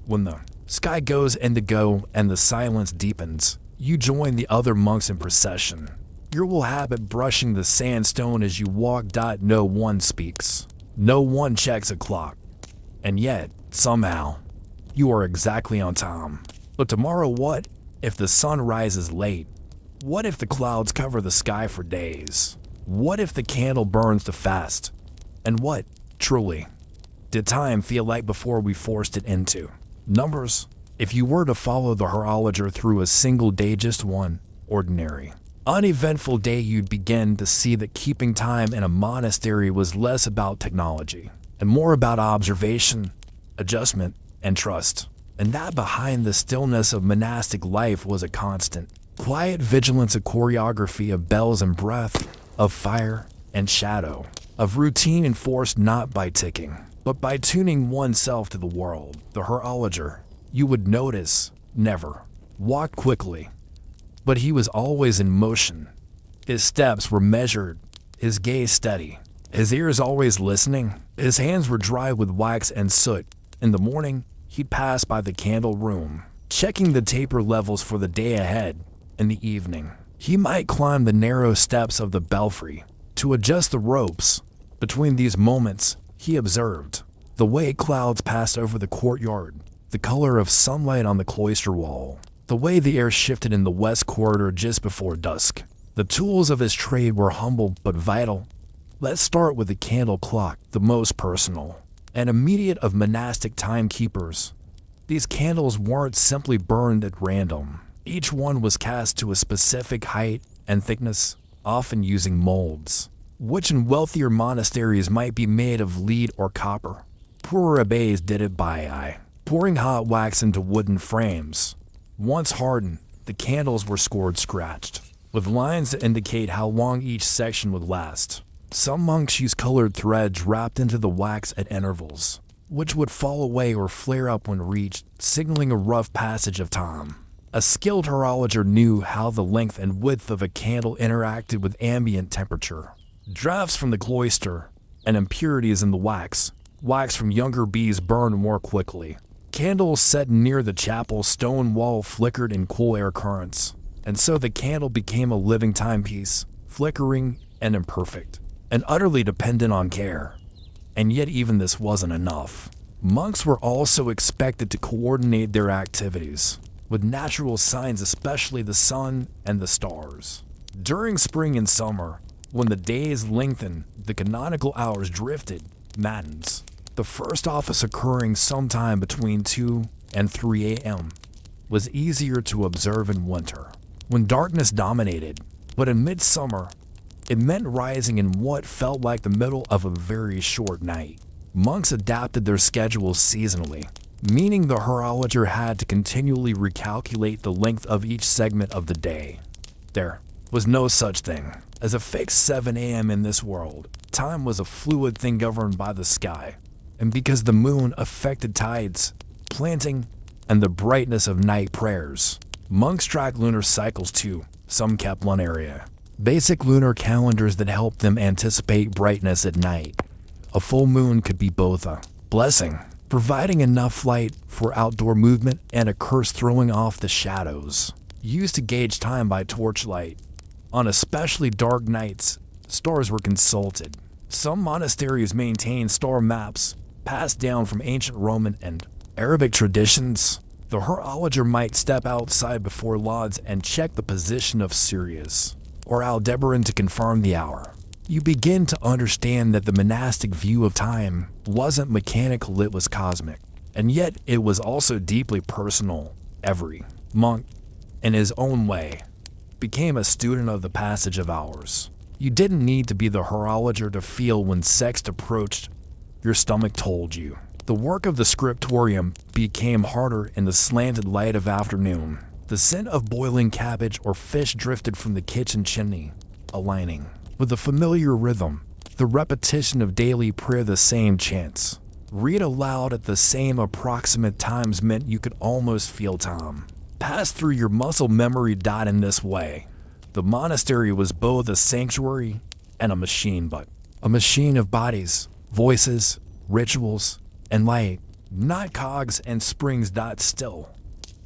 When the sky goes indigo and the silence deepens, you join the other monks in procession. You will habit brushing the sandstone as you walk. No one speaks. No one checks a clock. And yet, somehow, you are exactly on time. But tomorrow, what if the sun rises late? What if the clouds cover the sky for days? What if the candle burns too fast? And what, truly, did time feel like before we forced it into numbers? If you were to follow the horologer through a single day, just one ordinary, uneventful day, you'd begin to see that keeping time in a monastery was less about technology and more about observation, adjustment, and trust. And that behind the stillness of monastic life was a constant, quiet vigilance, a choreography of bells and breath, of fire and shadow, of routine enforced not by ticking, but by tuning oneself to the world. The horologer, you would notice, never walked quickly, but he was always in motion. His steps were measured, his gaze steady, his ears always listening. His hands were dry with wax and soot. In the morning, he'd pass by the candle room, checking the taper levels for the day ahead. In the evening, he might climb the narrow steps of the belfry to adjust the ropes. Between these moments, he observed the way clouds passed over the courtyard, the color of sunlight on the cloister wall, the way the air shifted in the west corridor just before dusk. The tools of his trade were humble but vital. Let's start with the candle clock, the most personal and immediate of monastic timekeepers. These candles weren't simply burned at random. Each one was cast to a specific height and thickness, often using molds, which in wealthier monasteries might be made of lead or copper. Poorer abbeys did it by eye, pouring hot wax into wooden frames. Once hardened, the candles were scored scratched, with lines that indicate how long each section would last. Some monks used colored threads wrapped into the wax at intervals, which would fall away or flare up when reached, signaling a rough passage of time. A skilled horologer knew how the length and width of a candle interacted with ambient temperature, drafts from the cloister, and impurities in the wax. Wax from younger bees burned more quickly. Candles set near the chapel stone wall flickered in cool air currents, and so the candle became a living timepiece, flickering and imperfect, and utterly dependent on care. And yet even this wasn't enough. Monks were also expected to coordinate their activities with natural signs, especially the sun and the stars. During spring and summer, when the days lengthened, the canonical hours drifted, matins, the first office occurring sometime between 2 and 3 a.m., was easier to observe in winter, when darkness dominated, but in midsummer, it meant rising in what felt like the middle of a very short night. Monks adapted their schedules seasonally, meaning the horologer had to continually recalculate the length of each segment of the day. There was no such thing as a fixed 7 a.m. in this world. Time was a fluid thing governed by the sky, and because the moon affected tides, planting, and the brightness of night prayers, monks tracked lunar cycles too. Some kept one area. Basic lunar calendars that helped them anticipate brightness at night. A full moon could be both a blessing, providing enough light for outdoor movement, and a curse, throwing off the shadows. Used to gauge time by torchlight. On especially dark nights, stars were consulted. Some monasteries maintained star maps, passed down from ancient Roman and Arabic traditions. The horologer might step outside before lauds and check the position of Sirius or Aldebaran to confirm the hour. You begin to understand that the monastic view of time wasn't mechanical, it was cosmic. And yet it was also deeply personal. Every monk, in his own way, became a student of the passage of hours. You didn't need to be the horologer to feel when sext approached. Your stomach told you. The work of the scriptorium became harder in the slanted light of afternoon. The scent of boiling cabbage or fish drifted from the kitchen chimney, aligning with the familiar rhythm, the repetition of daily prayer, the same chants. Read aloud at the same approximate times meant you could almost feel time pass through your muscle memory. In this way, the monastery was both a sanctuary and a machine, but a machine of bodies, voices, rituals, and light, not cogs and springs. Still,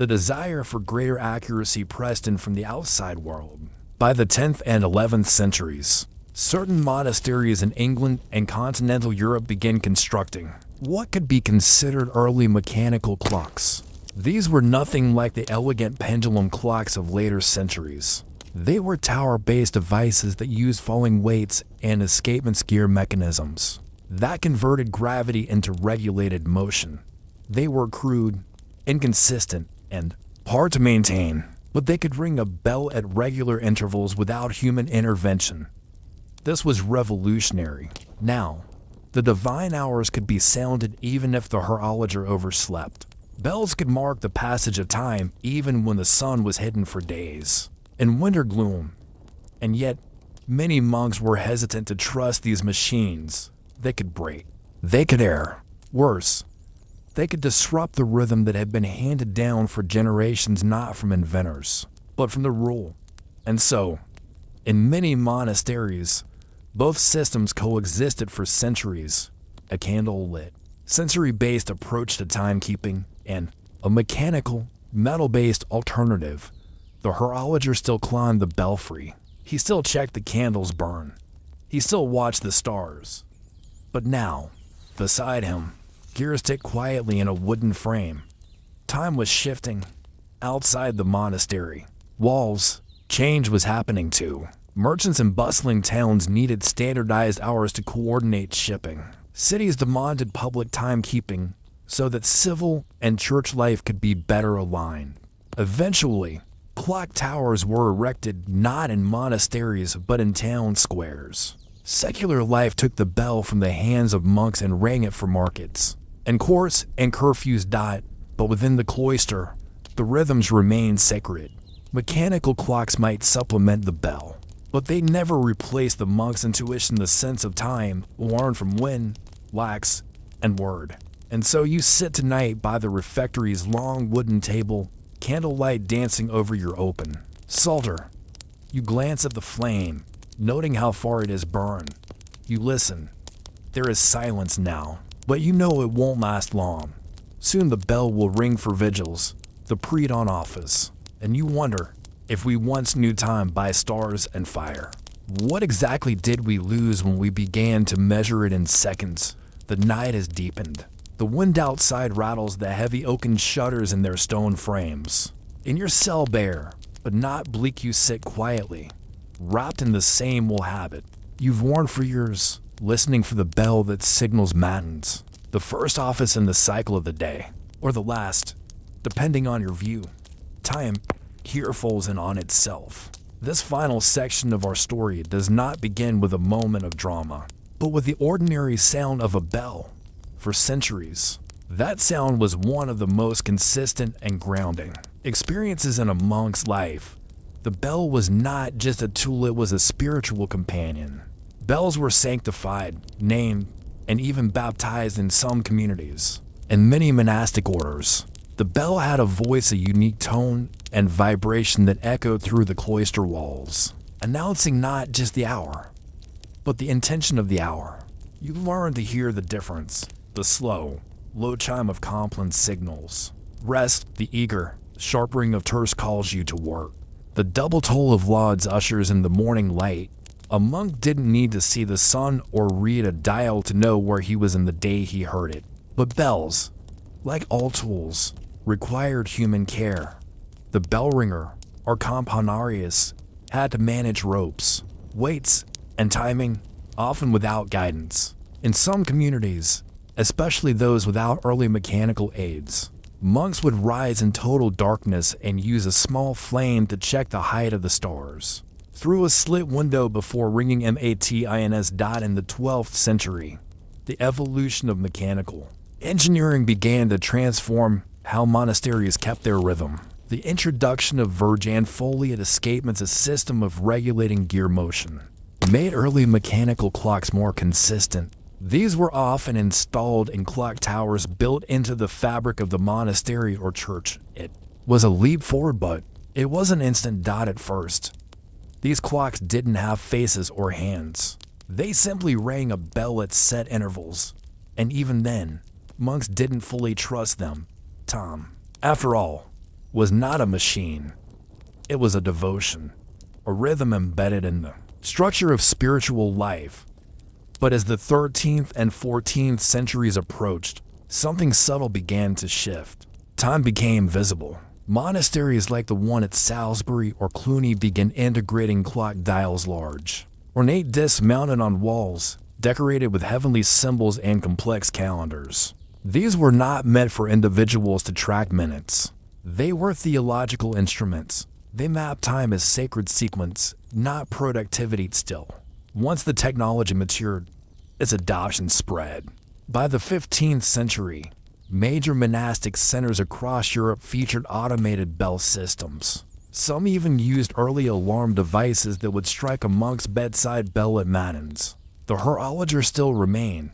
the desire for greater accuracy pressed in from the outside world. By the 10th and 11th centuries, certain monasteries in England and continental Europe began constructing what could be considered early mechanical clocks. These were nothing like the elegant pendulum clocks of later centuries. They were tower-based devices that used falling weights and escapement gear mechanisms that converted gravity into regulated motion. They were crude, inconsistent, and hard to maintain, but they could ring a bell at regular intervals without human intervention. This was revolutionary. Now, the divine hours could be sounded even if the horologer overslept. Bells could mark the passage of time even when the sun was hidden for days in winter gloom. And yet, many monks were hesitant to trust these machines. They could break. They could err. Worse, they could disrupt the rhythm that had been handed down for generations, not from inventors, but from the rule. And so, in many monasteries, both systems coexisted for centuries. A candle lit, sensory-based approach to timekeeping, and a mechanical, metal-based alternative. The horologer still climbed the belfry. He still checked the candles burn. He still watched the stars. But now, beside him, gears ticked quietly in a wooden frame. Time was shifting. Outside the monastery walls, change was happening too. Merchants in bustling towns needed standardized hours to coordinate shipping. Cities demanded public timekeeping so that civil and church life could be better aligned. Eventually, clock towers were erected not in monasteries but in town squares. Secular life took the bell from the hands of monks and rang it for markets. And courts and curfews died, but within the cloister, the rhythms remained sacred. Mechanical clocks might supplement the bell, but they never replaced the monk's intuition, the sense of time learned from wind, wax, and word. And so you sit tonight by the refectory's long wooden table, candlelight dancing over your open psalter. You glance at the flame, noting how far it has burned. You listen. There is silence now, but you know it won't last long. Soon the bell will ring for vigils, the pre-dawn office, and you wonder if we once knew time by stars and fire. What exactly did we lose when we began to measure it in seconds? The night has deepened. The wind outside rattles the heavy oaken shutters in their stone frames. In your cell bare, but not bleak, you sit quietly, wrapped in the same wool habit you've worn for years, listening for the bell that signals matins, the first office in the cycle of the day, or the last, depending on your view. Time here folds in on itself. This final section of our story does not begin with a moment of drama, but with the ordinary sound of a bell. For centuries, that sound was one of the most consistent and grounding experiences in a monk's life. The bell was not just a tool, it was a spiritual companion. Bells were sanctified, named, and even baptized in some communities. In many monastic orders, the bell had a voice, a unique tone and vibration that echoed through the cloister walls, announcing not just the hour, but the intention of the hour. You learn to hear the difference, the slow, low chime of Compline signals. Rest, the eager, sharp ring of terse calls you to work. The double toll of lauds ushers in the morning light. A monk didn't need to see the sun or read a dial to know where he was in the day he heard it. But bells, like all tools, required human care. The bell ringer, or campanarius, had to manage ropes, weights, and timing, often without guidance. In some communities, especially those without early mechanical aids, monks would rise in total darkness and use a small flame to check the height of the stars. Through a slit window before ringing matins. In the 12th century, the evolution of mechanical engineering began to transform how monasteries kept their rhythm. The introduction of verge and foliate escapements, a system of regulating gear motion, made early mechanical clocks more consistent. These were often installed in clock towers built into the fabric of the monastery or church. It was a leap forward, but it was an instant dot at first. These clocks didn't have faces or hands. They simply rang a bell at set intervals, and even then, monks didn't fully trust them. Time, after all, was not a machine. It was a devotion, a rhythm embedded in the structure of spiritual life. But as the 13th and 14th centuries approached, something subtle began to shift. Time became visible. Monasteries like the one at Salisbury or Cluny began integrating clock dials, large, ornate discs mounted on walls, decorated with heavenly symbols and complex calendars. These were not meant for individuals to track minutes. They were theological instruments. They mapped time as sacred sequence, not productivity. Still, once the technology matured, its adoption spread. By the 15th century, major monastic centers across Europe featured automated bell systems. Some even used early alarm devices that would strike a monk's bedside bell at matins. The horologer still remained,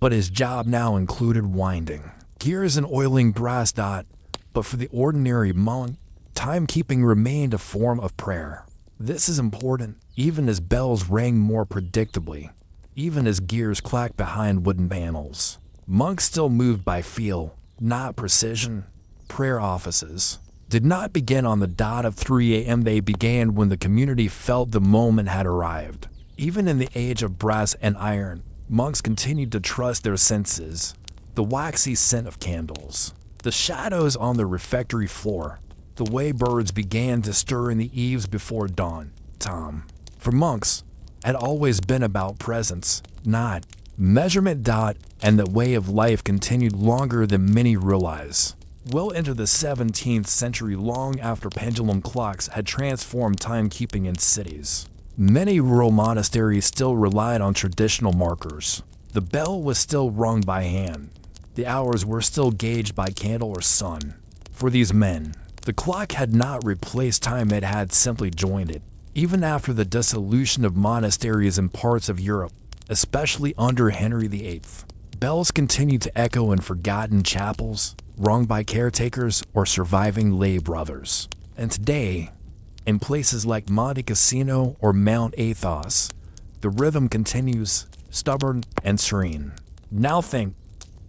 but his job now included winding gears and oiling brass dot. But for the ordinary monk, timekeeping remained a form of prayer. This is important, even as bells rang more predictably, even as gears clacked behind wooden panels. Monks still moved by feel, not precision. Prayer offices did not begin on the dot of 3 a.m. They began when the community felt the moment had arrived. Even in the age of brass and iron, Monks continued to trust their senses, the waxy scent of candles, the shadows on the refectory floor, the way birds began to stir in the eaves before dawn. Time, for monks, had always been about presence, not measurement. And the way of life continued longer than many realize. Well into the 17th century, long after pendulum clocks had transformed timekeeping in cities, many rural monasteries still relied on traditional markers. The bell was still rung by hand. The hours were still gauged by candle or sun. For these men, the clock had not replaced time, it had simply joined it. Even after the dissolution of monasteries in parts of Europe, especially under Henry VIII, bells continued to echo in forgotten chapels, rung by caretakers or surviving lay brothers. And today, in places like Monte Cassino or Mount Athos, the rhythm continues, stubborn and serene. Now think,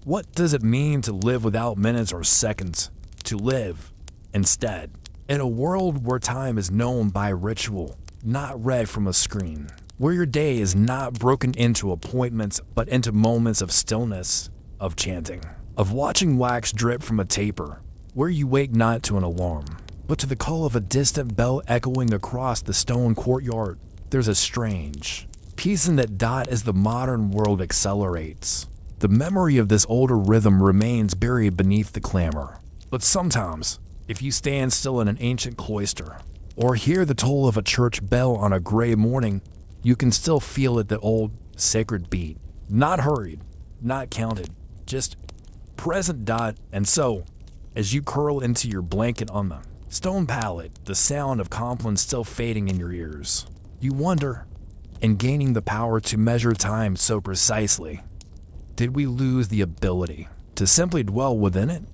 what does it mean to live without minutes or seconds? To live, instead, in a world where time is known by ritual, not read from a screen, where your day is not broken into appointments but into moments of stillness, of chanting, of watching wax drip from a taper, where you wake not to an alarm, but to the call of a distant bell echoing across the stone courtyard. There's a strange peace in that. As the modern world accelerates, the memory of this older rhythm remains buried beneath the clamor. But sometimes, if you stand still in an ancient cloister, or hear the toll of a church bell on a gray morning, you can still feel it, the old, sacred beat. Not hurried, not counted, just present. And so, as you curl into your blanket on the stone pallet, the sound of Compline still fading in your ears, you wonder, in gaining the power to measure time so precisely, did we lose the ability to simply dwell within it?